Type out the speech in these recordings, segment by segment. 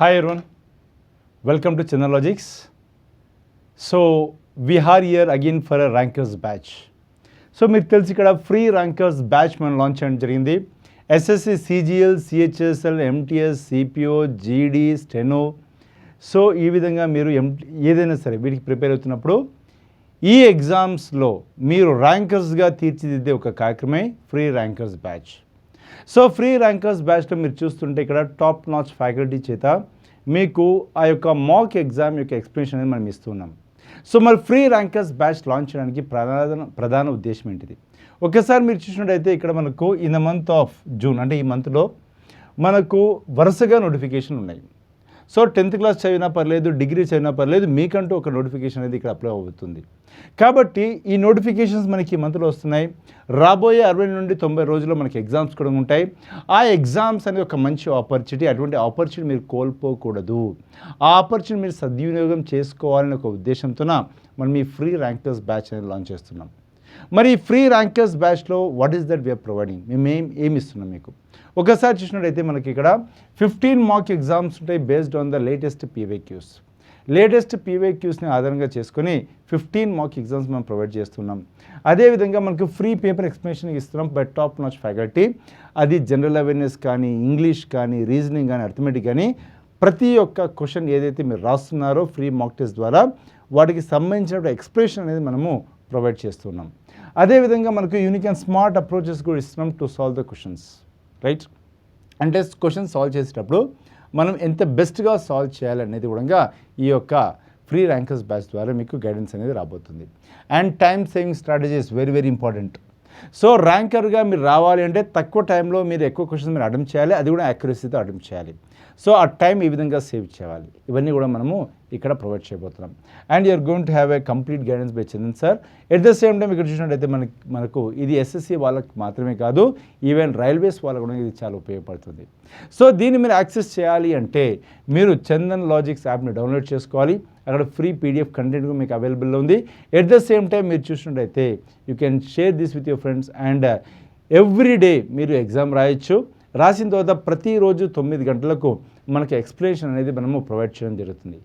Hi everyone, welcome to Chinalogics. So we are here again for a rankers batch. So మీరు తెలిసి ఇక్కడ free rankers batch మనం launch చేయడం జరిగింది. SSC CGL, CHSL, MTS, CPO, జీడీ, steno. So ఈ విధంగా మీరు ఏదైనా సరే వీటికి ప్రిపేర్ అవుతున్నప్పుడు ఈ ఎగ్జామ్స్లో మీరు ర్యాంకర్స్గా తీర్చిదిద్దే ఒక కార్యక్రమే free rankers batch. So free rankers బ్యాచ్లో మీరు చూస్తుంటే ఇక్కడ టాప్ నాచ్ ఫ్యాకల్టీ చేత మీకు ఆ యొక్క మాక్ ఎగ్జామ్ యొక్క ఎక్స్ప్లెనేషన్ అనేది మనం ఇస్తున్నాం. సో మరి ఫ్రీ ర్యాంకర్స్ బ్యాచ్ లాంచ్ చేయడానికి ప్రధాన ఉద్దేశం ఏంటిది? ఒకసారి మీరు చూసినట్టయితే ఇక్కడ మనకు in the month of June, అంటే ఈ మంత్లో మనకు వరుసగా నోటిఫికేషన్ ఉన్నాయి. సో 10th క్లాస్ చదివినా పర్లేదు, డిగ్రీ చదివినా పర్లేదు, మీకంటూ ఒక నోటిఫికేషన్ అనేది ఇక్కడ అప్లై అవుతుంది. కాబట్టి ఈ నోటిఫికేషన్స్ మనకి ఈ మంత్లో వస్తున్నాయి. రాబోయే 60 నుండి 90 రోజుల్లో మనకి ఎగ్జామ్స్ కూడా ఉంటాయి. ఆ ఎగ్జామ్స్ అనేది ఒక మంచి ఆపర్చునిటీ. అటువంటి ఆపర్చునిటీ మీరు కోల్పోకూడదు. ఆ ఆపర్చునిటీ మీరు సద్వినియోగం చేసుకోవాలనే ఒక ఉద్దేశంతో మనం ఈ ఫ్రీ ర్యాంకర్స్ బ్యాచ్ అనేది లాంచ్ చేస్తున్నాం. మరి ఈ ఫ్రీ ర్యాంకర్స్ బ్యాచ్లో what is that we're providing, మేము ఏమి ఇస్తున్నాం మీకు? ఒకసారి చూసినట్టయితే మనకి ఇక్కడ 15 మాక్ ఎగ్జామ్స్ ఉంటాయి based on the latest PYQs. Latest పీవైక్యూస్ని ఆధారంగా చేసుకొని 15 మాక్ ఎగ్జామ్స్ మనం ప్రొవైడ్ చేస్తున్నాం. అదేవిధంగా మనకు ఫ్రీ పేపర్ ఎక్స్ప్లెనేషన్ ఇస్తున్నాం బై టాప్ నాచ్ ఫ్యాకల్టీ. అది జనరల్ అవేర్నెస్ కానీ, ఇంగ్లీష్ కానీ, రీజనింగ్ కానీ, అర్థమెటిక్ కానీ ప్రతి ఒక్క క్వశ్చన్ ఏదైతే మీరు రాస్తున్నారో ఫ్రీ మాక్ టెస్ట్ ద్వారా వాటికి సంబంధించిన ఎక్స్ప్లెనేషన్ అనేది మనము ప్రొవైడ్ చేస్తున్నాం. అదేవిధంగా మనకు యూనిక్ అండ్ స్మార్ట్ అప్రోచెస్ కూడా ఇస్తున్నాం to solve the questions, right? అంటే క్వశ్చన్ సాల్వ్ చేసేటప్పుడు మనం ఎంత బెస్ట్గా సాల్వ్ చేయాలనేది కూడా ఈ యొక్క ఫ్రీ ర్యాంకర్స్ బ్యాచ్ ద్వారా మీకు గైడెన్స్ అనేది రాబోతుంది. And time saving strategy is very very important. So ర్యాంకర్గా మీరు రావాలి అంటే తక్కువ టైంలో మీరు ఎక్కువ క్వశ్చన్స్ మీరు అటెంప్ట్ చేయాలి, అది కూడా యాక్యురసీతో అటెంప్ట్ చేయాలి. సో ఆ టైం ఈ విధంగా సేవ్ చేయాలి. ఇవన్నీ కూడా మనము ఇక్కడ ప్రొవైడ్ చేయబోతున్నాం. And you are going to have a complete guidance by Chandan sir. At the same time ఇక్కడ చూసినట్టయితే మనకు ఇది ఎస్ఎస్సి వాళ్ళకి మాత్రమే కాదు, ఈవెన్ రైల్వేస్ వాళ్ళకు కూడా ఇది చాలా ఉపయోగపడుతుంది. సో దీన్ని మీరు యాక్సెస్ చేయాలి అంటే మీరు చందన్ లాజిక్స్ యాప్ని డౌన్లోడ్ చేసుకోవాలి. అక్కడ ఫ్రీ పీడిఎఫ్ కంటెంట్ మీకు అవైలబుల్లో ఉంది. ఎట్ ద సేమ్ టైం మీరు చూసినట్టయితే you can share this with your friends. And every day మీరు ఎగ్జామ్ రాయొచ్చు. రాసిన తర్వాత ప్రతిరోజు 9 గంటలకు మనకి ఎక్స్ప్లెనేషన్ అనేది మనము ప్రొవైడ్ చేయడం జరుగుతుంది.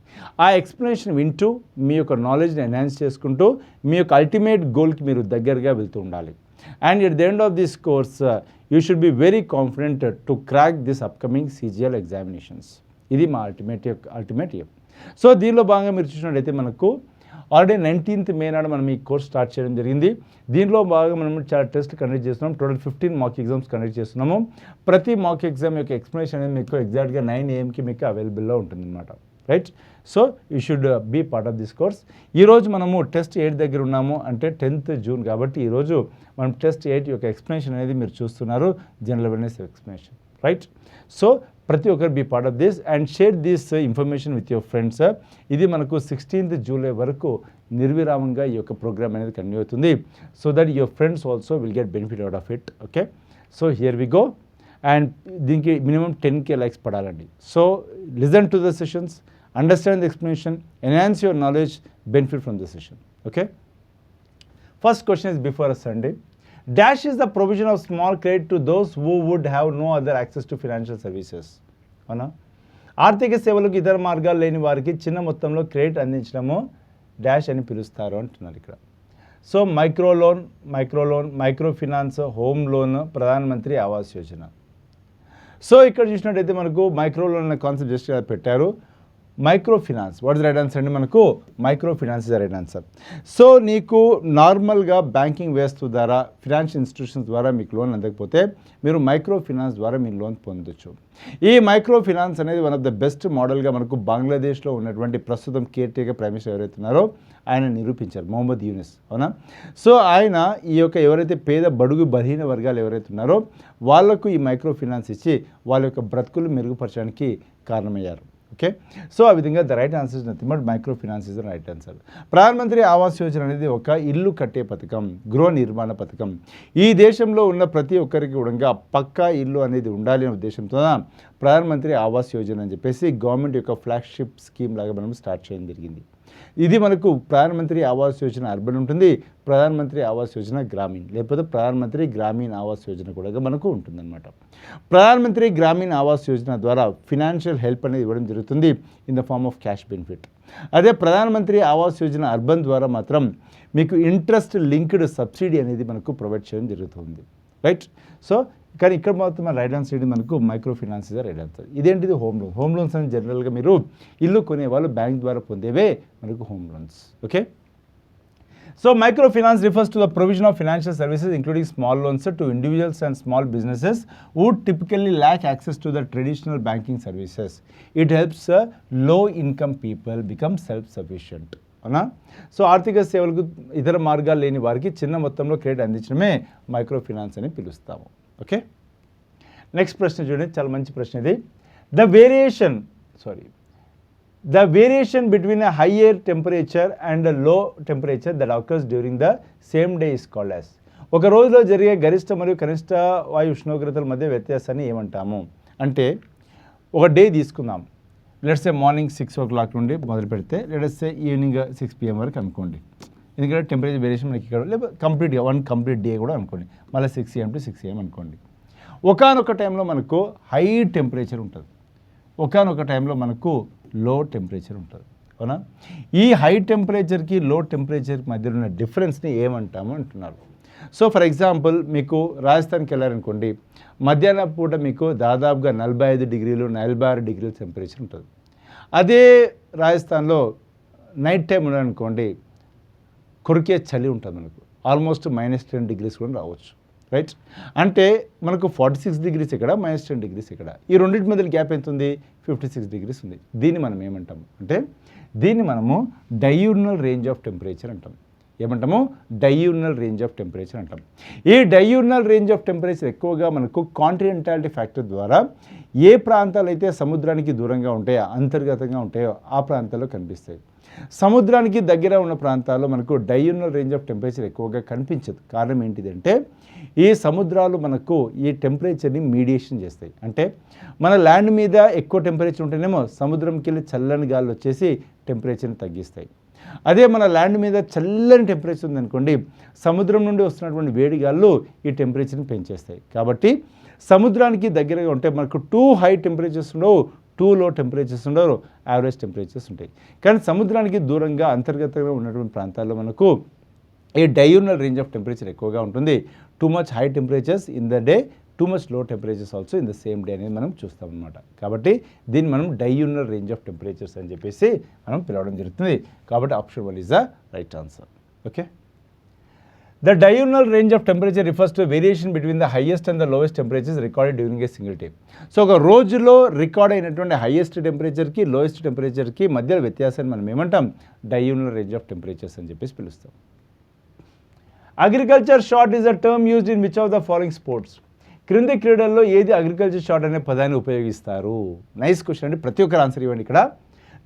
ఆ ఎక్స్ప్లెనేషన్ వింటూ మీ యొక్క నాలెడ్జ్ని ఎన్హాన్స్ చేసుకుంటూ మీ యొక్క అల్టిమేట్ గోల్కి మీరు దగ్గరగా వెళ్తూ ఉండాలి. And at the end of this course you should be very confident to crack this upcoming CGL examinations. ఇది మా అల్టిమేట్ ఎయిమ్. సో దీనిలో భాగంగా మీరు చూసినట్టయితే మనకు ఆల్రెడీ 19th మే నాడు మనం ఈ కోర్స్ స్టార్ట్ చేయడం జరిగింది. దీనిలో భాగంగా మనం చాలా టెస్ట్లు కండక్ట్ చేస్తున్నాం. టోటల్ 15 మాక్ ఎగ్జామ్స్ కండక్ట్ చేస్తున్నాము. ప్రతి మాక్ ఎగ్జామ్ యొక్క ఎక్స్ప్లెనేషన్ అనేది మీకు ఎగ్జాక్ట్గా 9 AM మీకు అవైలబుల్లో ఉంటుందన్నమాట, right? So you should be part of this course. ఈరోజు మనము టెస్ట్ 8 దగ్గర ఉన్నాము, అంటే 10th జూన్ కాబట్టి ఈరోజు మనం టెస్ట్ 8 యొక్క ఎక్స్ప్లెనేషన్ అనేది మీరు చూస్తున్నారు, general awareness explanation, right? So ప్రతి ఒక్కరు be part of this and share this information with your friends. ఇది మనకు 16th జూలై వరకు నిర్విరామంగా ఈ యొక్క ప్రోగ్రామ్ అనేది కంటిన్యూ అవుతుంది. So that your friends also will get benefit out of it. Okay, so here we go. And దీనికి minimum 10K likes పడాలండి. So listen to the sessions, understand the explanation, enhance your knowledge, benefit from the session. Okay, first question is before us అండి. Dash is the provision of small credit to those who would have no other access to financial services. అవునా? ఆర్థిక సేవలకు ఇతర మార్గాలు లేని వారికి చిన్న మొత్తంలో క్రెడిట్ అందించడము డాష్ అని పిలుస్తారు అంటున్నారు ఇక్కడ. So micro loan, micro finance, home loan, ప్రధానమంత్రి ఆవాస్ యోజన. సో ఇక్కడ చూసినట్టయితే మనకు మైక్రో లోన్ అనే కాన్సెప్ట్ జస్ట్ పెట్టారు. Micro finance, what is right answer అండి? మనకు micro finance is right answer. So నీకు నార్మల్గా బ్యాంకింగ్ వ్యవస్థ ద్వారా, ఫినాన్షియల్ ఇన్స్టిట్యూషన్స్ ద్వారా మీకు లోన్ అందకపోతే మీరు మైక్రో ఫినాన్స్ ద్వారా మీరు లోన్ పొందొచ్చు. ఈ మైక్రో ఫినాన్స్ అనేది వన్ ఆఫ్ ద బెస్ట్ మోడల్గా మనకు బంగ్లాదేశ్లో ఉన్నటువంటి ప్రస్తుతం కేర్ టేకర్ ప్రైమ్ మినిస్టర్ ఎవరైతే ఉన్నారో ఆయన నిరూపించారు, మొహమ్మద్ యూనిస్, అవునా? సో ఆయన ఈ యొక్క ఎవరైతే పేద బడుగు బలహీన వర్గాలు ఎవరైతే ఉన్నారో వాళ్లకు ఈ మైక్రో ఫినాన్స్ ఇచ్చి వాళ్ళ యొక్క బ్రతుకులు మెరుగుపరచడానికి కారణమయ్యారు. ఓకే, సో ఆ విధంగా the right answer is nothing but micro finance is the right answer. ప్రధానమంత్రి ఆవాస్ యోజన అనేది ఒక ఇల్లు కట్టే పథకం, గృహ నిర్మాణ పథకం. ఈ దేశంలో ఉన్న ప్రతి ఒక్కరికి కూడా పక్కా ఇల్లు అనేది ఉండాలి అనే ఉద్దేశంతో ప్రధానమంత్రి ఆవాస్ యోజన అని చెప్పేసి గవర్నమెంట్ యొక్క ఫ్లాగ్షిప్ స్కీమ్ లాగా మనం స్టార్ట్ చేయడం జరిగింది. ఇది మనకు ప్రధానమంత్రి ఆవాస్ యోజన అర్బన్ ఉంటుంది, ప్రధానమంత్రి ఆవాస్ యోజన గ్రామీణ్, లేకపోతే ప్రధానమంత్రి గ్రామీణ ఆవాస్ యోజన కూడా మనకు ఉంటుందన్నమాట. ప్రధానమంత్రి గ్రామీణ ఆవాస్ యోజన ద్వారా ఫినాన్షియల్ హెల్ప్ అనేది ఇవ్వడం జరుగుతుంది in the form of cash benefit. అదే ప్రధానమంత్రి ఆవాస్ యోజన అర్బన్ ద్వారా మాత్రం మీకు ఇంట్రెస్ట్ లింక్డ్ సబ్సిడీ అనేది మనకు ప్రొవైడ్ చేయడం జరుగుతుంది, రైట్. సో కానీ ఇక్కడ మాత్రం మన రైట్ హ్యాండ్ సైడ్ మనకు micro finance is right hand side. ఇదేంటిది హోమ్ లోన్. హోమ్ లోన్స్ అని జనరల్గా మీరు ఇల్లు కొనేవాళ్ళు బ్యాంక్ ద్వారా పొందేవే మనకు home loans. Okay, so micro finance refers to the provision of financial services including small loans to individuals and small businesses who typically lack access to the traditional banking services. It helps low income people become self sufficient. అవునా? So ఆర్థిక సేవలకు ఇతర మార్గాలు లేని వారికి చిన్న మొత్తంలో credit అందించడమే మైక్రో ఫైనాన్స్ అని పిలుస్తాము. ఓకే, నెక్స్ట్ ప్రశ్న చూడండి, చాలా మంచి ప్రశ్న ఇది. The variation between a higher temperature and a low temperature that occurs during the same day is called as. ఒక రోజులో జరిగే గరిష్ట మరియు కనిష్ట వాయు ఉష్ణోగ్రతల మధ్య వ్యత్యాసాన్ని ఏమంటాము అంటే, ఒక డే తీసుకుందాం. లెట్స్ సే మార్నింగ్ 6 o'clock నుండి మొదలు పెడితే లెట్స్ సే ఈవినింగ్ 6 PM వరకు అనుకోండి. ఎందుకంటే టెంపరేచర్ వేరియేషన్ మనకి ఇక్కడ లేకపోతే కంప్లీట్గా కంప్లీట్ డే కూడా అనుకోండి, మళ్ళీ 6 AM to 6 AM అనుకోండి. ఒకానొక టైంలో మనకు హై టెంపరేచర్ ఉంటుంది, ఒకానొక టైంలో మనకు లో టెంపరేచర్ ఉంటుంది. అవునా? ఈ హై టెంపరేచర్కి లో టెంపరేచర్ మధ్యలో ఉన్న డిఫరెన్స్ని ఏమంటాము అంటున్నారు. సో ఫర్ ఎగ్జాంపుల్ మీకు రాజస్థాన్కి వెళ్ళారనుకోండి, మధ్యాహ్నం పూట మీకు దాదాపుగా 45 degrees 46 degrees టెంపరేచర్ ఉంటుంది. అదే రాజస్థాన్లో నైట్ టైం ఉన్నారనుకోండి, కొరికే చలి ఉంటుంది, మనకు ఆల్మోస్ట్ -10 degrees కూడా రావచ్చు, రైట్. అంటే మనకు 46 degrees ఇక్కడ, -10 degrees ఇక్కడ, ఈ రెండింటి మధ్య గ్యాప్ ఎంత ఉంది? 56 degrees ఉంది. దీన్ని మనం ఏమంటాము అంటే, దీన్ని మనము డయూర్నల్ రేంజ్ ఆఫ్ టెంపరేచర్ అంటాం. ఏమంటాము? డయూర్నల్ రేంజ్ ఆఫ్ టెంపరేచర్ అంటాం. ఈ డయూర్నల్ రేంజ్ ఆఫ్ టెంపరేచర్ ఎక్కువగా మనకు కాంటినెంటాలిటీ ఫ్యాక్టర్ ద్వారా ఏ ప్రాంతాలు అయితే సముద్రానికి దూరంగా ఉంటాయో, అంతర్గతంగా ఉంటాయో ఆ ప్రాంతాల్లో కనిపిస్తాయి. సముద్రానికి దగ్గర ఉన్న ప్రాంతాల్లో మనకు డయూర్నల్ రేంజ్ ఆఫ్ టెంపరేచర్ ఎక్కువగా కనిపించదు. కారణం ఏంటిదంటే, ఈ సముద్రాలు మనకు ఈ టెంపరేచర్ని మీడియేషన్ చేస్తాయి. అంటే మన ల్యాండ్ మీద ఎక్కువ టెంపరేచర్ ఉంటేనేమో సముద్రంకి వెళ్ళి చల్లని గాలు వచ్చేసి టెంపరేచర్ని తగ్గిస్తాయి. అదే మన ల్యాండ్ మీద చల్లని టెంపరేచర్ ఉందనుకోండి, సముద్రం నుండి వస్తున్నటువంటి వేడి గాళ్ళు ఈ టెంపరేచర్ని పెంచేస్తాయి. కాబట్టి సముద్రానికి దగ్గరగా ఉంటే మనకు 2 హై టెంపరేచర్స్ ఉండవు, 2 లో టెంపరేచర్స్ ఉండవు, యావరేజ్ టెంపరేచర్స్ ఉంటాయి. కానీ సముద్రానికి దూరంగా అంతర్గతంగా ఉన్నటువంటి ప్రాంతాల్లో మనకు ఈ డయూర్నల్ రేంజ్ ఆఫ్ టెంపరేచర్ ఎక్కువగా ఉంటుంది. Too much high temperatures in the day, too much low temperatures also in the same day అనేది మనం చూస్తాం అనమాట. కాబట్టి దీన్ని మనం డయూర్నల్ రేంజ్ ఆఫ్ టెంపరేచర్స్ అని చెప్పేసి మనం పిలవడం జరుగుతుంది. కాబట్టి option 1 is the right answer. Okay, the diurnal range of temperature refers to variation between the highest and the lowest temperatures recorded during a single day. So ఒక రోజులో record అయినటువంటి highest టెంపరేచర్కి lowest టెంపరేచర్కి మధ్య వ్యత్యాసాన్ని మనం ఏమంటాం? డయూర్నల్ రేంజ్ ఆఫ్ టెంపరేచర్స్ అని చెప్పేసి పిలుస్తాం. Agriculture short is a term used in which of the following sports. క్రింది క్రీడల్లో ఏది అగ్రికల్చర్ షార్ట్ అనే పదాన్ని ఉపయోగిస్తారు? నైస్ క్వశ్చన్ అండి, ప్రతి ఒక్కరు ఆన్సర్ ఇవ్వండి. ఇక్కడ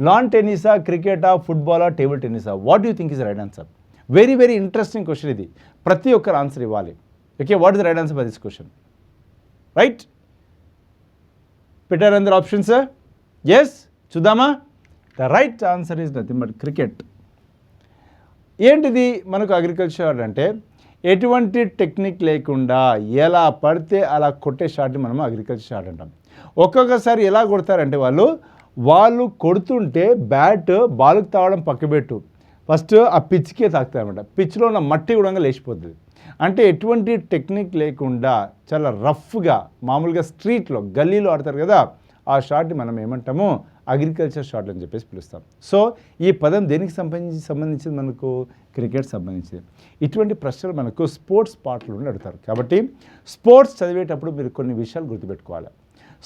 లాన్ టెన్నిసా, క్రికెటా, ఫుట్బాలా, టేబుల్ టెన్నిసా? What you think is right answer? Very very interesting question ఇది, ప్రతి ఒక్కరు ఆన్సర్ ఇవ్వాలి. Okay, what is the right answer for this question? Right, పెట్టారు అందరు ఆప్షన్స్? ఎస్, చూద్దామా? The right answer is nothing but cricket. ఏంటిది మనకు అగ్రికల్చర్ అంటే, ఎటువంటి టెక్నిక్ లేకుండా ఎలా పడితే అలా కొట్టే షాట్ని మనం అగ్రికల్చర్ షాట్ అంటాం. ఒక్కొక్కసారి ఎలా కొడతారంటే వాళ్ళు కొడుతుంటే బ్యాట్ బాల్కి తాగడం పక్కబెట్టు, ఫస్ట్ ఆ పిచ్కే తాకుతారనమాట. పిచ్లో ఉన్న మట్టి కూడా లేచిపోతుంది. అంటే ఎటువంటి టెక్నిక్ లేకుండా చాలా రఫ్గా, మామూలుగా స్ట్రీట్లో గల్లీలో ఆడతారు కదా, ఆ షాట్ని మనం ఏమంటాము? అగ్రికల్చర్ షాట్ అని చెప్పేసి పిలుస్తాం. సో ఈ పదం దేనికి సంబంధించింది? మనకు క్రికెట్ సంబంధించింది. ఇటువంటి ప్రశ్నలు మనకు స్పోర్ట్స్ పార్ట్లో నుండి అడుగుతారు. కాబట్టి స్పోర్ట్స్ చదివేటప్పుడు మీరు కొన్ని విషయాలు గుర్తుపెట్టుకోవాలి.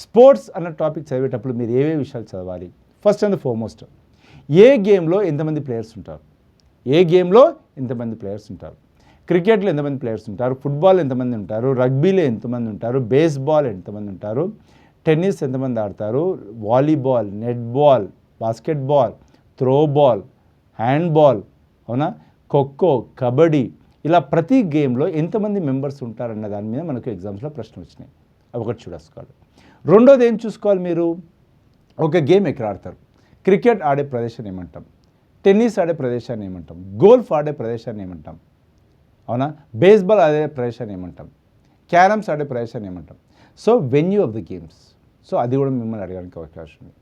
స్పోర్ట్స్ అన్న టాపిక్ చదివేటప్పుడు మీరు ఏవే విషయాలు చదవాలి? ఫస్ట్ అండ్ ఫార్మోస్ట్, ఏ గేమ్లో ఎంతమంది ప్లేయర్స్ ఉంటారు? ఏ గేమ్లో ఎంతమంది ప్లేయర్స్ ఉంటారు? క్రికెట్లో ఎంతమంది ప్లేయర్స్ ఉంటారు? ఫుట్బాల్ ఎంతమంది ఉంటారు? రగ్బీలో ఎంతమంది ఉంటారు? బేస్బాల్ ఎంతమంది ఉంటారు? టెన్నిస్ ఎంతమంది ఆడతారు? Volleyball, netball, basketball, throwball, handball, అవునా, ఖోఖో, కబడ్డీ, ఇలా ప్రతి గేమ్లో ఎంతమంది మెంబర్స్ ఉంటారన్న దాని మీద మనకు ఎగ్జామ్స్లో ప్రశ్నలు వచ్చినాయి. అవి ఒకటి చూసుకోవాలి. రెండోది ఏం చూసుకోవాలి మీరు? ఒక గేమ్ ఎక్కడ ఆడతారు? క్రికెట్ ఆడే ప్రదేశం ఏమంటాం? టెన్నిస్ ఆడే ప్రదేశాన్ని ఏమంటాం? గోల్ఫ్ ఆడే ప్రదేశాన్ని ఏమంటాం? అవునా? బేస్బాల్ ఆడే ప్రదేశాన్ని ఏమంటాం? క్యారమ్స్ ఆడే ప్రదేశాన్ని ఏమంటాం? So venue of the games. So అది కూడా మిమ్మల్ని అడగడానికి అవకాశం ఉంది.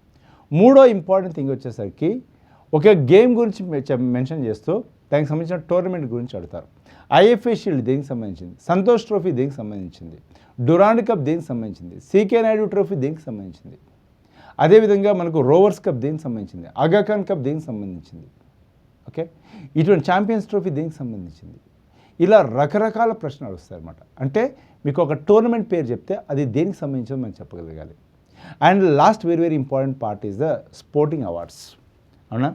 మూడో ఇంపార్టెంట్ థింగ్ వచ్చేసరికి ఒక గేమ్ గురించి మెన్షన్ చేస్తూ దానికి సంబంధించిన టోర్నమెంట్ గురించి అడుగుతారు. ఐఎఫ్ఏ షీల్డ్ దేనికి సంబంధించింది? సంతోష్ ట్రోఫీ దేనికి సంబంధించింది? డురాండ్ కప్ దేనికి సంబంధించింది? సీకే నాయుడు ట్రోఫీ దేనికి సంబంధించింది? అదేవిధంగా మనకు రోవర్స్ కప్ దేనికి సంబంధించింది? ఆగాఖాన్ కప్ దేనికి సంబంధించింది? ఓకే, ఇటువంటి ఛాంపియన్స్ ట్రోఫీ దేనికి సంబంధించింది? ఇలా రకరకాల ప్రశ్నలు వస్తాయన్నమాట. అంటే మీకు ఒక టోర్నమెంట్ పేరు చెప్తే అది దేనికి సంబంధించిందో మనం చెప్పగలగాలి. And last very important part is the sporting awards. అవునా?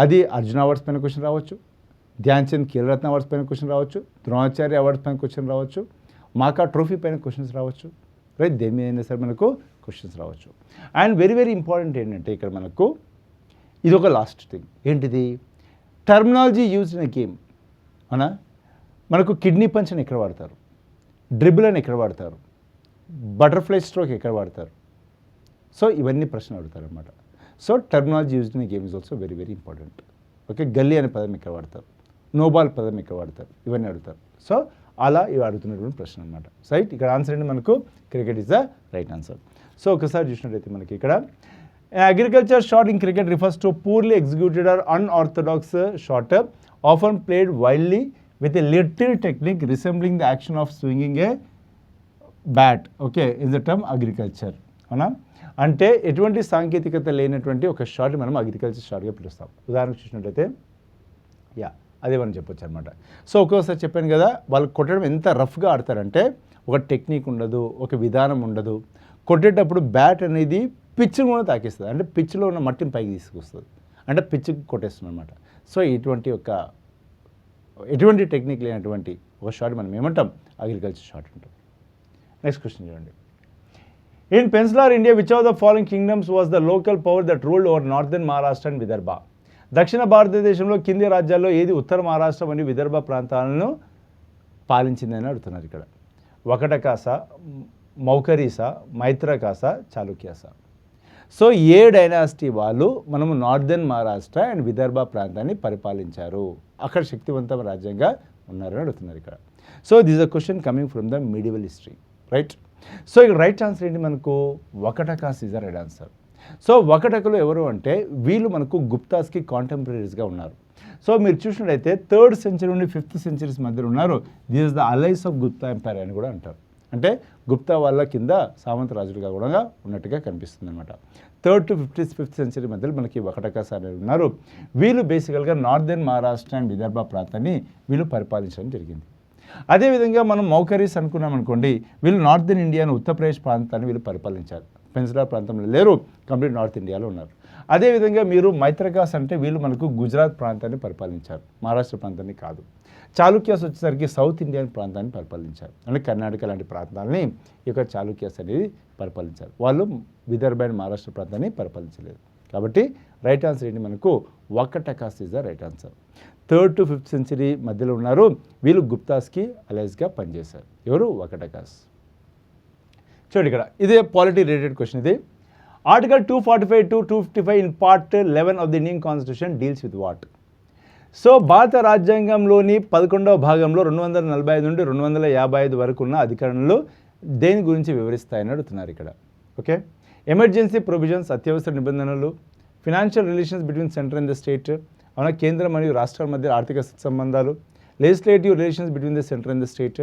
అది అర్జున అవార్డ్స్ పైన క్వశ్చన్ రావచ్చు, ధ్యాన్ చంద్ ఖేల్రత్న అవార్డ్స్ పైన క్వశ్చన్ రావచ్చు, ద్రోణాచార్య అవార్డ్స్ పైన క్వశ్చన్ రావచ్చు, మాకా ట్రోఫీ పైన క్వశ్చన్స్ రావచ్చు. రైట్, దేని మీద అయినా సరే మనకు క్వశ్చన్స్ రావచ్చు. అండ్ వెరీ ఇంపార్టెంట్ ఏంటంటే ఇక్కడ మనకు ఇది ఒక లాస్ట్ థింగ్. ఏంటిది? Terminology use in a game. అవునా? మనకు కిడ్నీ పంచ్ అని ఎక్కడ వాడతారు? డ్రిబుల్ అని ఎక్కడ వాడతారు? బటర్ఫ్లై స్ట్రోక్ ఎక్కడ వాడతారు? సో ఇవన్నీ ప్రశ్నలు అడుగుతారు అనమాట. So terminology used in game is also very important. Okay, గల్లీ అనే పదం ఎక్కడ వాడతారు? నోబాల్ పదం ఎక్కడ వాడతారు? ఇవన్నీ అడుగుతారు. సో అలా ఇవి అడుగుతున్నటువంటి ప్రశ్న అనమాట. రైట్, ఇక్కడ ఆన్సర్ ఏంటి మనకు? Cricket is the right answer. So ఒకసారి చూసినట్టయితే మనకి ఇక్కడ agriculture shot in cricket refers to poorly executed or unorthodox shot often played wildly with a little technique resembling the action of swinging a bat. Okay, is the term agriculture. అవునా? అంటే ఎటువంటి సాంకేతికత లేనటువంటి ఒక షాట్ మనం agriculture షాట్గా పిలుస్తాం. ఉదాహరణకు చూసినట్లయితే అదే మనం చెప్పొచ్చు అనమాట. సో ఒక్కోసారి చెప్పాను కదా, వాళ్ళు కొట్టడం ఎంత రఫ్గా ఆడతారంటే ఒక టెక్నిక్ ఉండదు, ఒక విధానం ఉండదు. కొట్టేటప్పుడు బ్యాట్ అనేది పిచ్ను కూడా తాకిస్తుంది. అంటే పిచ్లో ఉన్న మట్టిని పైకి తీసుకొస్తుంది, అంటే పిచ్కి కొట్టేస్తుంది అనమాట. సో ఎటువంటి టెక్నిక్ లేనటువంటి ఒక షాట్ మనం ఏమంటాం? అగ్రికల్చర్ షాట్ అంటాం. నెక్స్ట్ క్వశ్చన్ చూడండి. In peninsular India which of the following kingdoms was the local power that ruled over northern Maharashtra and Vidarbha? దక్షిణ భారతదేశంలో కింది రాజ్యాల్లో ఏది ఉత్తర మహారాష్ట్ర మరియు విదర్భ ప్రాంతాలను పాలించిందని అడుగుతున్నారు ఇక్కడ. వకటకాస, మౌకరీస, మైత్రకాస, చాళుక్యాస. సో ఏ డైనాసిటీ వాళ్ళు మనము నార్థన్ మహారాష్ట్ర అండ్ విదర్భ ప్రాంతాన్ని పరిపాలించారు, అక్కడ శక్తివంతమైన రాజ్యంగా ఉన్నారని అడుగుతున్నారు ఇక్కడ. So this a question coming from the medieval history. Right, so ఇక్కడ రైట్ ఆన్సర్ ఏంటి మనకు? Vakatakas is the right answer. So వకటకులు ఎవరు అంటే వీళ్ళు మనకు గుప్తాస్కి కాంటెంపరీస్గా ఉన్నారు. సో మీరు చూసినట్లయితే 3rd సెంచరీ నుండి 5th సెంచరీస్ మధ్యలో ఉన్నారు. This is the alias of Gupta empire అని కూడా అంటారు. అంటే గుప్తా వాళ్ళ కింద సామంత రాజులుగా కూడా ఉన్నట్టుగా కనిపిస్తుంది అనమాట. 3rd to 5th సెంచరీ మధ్యలో మనకి వకటకాస్ అనేది ఉన్నారు. వీళ్ళు బేసికల్గా నార్థన్ మహారాష్ట్ర అండ్ విదర్భ ప్రాంతాన్ని వీళ్ళు పరిపాలించడం జరిగింది. అదేవిధంగా మనం మౌకరీస్ అనుకున్నాం అనుకోండి, వీళ్ళు నార్థన్ ఇండియాను ఉత్తరప్రదేశ్ ప్రాంతాన్ని వీళ్ళు పరిపాలించారు. పెన్సిలార్ ప్రాంతంలో లేరు, కంప్లీట్ నార్త్ ఇండియాలో ఉన్నారు. అదేవిధంగా మీరు మైత్రకాస్ అంటే వీళ్ళు మనకు గుజరాత్ ప్రాంతాన్ని పరిపాలించారు, మహారాష్ట్ర ప్రాంతాన్ని కాదు. చాళుక్యాస్ వచ్చేసరికి సౌత్ ఇండియన్ ప్రాంతాన్ని పరిపాలించారు, అంటే కర్ణాటక లాంటి ప్రాంతాలని ఈ యొక్క చాళుక్యాస్ అనేది పరిపాలించారు. వాళ్ళు విదర్భ అండ్ మహారాష్ట్ర ప్రాంతాన్ని పరిపాలించలేదు. కాబట్టి రైట్ ఆన్సర్ ఏంటి మనకు? Vakatakas is the right answer. 3rd to 5th century మధ్యలో ఉన్నారు. వీళ్ళు గుప్తాస్కి అలైస్గా పనిచేశారు. ఎవరు? వకటకాస్. చూడండి ఇక్కడ ఇదే పాలిటీ రిలేటెడ్ క్వశ్చన్. ఇది article 245 to 255 in part 11 of the Indian constitution deals with what? So భారత రాజ్యాంగంలోని 11వ భాగంలో 245 నుండి 255 వరకు ఉన్న అధికరణలు దేని గురించి వివరిస్తాయని అడుగుతున్నారు ఇక్కడ. ఓకే, ఎమర్జెన్సీ ప్రొవిజన్స్, అత్యవసర నిబంధనలు, financial relations between centre and the state, అవునా, కేంద్రం మరియు రాష్ట్రాల మధ్య ఆర్థిక సంబంధాలు, legislative relations between the centre and the state,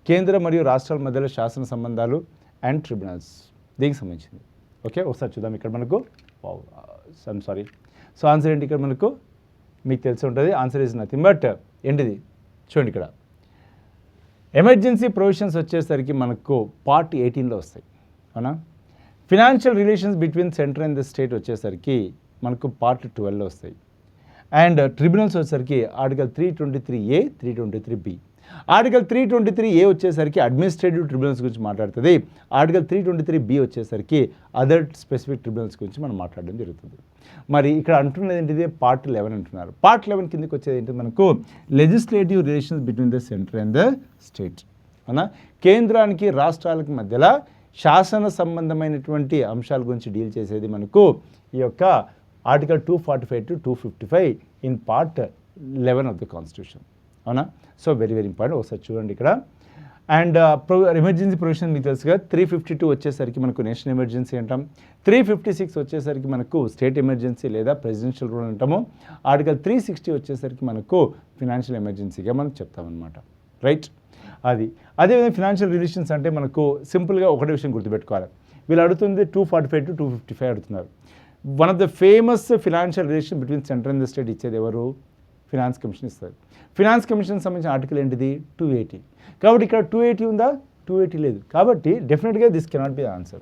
కేంద్ర మరియు రాష్ట్రాల మధ్యలో శాసన సంబంధాలు అండ్ ట్రిబ్యునల్స్ దీనికి సంబంధించింది. ఓకే, ఒకసారి చూద్దాం ఇక్కడ మనకు. సారీ, సో ఆన్సర్ ఏంటి ఇక్కడ మనకు? మీకు తెలిసి ఉంటుంది. ఆన్సర్ ఈజ్ నథింగ్ బట్ ఏంటిది? చూడండి ఇక్కడ ఎమర్జెన్సీ ప్రొవిజన్స్ వచ్చేసరికి మనకు పార్ట్ 18లో వస్తాయి, అవునా. Financial relations between centre and the state వచ్చేసరికి మనకు పార్ట్ 12లో వస్తాయి. అండ్ ట్రిబ్యునల్స్ వచ్చేసరికి article 323A, 323B. Article 323A వచ్చేసరికి అడ్మినిస్ట్రేటివ్ ట్రిబ్యునల్స్ గురించి మాట్లాడుతుంది. ఆర్టికల్ 323B వచ్చేసరికి అదర్ స్పెసిఫిక్ ట్రిబ్యునల్స్ గురించి మనం మాట్లాడడం జరుగుతుంది. మరి ఇక్కడ అంటున్నది ఏంటిది? పార్ట్ 11 అంటున్నారు. పార్ట్ 11 కిందకి వచ్చేది ఏంటి మనకు? Legislative relations between the centre and the state, అవునా. కేంద్రానికి రాష్ట్రాలకు మధ్యలో శాసన సంబంధమైనటువంటి అంశాల గురించి డీల్ చేసేది మనకు ఈ యొక్క article 245 to 255 in part 11 of the constitution. అవునా? So very very important. ఒకసారి చూడండి ఇక్కడ. అండ్ ఎమర్జెన్సీ ప్రొవిజన్ మీకు తెలుసుగా 352 వచ్చేసరికి మనకు నేషనల్ ఎమర్జెన్సీ అంటాం. 356 వచ్చేసరికి మనకు స్టేట్ ఎమర్జెన్సీ లేదా ప్రెసిడెన్షియల్ రూల్ అంటాము. ఆర్టికల్ 360 వచ్చేసరికి మనకు ఫినాన్షియల్ ఎమర్జెన్సీగా మనం చెప్తామన్నమాట. రైట్? అది అదేవిధంగా ఫినాన్షియల్ రిలేషన్స్ అంటే మనకు సింపుల్గా ఒకటే విషయం గుర్తుపెట్టుకోవాలి. వీళ్ళు అడుగుతుంది 245 to 255 అడుగుతున్నారు. One of the famous financial relation between central and the state ఇచ్చేది ఎవరు? ఫినాన్స్ కమిషన్ ఇస్తారు. ఫినాన్స్ కమిషన్ సంబంధించిన ఆర్టికల్ ఏంటిది? 280. కాబట్టి ఇక్కడ 280 ఉందా? 280 లేదు. కాబట్టి డెఫినెట్గా దిస్ కెనాట్ బి ఆన్సర్.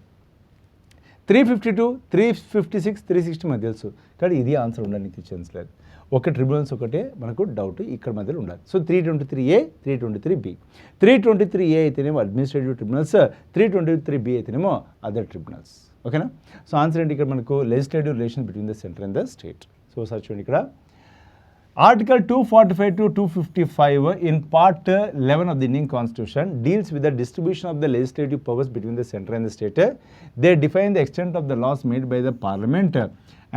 352, 356, 360 మనకు తెలుసు. కానీ ఇది ఆన్సర్ ఉండడానికి ఛాన్స్ లేదు. ఒక ట్రిబ్యునల్స్ ఒకటే మనకు డౌట్ ఇక్కడ మధ్యలో ఉండాలి. So 323A, 323B. 323A అయితేనేమో అడ్మినిస్ట్రేటివ్ ట్రిబ్యునల్స్, 323B అయితేనేమో అదర్ ట్రిబ్యునల్స్. ఓకేనా? సో ఆన్సర్ ఏంటి ఇక్కడ మనకు? Legislative relation between the centre and the state. So sir చూడండి ఇక్కడ Article 245 to 255 in Part 11 of the Indian Constitution deals with the distribution of the legislative powers between the centre and the state. They define the extent of the laws made by the parliament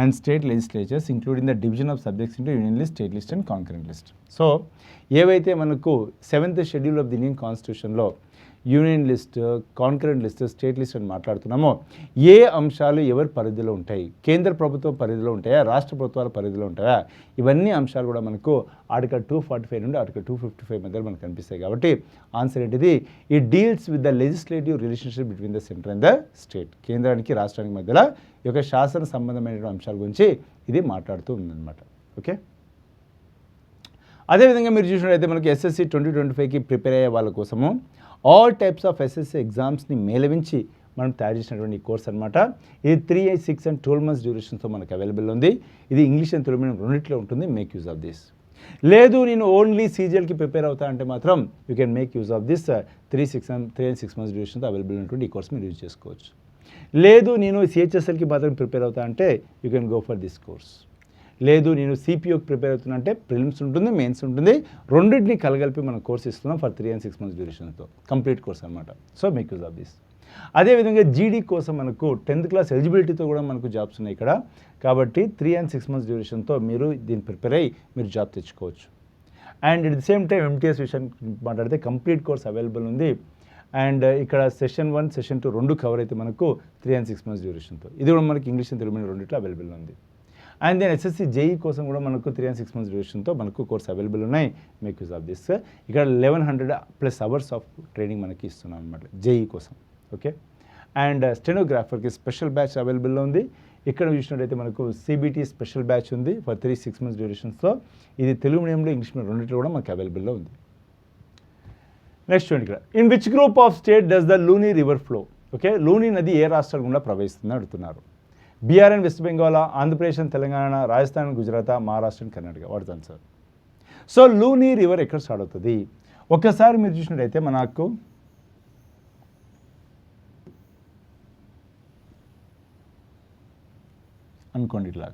and state legislatures, including the division of subjects into union list, state list and concurrent list. So, ఏవైతే మనకు 7th schedule of the Indian కాన్స్టిట్యూషన్లో union list, concurrent list, state list అని మాట్లాడుతున్నామో ఏ అంశాలు ఎవరి పరిధిలో ఉంటాయి? కేంద్ర ప్రభుత్వం పరిధిలో ఉంటాయా? రాష్ట్ర ప్రభుత్వాల పరిధిలో ఉంటాయా? ఇవన్నీ అంశాలు కూడా మనకు ఆర్టికల్ 245 నుండి ఆర్టికల్ 255 మధ్యలో మనకు కనిపిస్తాయి. కాబట్టి ఆన్సర్ ఏంటిది? It deals with the legislative relationship between the centre and the state. కేంద్రానికి రాష్ట్రానికి మధ్యలో ఈ యొక్క శాసన సంబంధమైన అంశాల గురించి ఇది మాట్లాడుతూ ఉందన్నమాట. ఓకే, అదేవిధంగా మీరు చూసినట్లయితే మనకి ఎస్ఎస్సి 2025కి ప్రిపేర్ అయ్యే వాళ్ళ కోసము ఆల్ టైప్స్ ఆఫ్ ఎస్ఎస్సి ఎగ్జామ్స్ని మేళవించి మనం తయారు చేసినటువంటి ఈ కోర్స్ అనమాట. ఇది 3, 6 and 12 months డ్యూరేషన్తో మనకు అవైలబుల్ ఉంది. ఇది ఇంగ్లీష్ అండ్ తెలుగు మీడియం రెండింటిలో ఉంటుంది. Make use of this. లేదు నేను ఓన్లీ సీజీఎల్కి ప్రిపేర్ అవుతా అంటే మాత్రం you can make use of this 3 and 6 months డ్యూరేషన్తో అవైలబుల్ ఉన్నటువంటి ఈ కోర్స్ మీరు యూజ్ చేసుకోవచ్చు. లేదు నేను సిహెచ్ఎస్ఎల్కి మాత్రం ప్రిపేర్ అవుతా అంటే you can go for this course. లేదు నేను సిపిఓకి ప్రిపేర్ అవుతున్నా అంటే ప్రిలిమ్స్ ఉంటుంది, మెయిన్స్ ఉంటుంది, రెండింటిని కలగలిపి మనం కోర్స్ ఇస్తున్నాం ఫర్ 3 and 6 months డ్యూరేషన్తో. కంప్లీట్ కోర్స్ అనమాట. So make use of this. అదేవిధంగా జీడీ కోసం మనకు 10th class ఎలిజిబిలిటీతో కూడా మనకు జాబ్స్ ఉన్నాయి ఇక్కడ. కాబట్టి 3 and 6 months డ్యూరేషన్తో మీరు దీన్ని ప్రిపేర్ అయ్యి మీరు జాబ్ తెచ్చుకోవచ్చు. And at the same time MTS విషయం మాట్లాడితే కంప్లీట్ కోర్స్ అవైలబుల్ ఉంది. అండ్ ఇక్కడ సెషన్ 1, సెషన్ 2 రెండు కవర్ అయితే మనకు 3 and 6 months డ్యూరేషన్తో. ఇది కూడా మనకి ఇంగ్లీష్ అండ్ తెలుగు మీడియం రెండిట్లో అవైలబుల్ ఉంది. అండ్ దెన్ ఎస్ఎస్సి జేఈ కోసం కూడా మనకు 3 and 6 months డ్యూరేషన్తో మనకు కోర్స్ అవైలబుల్ ఉన్నాయి. Make use of this. ఇక్కడ 1100+ hours ఆఫ్ ట్రైనింగ్ మనకి ఇస్తున్నాం అనమాట జేఈ కోసం. ఓకే, అండ్ స్టెనోగ్రాఫర్కి స్పెషల్ బ్యాచ్ అవైలబుల్లో ఉంది. ఇక్కడ చూసినట్టయితే మనకు సిబిటీ స్పెషల్ బ్యాచ్ ఉంది ఫర్ 3, 6 months డ్యూరేషన్స్తో. ఇది తెలుగు మీడియంలో ఇంగ్లీష్ మీడియం రెండింటిలో కూడా మనకు అవైలబుల్లో ఉంది. నెక్స్ట్ చూడండి ఇక్కడ, in which group of state does the Looney river flow? Okay, Looney నది ఏ రాష్ట్రాల గుండా ప్రవహిస్తుందని అడుగుతున్నారు. Bihar and west Bengal, Andhra Pradesh and Telangana, Rajasthan and Gujarat, Maharashtra and Karnataka. Watts answer? So Luni river ఎక్కడ స్టార్ట్ అవుతుంది? ఒక్కసారి మీరు చూసినట్టయితే మనకు అనుకోండి ఇట్లా.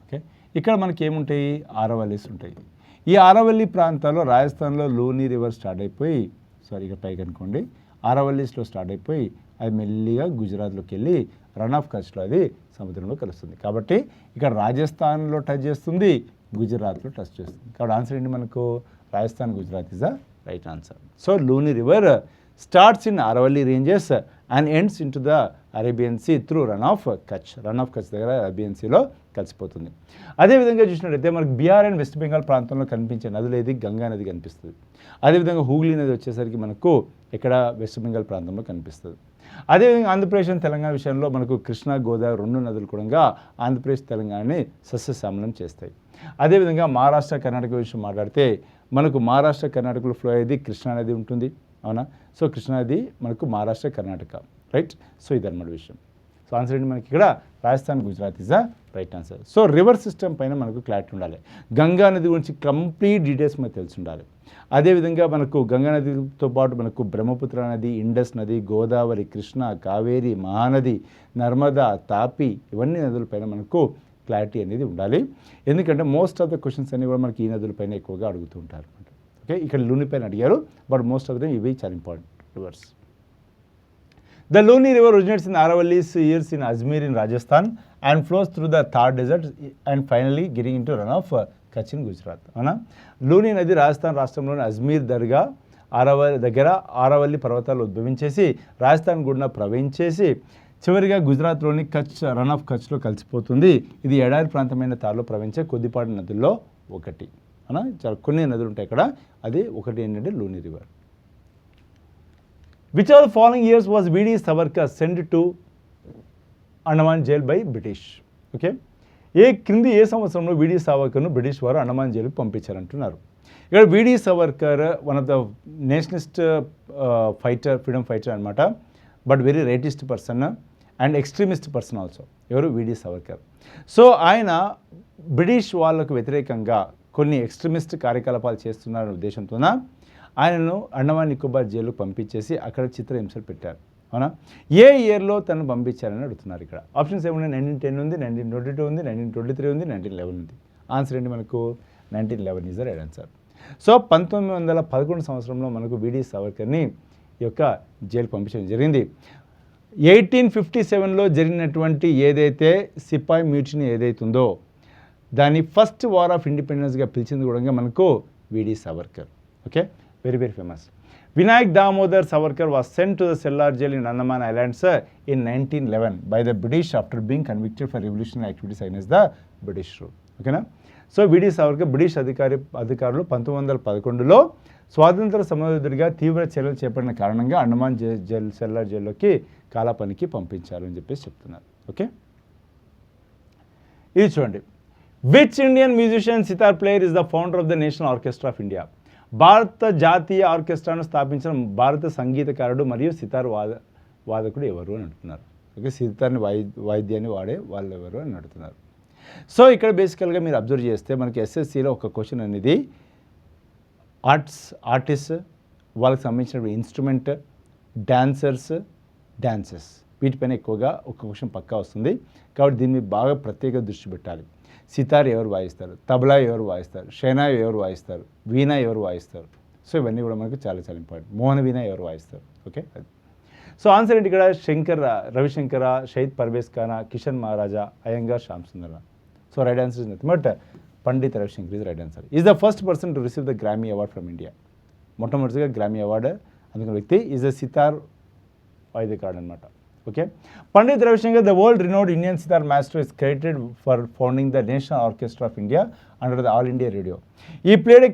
ఓకే, ఇక్కడ మనకి ఏముంటాయి? ఆరవల్లీస్ ఉంటాయి. ఈ ఆరవల్లి ప్రాంతాల్లో రాజస్థాన్లో లూనీ రివర్ స్టార్ట్ అయిపోయి, ఇక పైకి అనుకోండి, ఆరవల్లీస్లో స్టార్ట్ అయిపోయి అది మెల్లిగా గుజరాత్లోకి వెళ్ళి రన్ ఆఫ్ కచ్లో అది సముద్రంలో కలుస్తుంది. కాబట్టి ఇక్కడ రాజస్థాన్లో టచ్ చేస్తుంది, గుజరాత్లో టచ్ చేస్తుంది. కాబట్టి ఆన్సర్ ఏంటి మనకు? Rajasthan, Gujarat is the right answer. So Luni river starts in Aravalli ranges and ends in to the Arabian sea through Rann of Kutch. Rann of Kutch దగ్గర అరేబియన్ సీలో కలిసిపోతుంది. అదేవిధంగా చూసినట్టయితే మనకు బీహార్ అండ్ వెస్ట్ బెంగాల్ ప్రాంతంలో కనిపించే నదులు ఏది? గంగా నది కనిపిస్తుంది. అదేవిధంగా హూగ్లీ నది వచ్చేసరికి మనకు ఇక్కడ వెస్ట్ బెంగాల్ ప్రాంతంలో కనిపిస్తుంది. అదేవిధంగా ఆంధ్రప్రదేశ్ అండ్ తెలంగాణ విషయంలో మనకు కృష్ణా, గోదావరి రెండు నదులు కూడా ఆంధ్రప్రదేశ్, తెలంగాణని సస్యశ్యామలం చేస్తాయి. అదేవిధంగా మహారాష్ట్ర, కర్ణాటక విషయం మాట్లాడితే మనకు మహారాష్ట్ర, కర్ణాటకలో ఫ్లో అయ్యేది కృష్ణా నది ఉంటుంది. అవునా? సో కృష్ణా నది మనకు మహారాష్ట్ర, కర్ణాటక. రైట్? సో ఇదన్నమాట విషయం. సో ఆన్సర్ ఏంటి మనకి ఇక్కడ? Rajasthan, Gujarat is the right answer. So river system పైన మనకు క్లారిటీ ఉండాలి. గంగా నది గురించి కంప్లీట్ డీటెయిల్స్ మనకు తెలిసి ఉండాలి. అదేవిధంగా మనకు గంగా నదితో పాటు మనకు బ్రహ్మపుత్ర నది, ఇండస్ నది, గోదావరి, కృష్ణ, కావేరి, మహానది, నర్మదా, తాపి, ఇవన్నీ నదులపైన మనకు క్లారిటీ అనేది ఉండాలి. ఎందుకంటే మోస్ట్ ఆఫ్ ద క్వశ్చన్స్ అన్ని కూడా మనకి ఈ నదులపైన ఎక్కువగా అడుగుతూ ఉంటారు. ఓకే, ఇక్కడ లూని పైన అడిగారు, బట్ మోస్ట్ ఆఫ్ దెమ్ ఇవి చాలా important rivers. The Luni river originates in Aravallis years in Ajmer in Rajasthan and flows through the Thar desert and finally going into Rann of Kutch in Gujarat. అవునా? లూని నది రాజస్థాన్ రాష్ట్రంలోని అజ్మీర్ దర్గా దగ్గర ఆరవల్లి పర్వతాలు ఉద్భవించేసి రాజస్థాన్ గుండా ప్రవహించేసి చివరిగా గుజరాత్లోని కచ్ రన్ ఆఫ్ కచ్లో కలిసిపోతుంది. ఇది ఎడారి ప్రాంతమైన తారులో ప్రవహించే కొద్దిపాటి నదుల్లో ఒకటి. అవునా? చాలా కొన్ని నదులు ఉంటాయి ఇక్కడ, అది ఒకటి ఏంటంటే Luni river. Which are the following years was V D Savarkar send to Andaman jail by British? Okay, ఏ సంవత్సరంలో వీడి సావర్కర్ను బ్రిటిష్ వారు అండమాన్ జైలుకు పంపించారంటున్నారు. ఇక్కడ V D Savarkar one of the nationalist fighter, freedom fighter అనమాట, but very rightist person and extremist person also. ఎవరు? V D Savarkar. So ఆయన British వాళ్ళకు వ్యతిరేకంగా కొన్ని ఎక్స్ట్రీమిస్ట్ కార్యకలాపాలు చేస్తున్నారనే ఉద్దేశంతోన ఆయనను అండమాన్ నికోబార్ జైలుకు పంపించేసి అక్కడ చిత్రహింసలు పెట్టారు. అవునా? ఏ ఇయర్లో తను పంపించారని అడుగుతున్నారు ఇక్కడ. ఆప్షన్స్ ఏమున్నాయి? 1910 ఉంది, 1922 ఉంది, 1923 ఉంది, 1911 ఉంది. ఆన్సర్ ఏంటి మనకు? 1911 is the right answer. So 1911 సంవత్సరంలో మనకు వీడి సవర్కర్ని ఈ యొక్క జైలు పంపించడం జరిగింది. 1857లో జరిగినటువంటి ఏదైతే సిపాయి మ్యూటినీ ఏదైతుందో దాని ఫస్ట్ వార్ ఆఫ్ ఇండిపెండెన్స్గా పిలిచింది కూడా మనకు వీడి Savarkar. Okay, very very famous. Vinayak Damodar Savarkar was sent to the Cellar jail in Andaman Islands in 1911 by the British after being convicted for revolutionary activities against the British rule. ఓకేనా? So వీడి Savarkar British అధికారులు 1911లో స్వాతంత్ర సమరయోధుడిగా తీవ్ర చర్యలు చేపట్టిన కారణంగా Andaman cellar జైల్లోకి కాలాపనికి పంపించారు అని చెప్పేసి చెప్తున్నారు. ఓకే, ఇది చూడండి. Which Indian musician sitar player is the founder of the national orchestra of India? భారత జాతీయ ఆర్కెస్ట్రాను స్థాపించిన భారత సంగీతకారుడు మరియు సితార్ వాదకుడు ఎవరు అని అంటున్నారు. ఓకే, సితార్ని వాయిద్యాన్ని వాడే వాళ్ళు ఎవరు అని అడుగుతున్నారు. సో ఇక్కడ బేసికల్గా మీరు అబ్జర్వ్ చేస్తే మనకి ఎస్ఎస్సిలో ఒక క్వశ్చన్ అనేది ఆర్టిస్ట్, వాళ్ళకి సంబంధించిన ఇన్స్ట్రుమెంట్, డాన్సెస్ వీటిపైన ఎక్కువగా ఒక క్వశ్చన్ పక్కా వస్తుంది. కాబట్టి దీన్ని బాగా ప్రత్యేక దృష్టి పెట్టాలి. సితార్ ఎవరు వాయిస్తారు, తబలా ఎవరు వాయిస్తారు, షెనాయ్ ఎవరు వాయిస్తారు, వీణా ఎవరు వాయిస్తారు. సో ఇవన్నీ కూడా మనకు చాలా చాలా ఇంపార్టెంట్. మోహన వీణా ఎవరు వాయిస్తారు. ఓకే, అది. సో ఆన్సర్ ఏంటి ఇక్కడ? రవిశంకర, షహీద్ పర్వేజ్ ఖానా, కిషన్ మహారాజా, అయ్యంగార్, శ్యామ్ సుందర. So right answer is nothing but Pandit Ravi Shankar is right answer. Is the first person to receive the Grammy award from India. మొట్టమొదటిగా గ్రామీ అవార్డు అందుకున్న వ్యక్తి ఈజ్ ద సితార్ వాయిద్యకారుడు అనమాట. ఓకే, Pandit Ravi Shankar, the world renowned Indian sitar master, is credited for founding the national orchestra of India under the All India Radio. He played a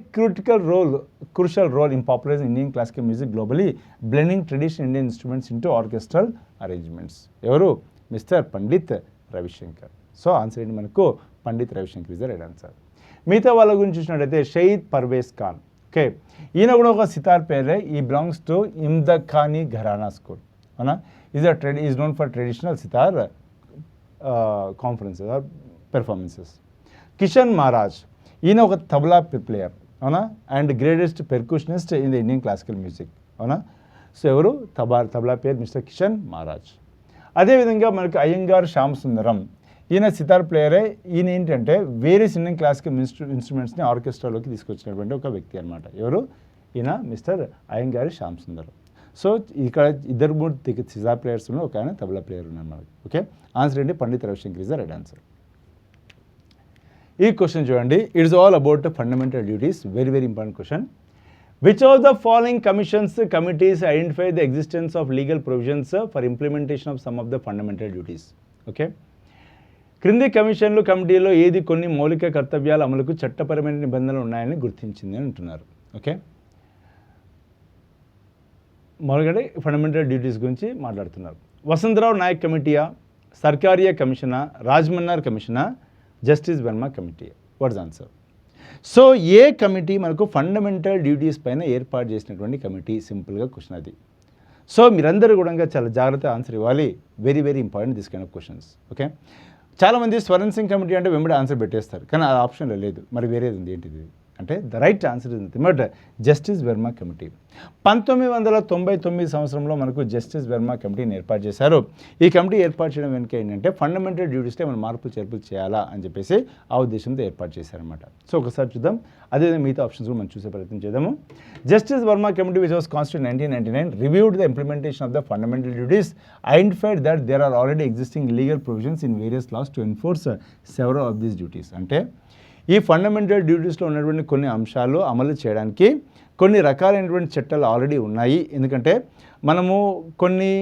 crucial role in popularizing Indian classical music globally, blending traditional Indian instruments into orchestral arrangements. ఎవరు? Mister Pandit Ravishankar. So answer ఏంటి మనకు? Pandit Ravi Shankar is the right answer. మిగతా వాళ్ళ గురించి చూసినట్టయితే Shaheed Parvez Khan. Okay, ఈయన కూడా ఒక సితార్ ప్లేయరే. He belongs to Imdadkhani gharana school. అవునా? Is known for traditional sitar conferences or performances. Kishan Maharaj, ఈయన ఒక తబలా ప్లేయర్. అవునా? And greatest percussionist in the Indian classical music. అవునా? సో ఎవరు? Tabla player Mister Kishan Maharaj. అదేవిధంగా మనకు అయ్యంగార్ శ్యామ్ సుందరం, ఈయన సితార్ ప్లేయరే. ఈయన ఏంటంటే వేరియస్ ఇండియన్ క్లాసికల్ ఇన్స్ట్రుమెంట్స్ని ఆర్కెస్ట్రాలోకి తీసుకొచ్చినటువంటి ఒక వ్యక్తి అనమాట. ఎవరు? ఈయన మిస్టర్ అయ్యంగారి శ్యామ్ సుందరం. సో ఇక్కడ ఇద్దరు మూడు సితార్ ప్లేయర్స్ ఉన్నాయి, ఒక ఆయన తబలా ప్లేయర్ ఉన్నారు మనకి. ఓకే, ఆన్సర్ ఏంటి? Pandit Ravi Shankar is the right answer. ఈ క్వశ్చన్ చూడండి. It's all about fundamental duties. Very very important question. Which of the following committees identify the existence of legal provisions for implementation of some of the fundamental duties? Okay, క్రింది కమిటీలో ఏది కొన్ని మౌలిక కర్తవ్యాల అమలుకు చట్టపరమైన నిబంధనలు ఉన్నాయని గుర్తించింది అని అంటున్నారు. ఓకే, మొదలుగా ఫండమెంటల్ డ్యూటీస్ గురించి మాట్లాడుతున్నారు. వసంతరావు నాయక్ కమిటీయా, సర్కారియా కమిషనా, రాజ్మన్నార్ కమిషనా, justice Verma committee? What's answer? So ఏ కమిటీ మనకు ఫండమెంటల్ డ్యూటీస్ పైన ఏర్పాటు చేసినటువంటి కమిటీ? సింపుల్గా క్వశ్చన్ అది. సో మీరందరూ కూడా చాలా జాగ్రత్త ఆన్సర్ ఇవ్వాలి. Very very important this kind of questions. Okay, చాలామంది స్వరణ్ సింగ్ కమిటీ అంటే వెంబడి ఆన్సర్ పెట్టేస్తారు, కానీ ఆ ఆప్షన్లో లేదు. మరి వేరేది ఉంది, ఏంటిది అంటే the right answer is nothing but justice Verma committee. 1999 సంవత్సరంలో మనకు జస్టిస్ వెర్మా కమిటీని ఏర్పాటు చేశారు. ఈ కమిటీ ఏర్పాటు చేయడం వెనుక ఏంటంటే ఫండమెంటల్ డ్యూటీస్లో మనం మార్పులు చేర్పులు చేయాలా అని చెప్పేసి ఆ ఉద్దేశంతో ఏర్పాటు చేశారనమాట. సో ఒకసారి చూద్దాం, అదేవిధంగా మిగతా ఆప్షన్స్ కూడా మనం చూసే ప్రయత్నం చేద్దాము. Justice Verma committee which was constitute 1999 reviewed the implementation of the fundamental duties, identified that there are already existing legal provisions in various laws to enforce several of these duties. అంటే ఈ ఫండమెంటల్ డ్యూటీస్లో ఉన్నటువంటి కొన్ని అంశాలు అమలు చేయడానికి కొన్ని రకాలైనటువంటి చట్టాలు ఆల్రెడీ ఉన్నాయి. ఎందుకంటే మనము కొన్ని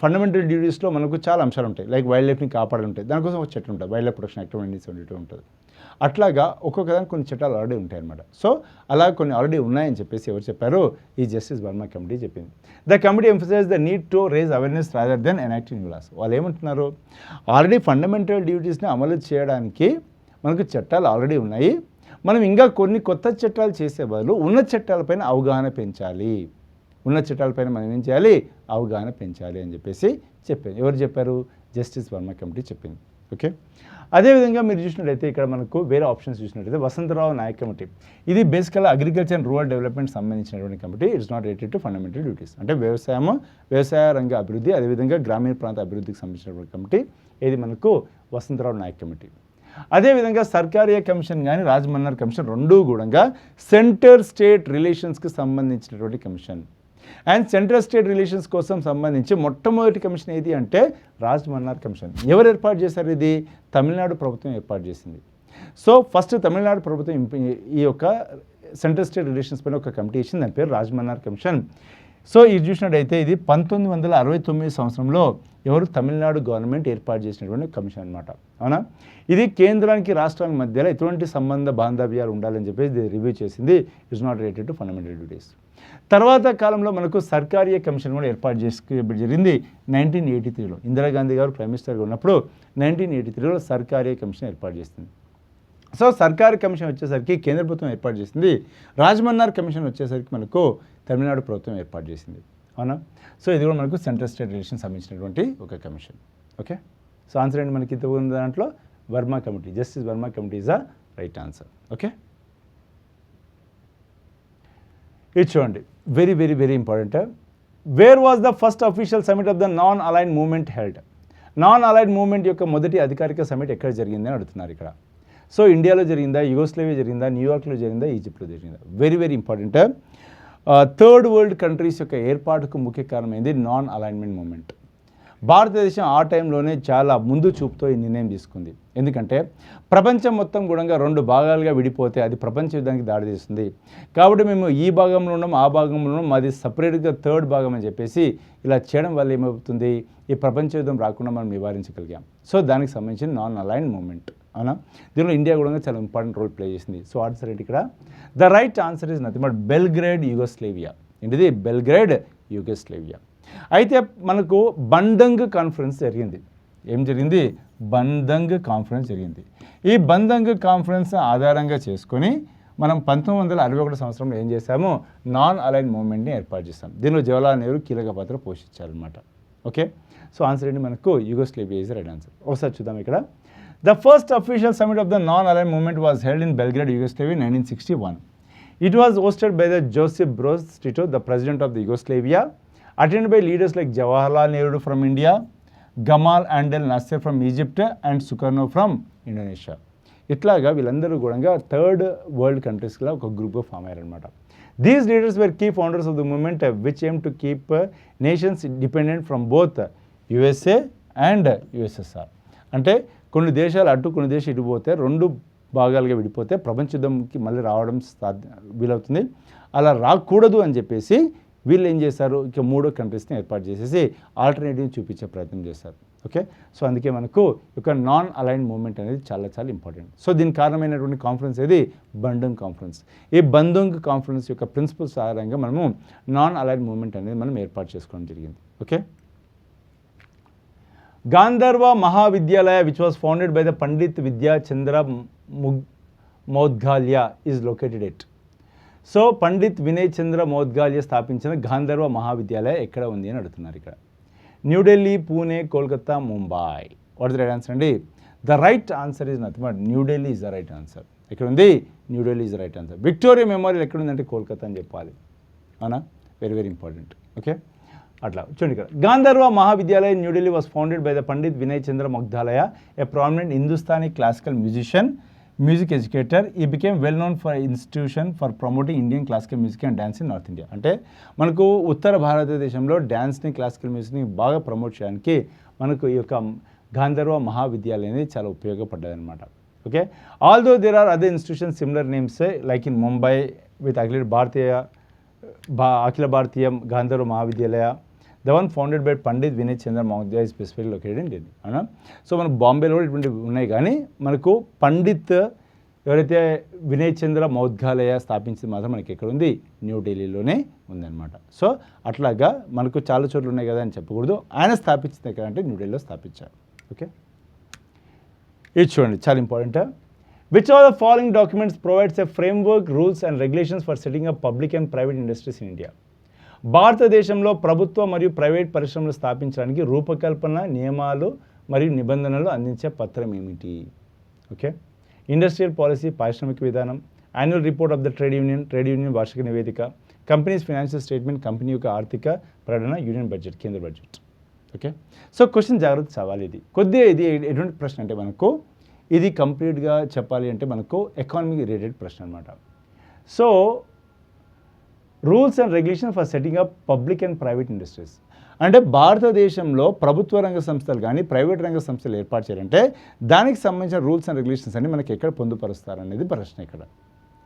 ఫండమెంటల్ డ్యూటీస్లో మనకు చాలా అంశాలు ఉంటాయి. లైక్ వైల్డ్ లైఫ్ని కాపాడాలి ఉంటాయి, దానికోసం ఒక చట్టం ఉంటుంది, వైల్డ్ లైఫ్ ప్రొటెక్షన్ యాక్ట్ 1972 ఉంటుంది. అట్లాగా ఒక్కొక్క దానికి కొన్ని చట్టాలు ఆల్రెడీ ఉంటాయి అన్నమాట. సో అలా కొన్ని ఆల్రెడీ ఉన్నాయని చెప్పేసి ఎవరు చెప్పారు? ఈ జస్టిస్ వర్మా కమిటీ చెప్పింది. The committee emphasise the need to raise awareness rather than enacting new laws. వాళ్ళు ఏమంటున్నారు? ఆల్రెడీ ఫండమెంటల్ డ్యూటీస్ని అమలు చేయడానికి మనకు చట్టాలు ఆల్రెడీ ఉన్నాయి, మనం ఇంకా కొన్ని కొత్త చట్టాలు చేసే బదులు ఉన్న చట్టాలపైన అవగాహన పెంచాలి, ఉన్న చట్టాలపైన మనం ఏం చేయాలి? అవగాహన పెంచాలి అని చెప్పేసి చెప్పారు. ఎవరు చెప్పారు? జస్టిస్ వర్మా కమిటీ చెప్పింది. ఓకే, అదేవిధంగా మీరు చూసినట్టయితే ఇక్కడ మనకు వేరే ఆప్షన్స్ చూసినట్టయితే వసంతరావు నాయక్ కమిటీ. ఇది బేసికల్గా అగ్రికల్చర్ అండ్ రూరల్ డెవలప్మెంట్ సంబంధించినటువంటి committee. It's not related to fundamental duties. అంటే వ్యవసాయ రంగ అభివృద్ధి, అదేవిధంగా గ్రామీణ ప్రాంత అభివృద్ధికి సంబంధించినటువంటి కమిటీ. ఇది మనకు వసంతరావు నాయక్ కమిటీ. అదేవిధంగా సర్కారియా కమిషన్ కానీ రాజ్మన్నార్ కమిషన్ రెండూ కూడా సెంటర్ స్టేట్ రిలేషన్స్కి సంబంధించినటువంటి commission. And central state relations కోసం సంబంధించి మొట్టమొదటి కమిషన్ ఏది అంటే రాజ్మన్నార్ కమిషన్. ఎవరు ఏర్పాటు చేశారు? ఇది తమిళనాడు ప్రభుత్వం ఏర్పాటు చేసింది. సో ఫస్ట్ తమిళనాడు ప్రభుత్వం ఈ యొక్క సెంట్రల్ స్టేట్ రిలేషన్స్ పైన ఒక కమిటీ ఇచ్చింది, దాని పేరు రాజ్మన్నార్ కమిషన్. సో ఇది చూసినట్టయితే ఇది 1969 సంవత్సరంలో ఎవరు? తమిళనాడు గవర్నమెంట్ ఏర్పాటు చేసినటువంటి కమిషన్ అనమాట. అవునా? ఇది కేంద్రానికి రాష్ట్రానికి మధ్యలో ఎటువంటి సంబంధ బాంధవ్యాలు ఉండాలని చెప్పేసి ఇది రివ్యూ చేసింది. It's not related to fundamental duties. తర్వాత కాలంలో మనకు సర్కారియా కమిషన్ కూడా ఏర్పాటు జరిగింది 1983లో. ఇందిరాగాంధీ గారు ప్రైమ్ మినిస్టర్గా ఉన్నప్పుడు 1983లో సర్కారియా కమిషన్ ఏర్పాటు చేసింది. సో సర్కారీ కమిషన్ వచ్చేసరికి కేంద్ర ప్రభుత్వం ఏర్పాటు చేసింది, రాజ్మన్నార్ కమిషన్ వచ్చేసరికి మనకు తమిళనాడు ప్రభుత్వం ఏర్పాటు చేసింది. అవునా? సో ఇది కూడా మనకు సెంట్రల్ స్టేట్ రిలేషన్ సంబంధించినటువంటి ఒక కమిషన్. ఓకే, సో ఆన్సర్ ఏంటి మనకి ఇంత ఉన్న దాంట్లో? Verma committee, justice Verma committee is the right answer. Okay, ఇది చూడండి, very very very important. Where was the first official summit of the non align movement held? Non align movement యొక్క మొదటి అధికారిక సమిట్ ఎక్కడ జరిగిందని అడుగుతున్నారు ఇక్కడ. సో ఇండియాలో జరిగిందా, యుగోస్లేవియా జరిగిందా, న్యూయార్క్లో జరిగిందా, ఈజిప్ట్లో జరిగిందా? Very very important. Third world countries యొక్క ఏర్పాటుకు ముఖ్య కారణమైంది నాన్ అలైన్మెంట్ మూవ్మెంట్. భారతదేశం ఆ టైంలోనే చాలా ముందు చూపుతో ఈ నిర్ణయం తీసుకుంది. ఎందుకంటే ప్రపంచం మొత్తం కూడా రెండు భాగాలుగా విడిపోతే అది ప్రపంచ యుద్ధానికి దారితీస్తుంది. కాబట్టి మేము ఈ భాగంలో ఉన్నాం, ఆ భాగంలో ఉన్నాం, మాది సపరేట్గా థర్డ్ భాగం అని చెప్పేసి ఇలా చేయడం వల్ల ఏమవుతుంది? ఈ ప్రపంచ యుద్ధం రాకుండా మనం నివారించగలిగాం. సో దానికి సంబంధించిన నాన్ అలైన్ మూవ్మెంట్. అవునా? దీనిలో ఇండియా కూడా చాలా ఇంపార్టెంట్ రోల్ ప్లే చేసింది. సో ఆన్సర్ ఏంటి ఇక్కడ? The right answer is nothing but Belgrade Yugoslavia. ఏంటిది? బెల్గ్రేడ్ యుగోస్లేవియా. అయితే మనకు బండంగ్ కాన్ఫరెన్స్ జరిగింది. ఏం జరిగింది? బండంగ్ కాన్ఫరెన్స్ జరిగింది. ఈ బండంగ్ కాన్ఫరెన్స్ ఆధారంగా చేసుకొని మనం 1961 సంవత్సరంలో ఏం చేశాము? నాన్ అలైన్ మూవ్మెంట్ని ఏర్పాటు చేస్తాం. దీనిలో జవహర్లాల్ నెహ్రూ కీలక పాత్ర పోషించారనమాట. ఓకే, సో ఆన్సర్ ఏంటి మనకు? Yugoslavia is the right answer. ఒకసారి చూద్దాం ఇక్కడ. The first official summit of the non-aligned movement was held in Belgrade, Yugoslavia in 1961. It was hosted by the Josip Broz Tito, the president of the Yugoslavia, attended by leaders like Jawaharlal Nehru from India, Gamal Abdel Nasser from Egypt, and Sukarno from Indonesia. ఇట్లాగా వీళ్ళందరూ కూడా third world కంట్రీస్లో ఒక గ్రూప్గా form అయ్యారనమాట. These leaders were key founders of the movement which aim to keep nations dependent from both USA and USSR. అంటే కొన్ని దేశాలు అటు కొన్ని దేశాలు ఇటు పోతే రెండు భాగాలుగా విడిపోతే ప్రపంచ యుద్ధంకి మళ్ళీ రావడం వీలవుతుంది. అలా రాకూడదు అని చెప్పేసి వీళ్ళు ఏం చేశారు? ఇక మూడో కంట్రీస్ని ఏర్పాటు చేసేసి ఆల్టర్నేటివ్ చూపించే ప్రయత్నం చేశారు. ఓకే, సో అందుకే మనకు ఒక నాన్ అలైన్ మూవ్మెంట్ అనేది చాలా చాలా ఇంపార్టెంట్. సో దీనికి కారణమైనటువంటి కాన్ఫరెన్స్ ఏది? బండంగ్ కాన్ఫరెన్స్. ఈ బండంగ్ కాన్ఫరెన్స్ యొక్క ప్రిన్సిపల్స్ ఆధారంగా మనము నాన్ అలైన్ మూవ్మెంట్ అనేది మనం ఏర్పాటు చేసుకోవడం జరిగింది. Okay, Gandharva Mahavidyalaya which was founded by the Pandit Vidyachandra Maudgalya is located at. So Pandit Vinay Chandra Maudgalya స్థాపించిన గాంధర్వ మహావిద్యాలయ ఎక్కడ ఉంది అని అడుగుతున్నారు ఇక్కడ. New Delhi, Pune, Kolkata, Mumbai. What is the right answer అండి? The right answer is nothing but New Delhi is the right answer. ఎక్కడ ఉంది? New Delhi is right answer. Victoria Memorial ఎక్కడ ఉందంటే కోల్కతా అని చెప్పాలి. అవునా? Very very important. ఓకే, అట్లా చూడండి ఇక్కడ. Gandharva Mahavidyalaya New Delhi was founded by the Pandit Vinay Chandra Maudgalya, a prominent Hindustani classical musician, music educator. He became well known for institution for promoting Indian classical music and dance in north India. అంటే మనకు ఉత్తర భారతదేశంలో డ్యాన్స్ని, క్లాసికల్ మ్యూజిక్ని బాగా promote చేయడానికి మనకు ఈ యొక్క గాంధర్వ మహావిద్యాలయం అనేది చాలా ఉపయోగపడ్డది అనమాట. Okay, although there are other institutions similar names like in Mumbai with Akhil Bharatiya Gandharva Mahavidyalaya, the one founded by Pandit Vinay Chandra Mahodaya is specific located in Delhi. అవునా? సో మనకు బాంబేలో కూడా ఇటువంటి ఉన్నాయి, కానీ మనకు పండిత్ ఎవరైతే వినయ్ చంద్ర మౌద్గాలయ స్థాపించింది మాత్రం మనకి ఎక్కడ ఉంది? న్యూఢిల్లీలోనే ఉందన్నమాట. సో అట్లాగా మనకు చాలా చోట్ల ఉన్నాయి కదా అని చెప్పకూడదు. ఆయన స్థాపించింది ఎక్కడ అంటే న్యూఢిల్లీలో స్థాపించారు. ఓకే, ఇది చూడండి చాలా important. Which are the following documents provides a framework, rules and regulations for setting up public and private industries in India? భారతదేశంలో ప్రభుత్వ మరియు ప్రైవేట్ పరిశ్రమలు స్థాపించడానికి రూపకల్పన, నియమాలు మరియు నిబంధనలు అందించే పత్రం ఏమిటి? ఓకే, ఇండస్ట్రియల్ పాలసీ, పారిశ్రామిక విధానం, annual report of the trade union వార్షిక నివేదిక, కంపెనీస్ ఫైనాన్షియల్ స్టేట్మెంట్, కంపెనీ యొక్క ఆర్థిక ప్రకటన, యూనియన్ బడ్జెట్, కేంద్ర బడ్జెట్. ఓకే, సో క్వశ్చన్ జాగ్రత్త చదవాలి. ఇది కొద్దిగా ఇది ఎటువంటి ప్రశ్న అంటే మనకు ఇది కంప్లీట్గా చెప్పాలి అంటే మనకు ఎకానమీ రిలేటెడ్ ప్రశ్న అనమాట. So rules and regulation for setting up public and private industries అంటే భారతదేశంలో ప్రభుత్వ రంగ సంస్థలు కానీ ప్రైవేట్ రంగ సంస్థలు ఏర్పాటు చేయాలంటే దానికి సంబంధించిన రూల్స్ అండ్ రెగ్యులేషన్స్ అన్ని మనకి ఎక్కడ పొందుపరుస్తారు అనేది ప్రశ్న ఇక్కడ.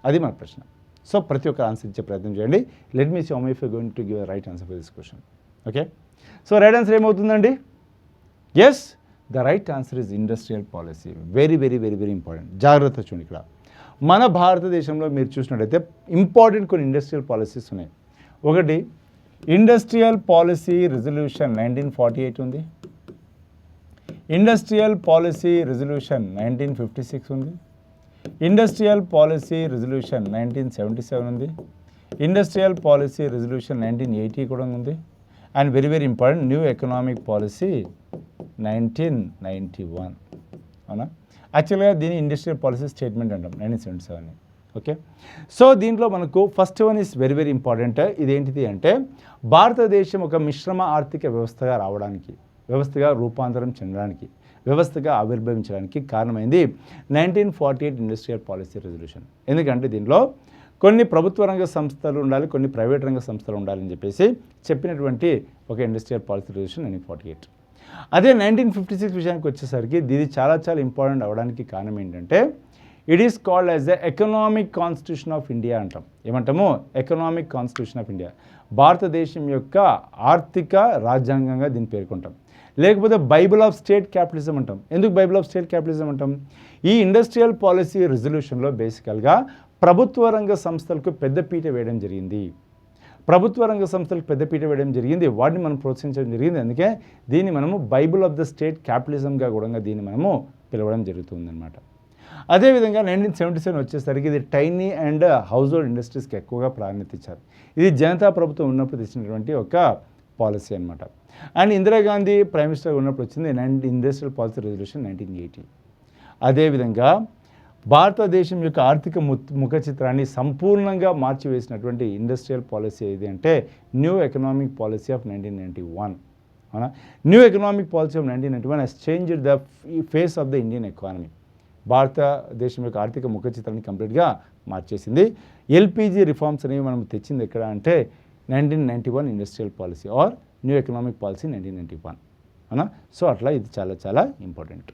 అది మన ప్రశ్న. సో ప్రతి ఒక్క ఆన్సర్ ఇచ్చే ప్రయత్నం చేయండి. Let me see how many going to give right answer for this question. Okay, so right answer ఏమవుతుందండి? Yes, the right answer is industrial policy. Very very very very important. జాగ్రత్త చూడండి ఇక్కడ. మన భారతదేశంలో మీరు చూసినట్టయితే ఇంపార్టెంట్ కొన్ని ఇండస్ట్రియల్ పాలసీస్ ఉన్నాయి. ఒకటి ఇండస్ట్రియల్ పాలసీ రెజల్యూషన్ 1948 ఉంది, ఇండస్ట్రియల్ పాలసీ రెజల్యూషన్ 1956 ఉంది, ఇండస్ట్రియల్ పాలసీ రెజల్యూషన్ 1977 ఉంది, ఇండస్ట్రియల్ పాలసీ రెజల్యూషన్ 1980 కూడా ఉంది, and very very important new economic policy 1991. అవునా? యాక్చువల్గా దీని ఇండస్ట్రియల్ పాలసీ స్టేట్మెంట్ అంటాం 1977. ఓకే, సో దీంట్లో మనకు first one is very very important. ఇదేంటిది అంటే భారతదేశం ఒక మిశ్రమ ఆర్థిక వ్యవస్థగా రావడానికి, వ్యవస్థగా రూపాంతరం చెందడానికి, వ్యవస్థగా ఆవిర్భవించడానికి కారణమైంది 1948 ఇండస్ట్రియల్ పాలసీ రెజల్యూషన్. ఎందుకంటే దీనిలో కొన్ని ప్రభుత్వ రంగ సంస్థలు ఉండాలి, కొన్ని ప్రైవేట్ రంగ సంస్థలు ఉండాలని చెప్పేసి చెప్పినటువంటి ఒక ఇండస్ట్రియల్ పాలసీ రెజల్యూషన్ 1948. అదే 1956 విషయానికి వచ్చేసరికి ఇది చాలా చాలా ఇంపార్టెంట్ అవ్వడానికి కారణం ఏంటంటే it is called as the economic constitution of India అంటాం. ఏమంటాము? Economic constitution of India. భారతదేశం యొక్క ఆర్థిక రాజ్యాంగంగా దీన్ని పేర్కొంటాం. లేకపోతే బైబిల్ ఆఫ్ స్టేట్ క్యాపిటలిజం అంటాం. ఎందుకు బైబిల్ ఆఫ్ స్టేట్ క్యాపిటలిజం అంటాం? ఈ ఇండస్ట్రియల్ పాలసీ రెజల్యూషన్లో బేసికల్గా ప్రభుత్వ రంగ సంస్థలకు పెద్దపీట వేయడం జరిగింది. వాటిని మనం ప్రోత్సహించడం జరిగింది. అందుకే దీన్ని మనము బైబిల్ ఆఫ్ ద స్టేట్ క్యాపిటలిజంగా కూడా దీన్ని మనము పిలవడం జరుగుతుందన్నమాట. అదేవిధంగా 1977 వచ్చేసరికి ఇది టైనీ అండ్ హౌస్ హోల్డ్ ఇండస్ట్రీస్కి ఎక్కువగా ప్రాధాన్యత ఇచ్చారు. ఇది జనతా ప్రభుత్వం ఉన్నప్పుడు తెచ్చినటువంటి ఒక పాలసీ అనమాట. అండ్ ఇందిరాగాంధీ ప్రైమ్ మినిస్టర్ ఉన్నప్పుడు వచ్చింది ఇండస్ట్రియల్ పాలసీ రెజల్యూషన్ 1980. అదేవిధంగా భారతదేశం యొక్క ఆర్థిక ముఖ చిత్రాన్ని సంపూర్ణంగా మార్చివేసినటువంటి ఇండస్ట్రియల్ పాలసీ ఏది అంటే న్యూ ఎకనామిక్ పాలసీ ఆఫ్ 1991. అవునా? New economic policy of 1991 has changed the face of the Indian economy. భారతదేశం యొక్క ఆర్థిక ముఖ చిత్రాన్ని కంప్లీట్గా మార్చేసింది. ఎల్పిజి రిఫార్మ్స్ అనేవి మనం తెచ్చింది ఎక్కడ అంటే 1991 industrial policy or new economic policy 1991. అవునా? సో అట్లా ఇది చాలా చాలా ఇంపార్టెంట్.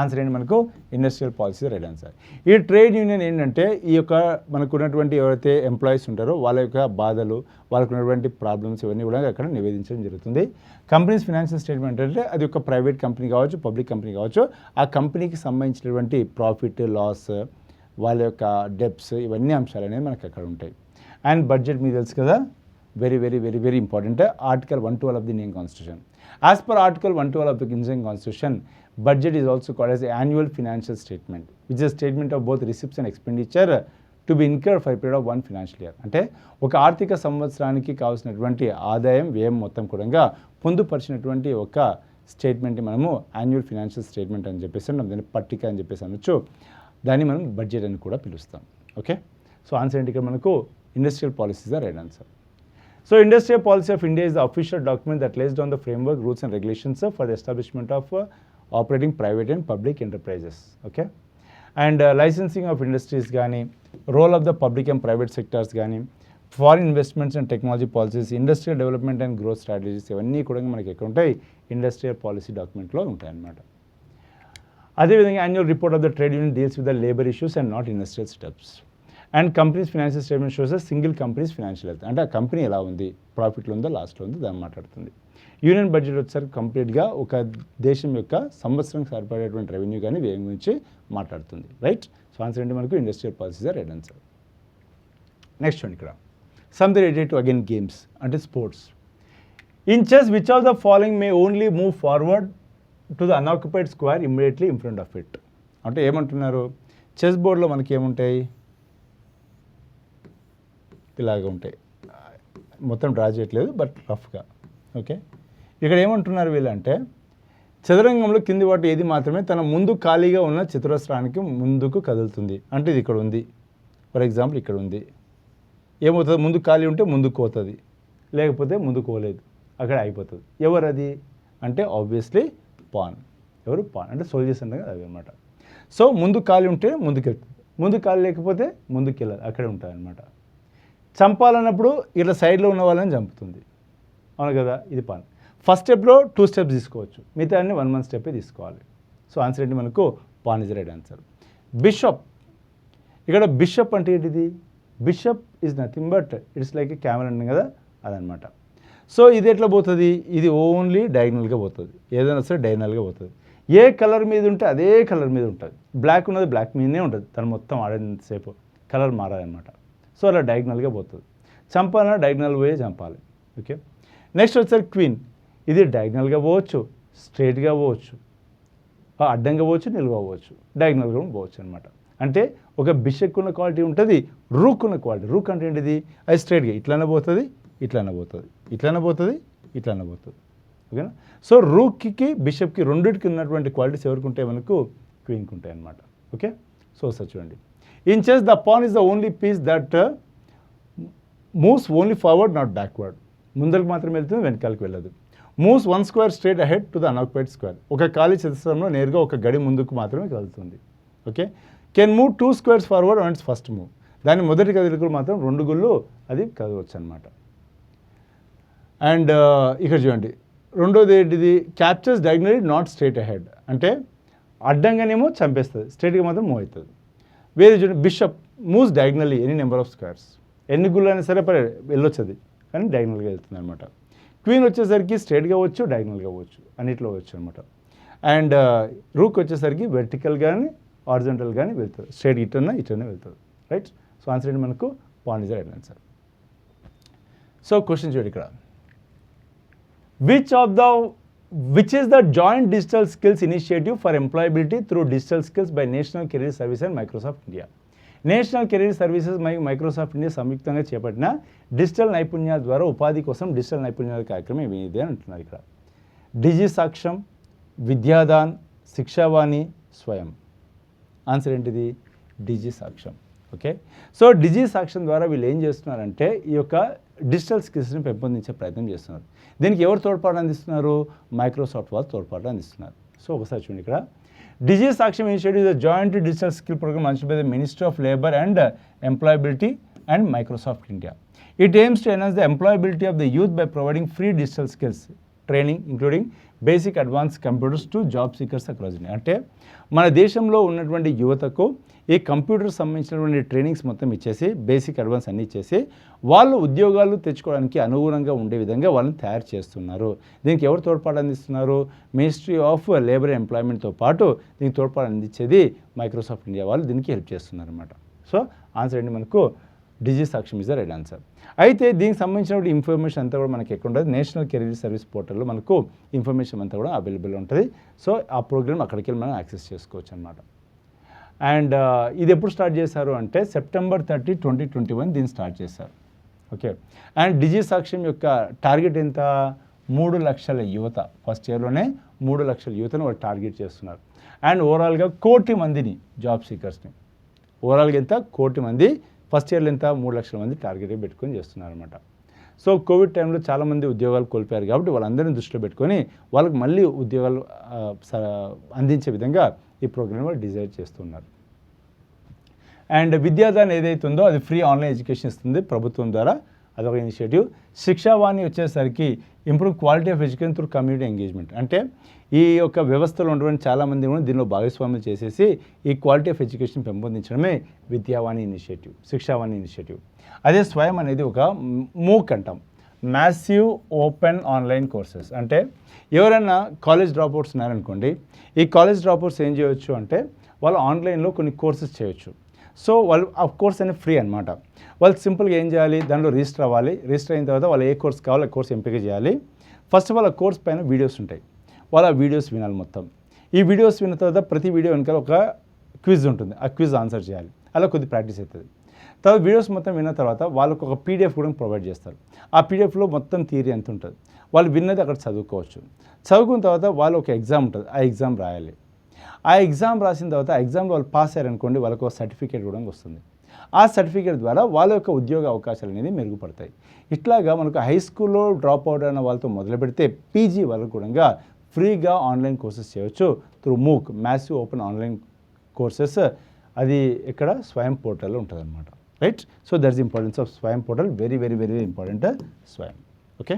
ఆన్సర్ ఏంటి? మనకు ఇండస్ట్రియల్ పాలసీ రైట్ ఆన్సర్. ఈ ట్రేడ్ యూనియన్ ఏంటంటే ఈ యొక్క మనకు ఉన్నటువంటి ఎవరైతే ఎంప్లాయీస్ ఉంటారో వాళ్ళ యొక్క బాధలు, వాళ్ళకు ఉన్నటువంటి ప్రాబ్లమ్స్ ఇవన్నీ కూడా అక్కడ నివేదించడం జరుగుతుంది. కంపెనీస్ ఫైనాన్షియల్ స్టేట్మెంట్ అంటే అది ఒక ప్రైవేట్ కంపెనీ కావచ్చు, పబ్లిక్ కంపెనీ కావచ్చు, ఆ కంపెనీకి సంబంధించినటువంటి ప్రాఫిట్, లాస్, వాళ్ళ యొక్క డెప్స్, ఇవన్నీ అంశాలు అనేవి మనకు అక్కడ ఉంటాయి. అండ్ బడ్జెట్ మీకు తెలుసు కదా, very very very very important. Article 112 of the Indian constitution. As per article 112 of the Indian constitution, budget is also called as annual financial statement, which is a statement of both receipts and expenditure to be incurred for a period of one financial year. అంటే ఒక ఆర్థిక సంవత్సరానికి కావాల్సినటువంటి ఆదాయం, వ్యయం మొత్తం కూడా పొందుపరిచినటువంటి ఒక స్టేట్మెంట్ మనము యాన్యువల్ ఫినాన్షియల్ స్టేట్మెంట్ అని చెప్పేసి దాన్ని పట్టిక అని చెప్పేసి అనొచ్చు. దాన్ని మనం బడ్జెట్ అని కూడా పిలుస్తాం. ఓకే, సో ఆన్సర్ ఏంటి ఇక్కడ మనకు industrial policies are right answer. So Industrial Policy of India is the official document that lays down the framework, rules and regulations for the establishment of operating private and public enterprises. Okay, and licensing of industries gaani, role of the public and private sectors gaani, foreign investments and technology policies, industrial development and growth strategies, ఇవన్నీ కూడా మనకి ఎక్కడ ఉంటాయి, industrial policy డాక్యుమెంట్లో ఉంటాయి అన్నమాట. అదేవిధంగా annual report of the trade union deals with the labour issues and not industrial steps. And companies financial statement shows single companies financial health, అంటే ఆ కంపెనీ ఎలా ఉంది, ప్రాఫిట్లో ఉందో లాస్ట్లో ఉందో దాన్ని మాట్లాడుతుంది. యూనియన్ బడ్జెట్ వచ్చేసరికి కంప్లీట్గా ఒక దేశం యొక్క సంవత్సరం సరిపడేటువంటి రెవెన్యూ కానీ వ్యయం గురించి మాట్లాడుతుంది. రైట్, సో ఆన్సర్ ఏంటి మనకు industrial policies are right answer. Next చూడండి ఇక్కడ something related to again games అంటే sports. In chess which of the following may only move forward to the unoccupied square immediately in front of it. అంటే ఏమంటున్నారు, chess బోర్డులో మనకి ఏముంటాయి, ఇలాగ ఉంటాయి, మొత్తం డ్రా చేయట్లేదు బట్ రఫ్గా. ఓకే, ఇక్కడ ఏమంటున్నారు వీళ్ళంటే చదరంగంలో కింది వాటి ఏది మాత్రమే తన ముందు ఖాళీగా ఉన్న చతురస్రానికి ముందుకు కదులుతుంది. అంటే ఇది ఇక్కడ ఉంది, ఫర్ ఎగ్జాంపుల్ ఇక్కడ ఉంది, ఏమవుతుంది, ముందు ఖాళీ ఉంటే ముందుకు పోతుంది, లేకపోతే ముందుకు పోలేదు, అక్కడ అయిపోతుంది. ఎవరు అది అంటే ఆబ్వియస్లీ పాన్. ఎవరు పాన్ అంటే సోల్జర్స్ అంటే అవి అనమాట. సో ముందు ఖాళీ ఉంటే ముందుకు వెళ్తుంది, ముందు ఖాళీ లేకపోతే ముందుకు వెళ్ళాలి, అక్కడే ఉంటుంది అనమాట. చంపాలన్నప్పుడు ఇట్లా సైడ్లో ఉన్న వాళ్ళని చంపుతుంది, అవును కదా, ఇది పాన్. ఫస్ట్ స్టెప్లో 2 స్టెప్స్ తీసుకోవచ్చు, మిగతా అన్ని 1 స్టెప్పే తీసుకోవాలి. సో ఆన్సర్ ఏంటి మనకు pan is right answer. Bishop, ఇక్కడ బిషప్ అంటే ఏంటిది, bishop is nothing but it's like A camera ఉంది కదా అదనమాట. సో ఇది ఎట్లా పోతుంది, ఇది ఓన్లీ డయాగ్నల్గా పోతుంది, ఏదైనా సరే డయాగ్నల్గా పోతుంది. ఏ కలర్ మీద ఉంటే అదే కలర్ మీద ఉంటుంది, బ్లాక్ ఉన్నది బ్లాక్ మీదనే ఉంటుంది, తను మొత్తం ఆడేంతసేపు కలర్ మారాలన్నమాట. సో అలా డయాగ్నల్గా పోతుంది. చంపాలన్నా డయాగ్నల్ పోయే చంపాలి. ఓకే, నెక్స్ట్ వచ్చేసరికి క్వీన్, ఇది డయాగ్నల్గా పోవచ్చు, స్ట్రైట్గా పోవచ్చు, అడ్డంగా పోవచ్చు, నిలువ పోవచ్చు, డయాగ్నల్గా పోవచ్చు అనమాట. అంటే ఒక బిషప్ ఉన్న క్వాలిటీ ఉంటుంది, రూక్ ఉన్న క్వాలిటీ. రూక్ అంటే ఏంటిది, అది స్ట్రైట్గా ఇట్లానే పోతుంది, ఇట్లానే పోతుంది, ఇట్లానే పోతుంది, ఇట్లానే పోతుంది. ఓకేనా, సో రూక్కి బిషప్కి రెండింటికి ఉన్నటువంటి క్వాలిటీస్ ఎవరికి ఉంటాయి, మనకు క్వీన్కి ఉంటాయి అనమాట. ఓకే, సో సార్ చూడండి, in chess the pan is the only peace that moves only forward not backward. ముందరికి మాత్రమే వెళ్తుంది, వెనకాలకి వెళ్ళదు. Moves 1 square straight ahead to the unoccupied square, ఒక ఖాళీ చతురస్రంలో నేరుగా ఒక గడి ముందుకు మాత్రమే కదులుతుంది. Okay, can move 2 squares forward on it's first move, దాని మొదటి కదలికలు మాత్రం 2 గుళ్ళు అది కదవచ్చు అనమాట. అండ్ ఇక్కడ చూడండి రెండోది ఏంటిది, captures diagonally not straight ahead, అంటే అడ్డంగానేమో చంపేస్తుంది, స్ట్రేట్గా మాత్రం మూవ్ అవుతుంది. వేరే చూడండి, bishop moves diagonally any number of squares, ఎన్ని గుళ్ళు అయినా సరే వెళ్ళొచ్చు అది, కానీ డయాగ్నల్గా వెళ్తుంది అనమాట. క్వీన్ వచ్చేసరికి స్ట్రైట్గా అవ్వచ్చు, డయాగ్నల్గా అవ్వచ్చు, అన్నిట్లో అవ్వచ్చు అనమాట. అండ్ రూక్ వచ్చేసరికి వెర్టికల్ కానీ హారిజాంటల్ కానీ వెళ్తుంది, స్ట్రైట్ ఇటన్నా వెళ్తుంది. రైట్, సో ఆన్సర్ ఏంటి మనకు pan is right answer. So question చూడండి ఇక్కడ, which is the joint digital skills initiative for employability through digital skills by National Career Services and Microsoft India. National career services మరియు Microsoft India సంయుక్తంగా చేపట్టిన digital నైపుణ్యాల ద్వారా ఉపాధి కోసం digital నైపుణ్యాల కార్యక్రమం ఏమిది అని అంటున్నారు ఇక్కడ. డిజి సాక్ష్యం, విద్యాదాన్, శిక్షావాణి, స్వయం. ఆన్సర్ ఏంటిది, డిజి సాక్ష్యం. ఓకే, సో డిజి సాక్ష్యం ద్వారా వీళ్ళు ఏం చేస్తున్నారంటే ఈ యొక్క డిజిటల్ స్కిల్స్ని పెంపొందించే ప్రయత్నం చేస్తున్నారు. దీనికి ఎవరు తోడ్పాటు అందిస్తున్నారు, మైక్రోసాఫ్ట్ వాళ్ళు తోడ్పాటు అందిస్తున్నారు. సో ఒకసారి చూడండి ఇక్కడ, DigiSaksham initiative is a joint digital skill programme launched by the ministry of labour and employability and Microsoft India. It aims to enhance the employability of the youth by providing free digital skills training, including basic advanced computers to job seekers across India. అంటే మన దేశంలో ఉన్నటువంటి యువతకు ఈ computer సంబంధించినటువంటి trainings మొత్తం ఇచ్చేసి basic advance అన్నీ ఇచ్చేసి వాళ్ళు ఉద్యోగాలు తెచ్చుకోవడానికి అనుగుణంగా ఉండే విధంగా వాళ్ళని తయారు చేస్తున్నారు. దీనికి ఎవరు తోడ్పాటు అందిస్తున్నారు, మినిస్ట్రీ ఆఫ్ లేబర్ ఎంప్లాయ్మెంట్తో పాటు దీనికి తోడ్పాటు అందించేది మైక్రోసాఫ్ట్ ఇండియా వాళ్ళు దీనికి హెల్ప్ చేస్తున్నారు అన్నమాట. సో ఆన్సర్ ఏంటి మనకు డిజి సాక్ష్యం ఇస్ ద రైట్ ఆన్సర్. అయితే దీనికి సంబంధించిన ఇన్ఫర్మేషన్ అంతా కూడా మనకి ఎక్కడ ఉంటుంది, నేషనల్ కెరీర్ సర్వీస్ పోర్టల్లో మనకు ఇన్ఫర్మేషన్ అంతా కూడా అవైలబుల్ ఉంటుంది. సో ఆ ప్రోగ్రామ్ అక్కడికి వెళ్ళి మనం యాక్సెస్ చేసుకోవచ్చు అనమాట. అండ్ ఇది ఎప్పుడు స్టార్ట్ చేశారు అంటే September 30, 2021 దీన్ని స్టార్ట్ చేశారు. ఓకే, అండ్ డిజి సాక్ష్యం యొక్క టార్గెట్ ఎంత, 3 లక్షల యువత, ఫస్ట్ ఇయర్లోనే 3 లక్షల యూత్ను వాళ్ళు టార్గెట్ చేస్తున్నారు. అండ్ ఓవరాల్గా 1 కోటి మందిని జాబ్ సీకర్స్ని ఓవరాల్గా ఎంత 1 కోటి మంది ఫస్ట్ ఇయర్లో ఎంత 3 లక్షల మంది టార్గెట్ పెట్టుకొని చేస్తున్నారన్నమాట. సో కోవిడ్ టైంలో చాలామంది ఉద్యోగాలు కోల్పోయారు కాబట్టి వాళ్ళందరినీ దృష్టిలో పెట్టుకొని వాళ్ళకి మళ్ళీ ఉద్యోగాలు అందించే విధంగా ఈ ప్రోగ్రామ్ వాళ్ళు డిజైన్ చేస్తున్నారు. అండ్ విద్యాదాన్ ఏదైతే ఉందో అది ఫ్రీ ఆన్లైన్ ఎడ్యుకేషన్ ఇస్తుంది ప్రభుత్వం ద్వారా, అదొక ఇనిషియేటివ్. శిక్షావాణి వచ్చేసరికి improve quality of education through community engagement. అంటే ఈ యొక్క వ్యవస్థలో ఉన్నటువంటి చాలామంది కూడా దీనిలో భాగస్వామ్యం చేసేసి ఈ క్వాలిటీ ఆఫ్ ఎడ్యుకేషన్ పెంపొందించడమే విద్యావాణి ఇనిషియేటివ్, శిక్షావాణి ఇనిషియేటివ్. అదే స్వయం అనేది ఒక మూక్ అంటాం, మ్యాసివ్ ఓపెన్ ఆన్లైన్ కోర్సెస్. అంటే ఎవరైనా కాలేజ్ డ్రాప్అవుట్స్ ఉన్నారనుకోండి, ఈ కాలేజ్ డ్రాప్అవుట్స్ ఏం చేయొచ్చు అంటే వాళ్ళు ఆన్లైన్లో కొన్ని కోర్సెస్ చేయొచ్చు. సో వాళ్ళు ఆ కోర్స్ అనేది ఫ్రీ అనమాట. వాళ్ళు సింపుల్గా ఏం చేయాలి, దాంట్లో రిజిస్టర్ అవ్వాలి. రిజిస్టర్ అయిన తర్వాత వాళ్ళు ఏ కోర్స్ కావాలో ఆ కోర్స్ ఎంపిక చేయాలి. ఫస్ట్ ఆఫ్ ఆల్ ఆ కోర్స్ పైన వీడియోస్ ఉంటాయి, వాళ్ళు ఆ వీడియోస్ వినాలి మొత్తం. ఈ వీడియోస్ విన్న తర్వాత ప్రతి వీడియో వెనకాల ఒక క్విజ్ ఉంటుంది, ఆ క్విజ్ ఆన్సర్ చేయాలి. అలా కొద్ది ప్రాక్టీస్ అవుతుంది. తర్వాత వీడియోస్ మొత్తం విన్న తర్వాత వాళ్ళకు ఒక పీడిఎఫ్ కూడా ప్రొవైడ్ చేస్తారు. ఆ పీడిఎఫ్లో మొత్తం థియరీ ఎంత ఉంటుంది, వాళ్ళు విన్నది అక్కడ చదువుకోవచ్చు. చదువుకున్న తర్వాత వాళ్ళు ఒక ఎగ్జామ్ ఉంటుంది, ఆ ఎగ్జామ్ రాయాలి. ఆ ఎగ్జామ్ రాసిన తర్వాత ఆ ఎగ్జామ్లో వాళ్ళు పాస్ అయ్యారనుకోండి, వాళ్ళకు ఒక సర్టిఫికేట్ కూడా వస్తుంది. ఆ సర్టిఫికేట్ ద్వారా వాళ్ళ యొక్క ఉద్యోగ అవకాశాలు అనేది మెరుగుపడతాయి. ఇట్లాగా మనకు హై స్కూల్లో డ్రాప్ అవుట్ అయిన వాళ్ళతో మొదలు పెడితే పీజీ వాళ్ళకు కూడా ఫ్రీగా ఆన్లైన్ కోర్సెస్ చేయవచ్చు through MOOC, massive open online courses. అది ఇక్కడ స్వయం పోర్టల్లో ఉంటుంది అనమాట. Right. So that's importance of Swayam portal, very very very important Swayam. Okay.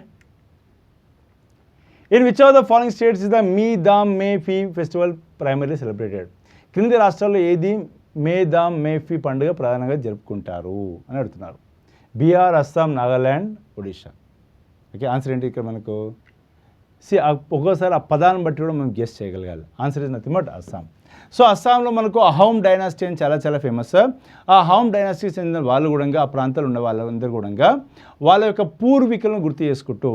In which of the following states is the Me Dam Me Phi festival primarily celebrated? క్రింది రాష్ట్రాల్లో ఏది మే దామ్ మే ఫీ పండుగ ప్రధానంగా జరుపుకుంటారు అని అడుగుతున్నారు. బీహార్, అస్సాం, నాగాల్యాండ్, ఒడిషా. ఓకే, ఆన్సర్ ఏంటి ఇక్కడ మనకు? ఒక్కోసారి ఆ పదాన్ని బట్టి కూడా మనం గెస్ చేయగలగాలి. Answer is nothing but Assam. So అస్సాంలో మనకు అహోమ్ డైనాసిటీ అని చాలా చాలా ఫేమస్. ఆ అహోమ్ డైనాసిటీకి చెందిన వాళ్ళు కూడా ఆ ప్రాంతాల్లో ఉన్న వాళ్ళందరూ కూడా వాళ్ళ యొక్క పూర్వీకులను గుర్తు చేసుకుంటూ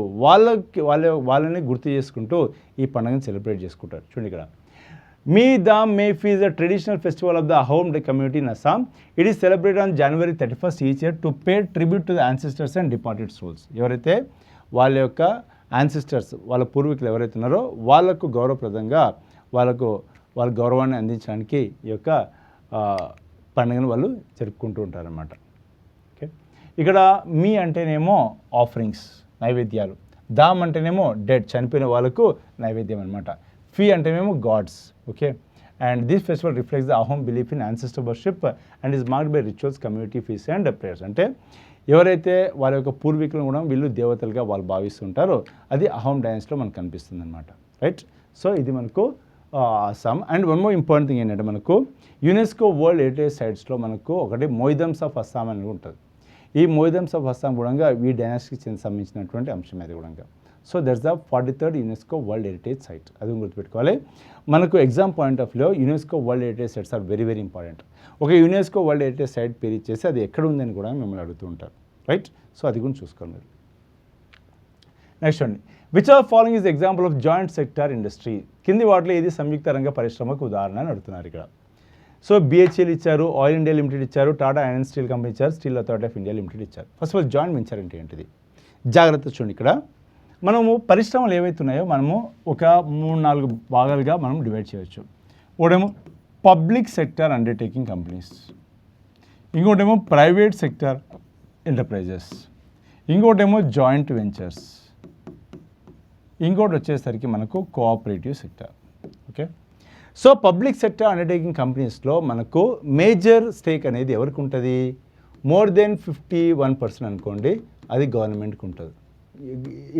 వాళ్ళని గుర్తు చేసుకుంటూ ఈ పండుగను సెలబ్రేట్ చేసుకుంటారు. చూడండి ఇక్కడ, Me Dam Me Phi is the traditional festival of the Ahom community in Assam. It is celebrated on January 31st each year to pay tribute to the ancestors and departed souls. ఎవరైతే వాళ్ళ యొక్క యాన్సిస్టర్స్, వాళ్ళ పూర్వీకులు ఎవరైతే ఉన్నారో వాళ్ళకు గౌరవప్రదంగా వాళ్ళ గౌరవాన్ని అందించడానికి ఈ యొక్క పండుగను వాళ్ళు జరుపుకుంటూ ఉంటారన్నమాట. ఓకే, ఇక్కడ మీ అంటేనేమో ఆఫరింగ్స్, నైవేద్యాలు. దామ్ అంటేనేమో డెడ్, చనిపోయిన వాళ్ళకు నైవేద్యం అనమాట. ఫీ అంటేనేమో gods. Okay, and this festival reflects the Ahom belief in ancestor worship and is marked by rituals, community feasts and prayers. అంటే ఎవరైతే వాళ్ళ యొక్క పూర్వీకులను కూడా వీళ్ళు దేవతలుగా వాళ్ళు భావిస్తుంటారో అది అహోమ్ డైనాసిటీలో మనకు కనిపిస్తుంది అనమాట. రైట్. సో ఇది మనకు Assam. And one more important thing ఏంటంటే మనకు యునెస్కో వరల్డ్ హెరిటేజ్ సైట్స్లో మనకు ఒకటి మొయిదమ్స్ ఆఫ్ అస్సాం అని ఉంటుంది. ఈ మొయిదమ్స్ ఆఫ్ అస్సాం కూడా ఈ డైనాసిటీకి సంబంధించినటువంటి అంశం అది కూడా. So that's the 43rd UNESCO world heritage site. అది గుర్తుపెట్టుకోవాలి. మనకు ఎగ్జామ్ పాయింట్ ఆఫ్ వ్యూలో UNESCO world heritage sites are very very important. ఒక యునెస్కో వరల్డ్ హెరిటేజ్ సైట్ పేరు ఇచ్చేసి అది ఎక్కడ ఉందని కూడా మిమ్మల్ని అడుగుతూ ఉంటారు. రైట్. సో అది కూడా చూసుకోండి మీరు. నెక్స్ట్ అండి, which are following is example of joint sector industry? కింది వాటిలో ఏది సంయుక్త రంగ పరిశ్రమకు ఉదాహరణ అని అడుగుతున్నారు ఇక్కడ. సో BHEL ఇచ్చారు, ఆయిల్ ఇండియా లిమిటెడ్ ఇచ్చారు, టాటా ఐరన్ స్టీల్ కంపెనీ ఇచ్చారు, steel authority of India limited ఇచ్చారు. First of all joint venture అంటే ఏంటిది? జాగ్రత్త చూడండి. ఇక్కడ మనము పరిశ్రమలు ఏవైతే ఉన్నాయో మనము ఒక 3-4 భాగాలుగా మనం డివైడ్ చేయవచ్చు. ఒకటేమో పబ్లిక్ సెక్టార్ అండర్టేకింగ్ కంపెనీస్, ఇంకోటేమో ప్రైవేట్ సెక్టార్ ఎంటర్ప్రైజెస్, ఇంకోటేమో జాయింట్ వెంచర్స్, ఇంకోటి వచ్చేసరికి మనకు cooperative sector. Okay, so public sector undertaking కంపెనీస్లో మనకు మేజర్ స్టేక్ అనేది ఎవరికి ఉంటుంది? మోర్ దెన్ 51% అనుకోండి, అది గవర్నమెంట్కి ఉంటుంది.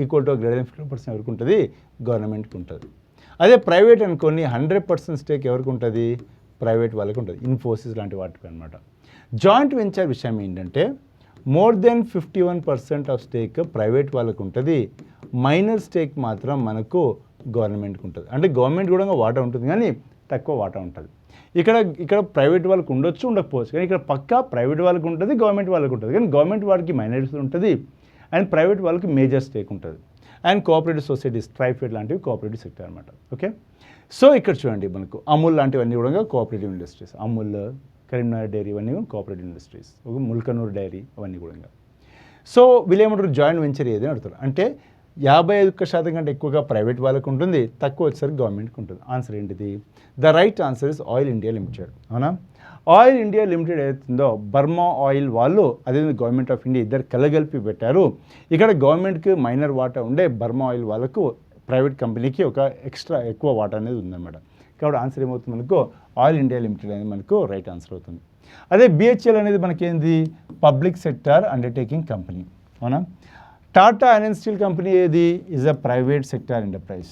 ఈక్వల్ టు గ్రేటర్ దెన్ 50% ఎవరికి ఉంటుంది? గవర్నమెంట్కి ఉంటుంది. అదే ప్రైవేట్ అనుకోండి, 100% స్టేక్ ఎవరికి ఉంటుంది? ప్రైవేట్ వాళ్ళకి ఉంటుంది, ఇన్ఫోసిస్ లాంటి వాటికి అనమాట. జాయింట్ వెంచర్ విషయం ఏంటంటే more than 51% of stake private వాళ్ళకు ఉంటుంది, మైనర్ స్టేక్ మాత్రం మనకు గవర్నమెంట్కి ఉంటుంది. అంటే గవర్నమెంట్ కూడా వాటా ఉంటుంది కానీ తక్కువ వాటా ఉంటుంది. ఇక్కడ ప్రైవేట్ వాళ్ళకి ఉండొచ్చు, ఉండకపోవచ్చు. కానీ ఇక్కడ పక్కా ప్రైవేట్ వాళ్ళకి ఉంటుంది, గవర్నమెంట్ వాళ్ళకి ఉంటుంది. కానీ గవర్నమెంట్ వాళ్ళకి మైనారిటీ ఉంటుంది అండ్ ప్రైవేట్ వాళ్ళకి మేజర్ స్టేక్ ఉంటుంది. అండ్ కోఆపరేటివ్ సొసైటీస్, ట్రైఫెడ్ లాంటివి కోఆపరేటివ్ సెక్టర్ అనమాట. ఓకే, సో ఇక్కడ చూడండి మనకు అమూల్ లాంటివన్నీ కూడా cooperative industries. Amul, Karimnagar dairy ఇవన్నీ కూడా కోఆపరేటివ్ ఇండస్ట్రీస్. ముల్కనూరు డైరీ అవన్నీ కూడా. సో వీళ్ళు ఏమంటారు? జాయింట్ వెంచర్ ఏది అని అడుగుతారు. అంటే 55% కంటే ఎక్కువగా ప్రైవేట్ వాళ్ళకు ఉంటుంది, తక్కువ వచ్చేసరికి గవర్నమెంట్కి ఉంటుంది. ఆన్సర్ ఏంటిది? The right answer is oil India limited. అవునా? ఆయిల్ ఇండియా లిమిటెడ్ ఏదైతుందో బర్మా ఆయిల్ వాళ్ళు అదేవిధంగా గవర్నమెంట్ ఆఫ్ ఇండియా ఇద్దరు కలగలిపి పెట్టారు. ఇక్కడ గవర్నమెంట్కి మైనర్ వాటా ఉండే బర్మా ఆయిల్ వాళ్ళకు ప్రైవేట్ కంపెనీకి ఒక ఎక్స్ట్రా ఎక్కువ వాటా అనేది ఉందన్నమాట. కాబట్టి ఆన్సర్ ఏమవుతుంది మనకు? ఆయిల్ ఇండియా లిమిటెడ్ అనేది మనకు రైట్ ఆన్సర్ అవుతుంది. అదే బిహెచ్ఎల్ అనేది మనకేంది? Public sector undertaking company. అవునా? టాటా ఐరన్ స్టీల్ కంపెనీ ఏది? Is a private sector enterprise.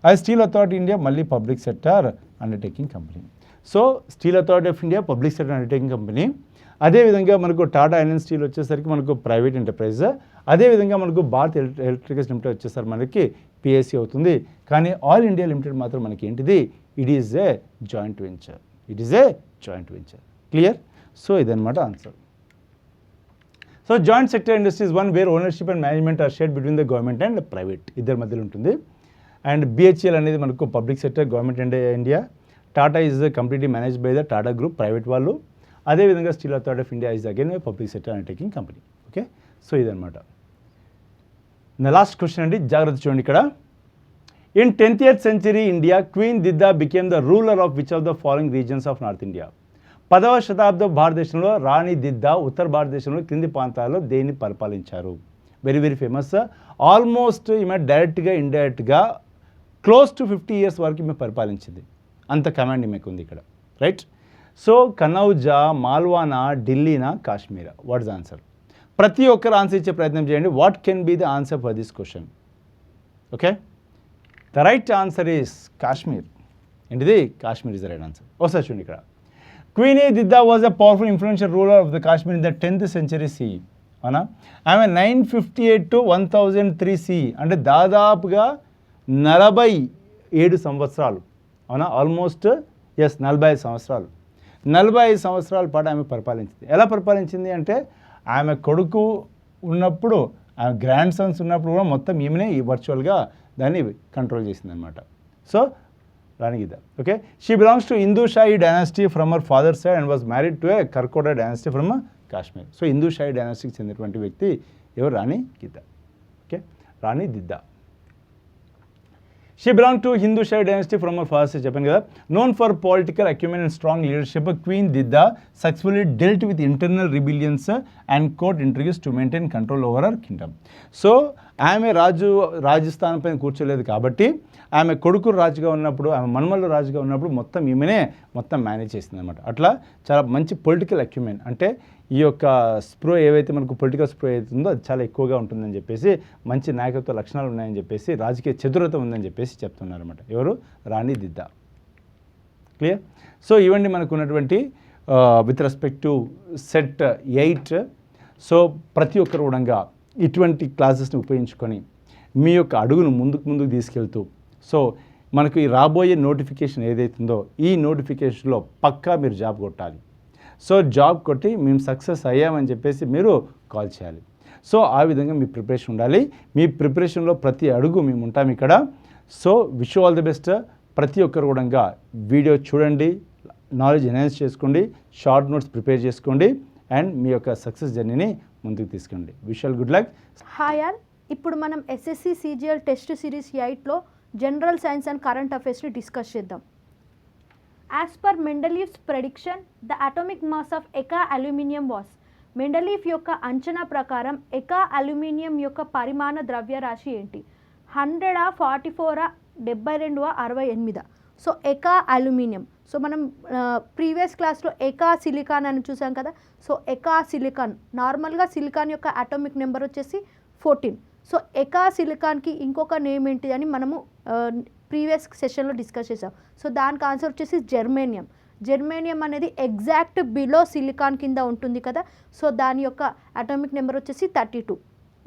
అది స్టీల్ అథారిటీ ఇండియా మళ్ళీ public sector undertaking company. So steel authority of India public sector undertaking company. అదేవిధంగా మనకు టాటా ఐరన్ స్టీల్ వచ్చేసరికి మనకు ప్రైవేట్ ఎంటర్ప్రైజ్. అదేవిధంగా మనకు భారత్ ఎలక్ట్రికల్స్ లిమిటెడ్ వచ్చేసరికి మనకి పిఎస్సి అవుతుంది. కానీ ఆయిల్ ఇండియా లిమిటెడ్ మాత్రం మనకి ఏంటిది? It is a joint venture. It is a joint venture. Clear? So ఇదన్నమాట answer. So joint sector industries one where ownership and management are shared between the government and private, ఇద్దరి మధ్యలో ఉంటుంది. And BHEL అనేది మనకు public sector, government and India. Tata is completely managed by the Tata group, private వాళ్ళు. అదేవిధంగా steel authority of India is again public sector undertaking company. Okay, so ఇదనమాట. Last question అండి, జాగ్రత్త చూడండి ఇక్కడ. In 10th century India queen Didda became the ruler of which of the following regions of North India? 10వ శతాబ్దం భారతదేశంలో రాణి దిద్దా ఉత్తర భారతదేశంలో కింది ప్రాంతాల్లో దేన్ని పరిపాలించారు? Very very famous. ఆల్మోస్ట్ ఈమె డైరెక్ట్గా ఇండైరెక్ట్గా క్లోజ్ టు 50 years వరకు ఈమె పరిపాలించింది. అంత కమాండ్ ఈమెకు ఉంది ఇక్కడ. రైట్? సో కనౌజా, మాల్వానా, ఢిల్లీనా, కాశ్మీరా? What is answer? ప్రతి ఒక్కరు ఆన్సర్ ఇచ్చే ప్రయత్నం చేయండి. What can be the answer for this question? Okay, the right answer is Kashmir. ఏంటిది? Kashmir is the right answer. ఒకసారి చూడండి ఇక్కడ. Queen Didda was a powerful influential ruler of the Kashmir in the 10th century CE. అవునా? ఆమె 958 to 1003 CE అంటే దాదాపుగా 47 సంవత్సరాలు. అవునా? ఆల్మోస్ట్ 45 సంవత్సరాలు. 45 సంవత్సరాల పాటు ఆమె పరిపాలించింది. ఎలా పరిపాలించింది అంటే ఆమె కొడుకు ఉన్నప్పుడు, ఆమె గ్రాండ్ సన్స్ ఉన్నప్పుడు కూడా మొత్తం ఈమెనే ఈ వర్చువల్గా దాన్ని కంట్రోల్ చేసింది అనమాట. So Rani Didda. Okay, she belongs to Hindu Shahi dynasty from our father side and was married to a Karkota dynasty from Kashmir. So Hindu Shahi డైనాసిటీకి చెందినటువంటి వ్యక్తి ఎవరు? Rani Didda. Okay, Rani Didda. She belong to Hindu Shahi dynasty from our father side చెప్పాను కదా. Known for political acumen and strong leadership, queen Didda successfully dealt with internal rebellions and court introduce to maintain control over our kingdom. So ఆమె రాజస్థాన్ పైన కూర్చోలేదు కాబట్టి ఆమె కొడుకు రాజుగా ఉన్నప్పుడు, ఆమె మన్మల్లు రాజుగా ఉన్నప్పుడు మొత్తం ఈమెనే మొత్తం మేనేజ్ చేసింది అనమాట. అట్లా చాలా మంచి పొలిటికల్ అక్యూమెన్, అంటే ఈ యొక్క స్ప్రో ఏవైతే మనకు పొలిటికల్ స్ప్రో అవుతుందో అది చాలా ఎక్కువగా ఉంటుందని చెప్పేసి, మంచి నాయకత్వ లక్షణాలు ఉన్నాయని చెప్పేసి, రాజకీయ చతురత ఉందని చెప్పేసి చెప్తున్నారన్నమాట. ఎవరు? రాణి దిద్దా. క్లియర్? సో ఇవన్నీ మనకు ఉన్నటువంటి with respect to set 8. So ప్రతి ఒక్కరు కూడా ఇటువంటి క్లాసెస్ని ఉపయోగించుకొని మీ యొక్క అడుగును ముందుకు తీసుకెళ్తూ, సో మనకు ఈ రాబోయే నోటిఫికేషన్ ఏదైతుందో ఈ నోటిఫికేషన్లో పక్కా మీరు జాబ్ కొట్టాలి. సో జాబ్ కొట్టి మేము సక్సెస్ అయ్యామని చెప్పేసి మీరు కాల్ చేయాలి. సో ఆ విధంగా మీ ప్రిపరేషన్ ఉండాలి. మీ ప్రిపరేషన్లో ప్రతి అడుగు మేము ఉంటాం ఇక్కడ. So wish all the best. ప్రతి ఒక్కరు కూడా వీడియో చూడండి, నాలెడ్జ్ ఎన్హాన్స్ చేసుకోండి, షార్ట్ నోట్స్ ప్రిపేర్ చేసుకోండి అండ్ మీ యొక్క సక్సెస్ జర్నీని ముందుకు తీసుకెళ్ళండి. Wish all good luck. Hi all, ఇప్పుడు మనం SSC CGL టెస్ట్ సిరీస్ 8లో జనరల్ సైన్స్ అండ్ కరెంట్ అఫైర్స్ని డిస్కస్ చేద్దాం. As per Mendeleev's prediction the atomic mass of eka aluminium was. Mendeleev యొక్క అంచనా ప్రకారం ఎకా అల్యూమినియం యొక్క పరిమాణ ద్రవ్యరాశి ఏంటి? 100, 44, 72, 68. So eka aluminium. సో మనం ప్రీవియస్ క్లాస్లో ఎకా సిలికాన్ అని చూసాం కదా. సో ఎకా సిలికాన్, నార్మల్గా సిలికాన్ యొక్క అటామిక్ నెంబర్ వచ్చేసి 14. సో ఎకా సిలికాన్కి ఇంకొక నేమ్ ఏంటి అని మనము ప్రీవియస్ సెషన్లో డిస్కస్ చేసాం. సో దానికి ఆన్సర్ వచ్చేసి జెర్మేనియం. జెర్మేనియం అనేది ఎగ్జాక్ట్ బిలో సిలికాన్ కింద ఉంటుంది కదా. సో దాని యొక్క అటామిక్ నెంబర్ వచ్చేసి 32.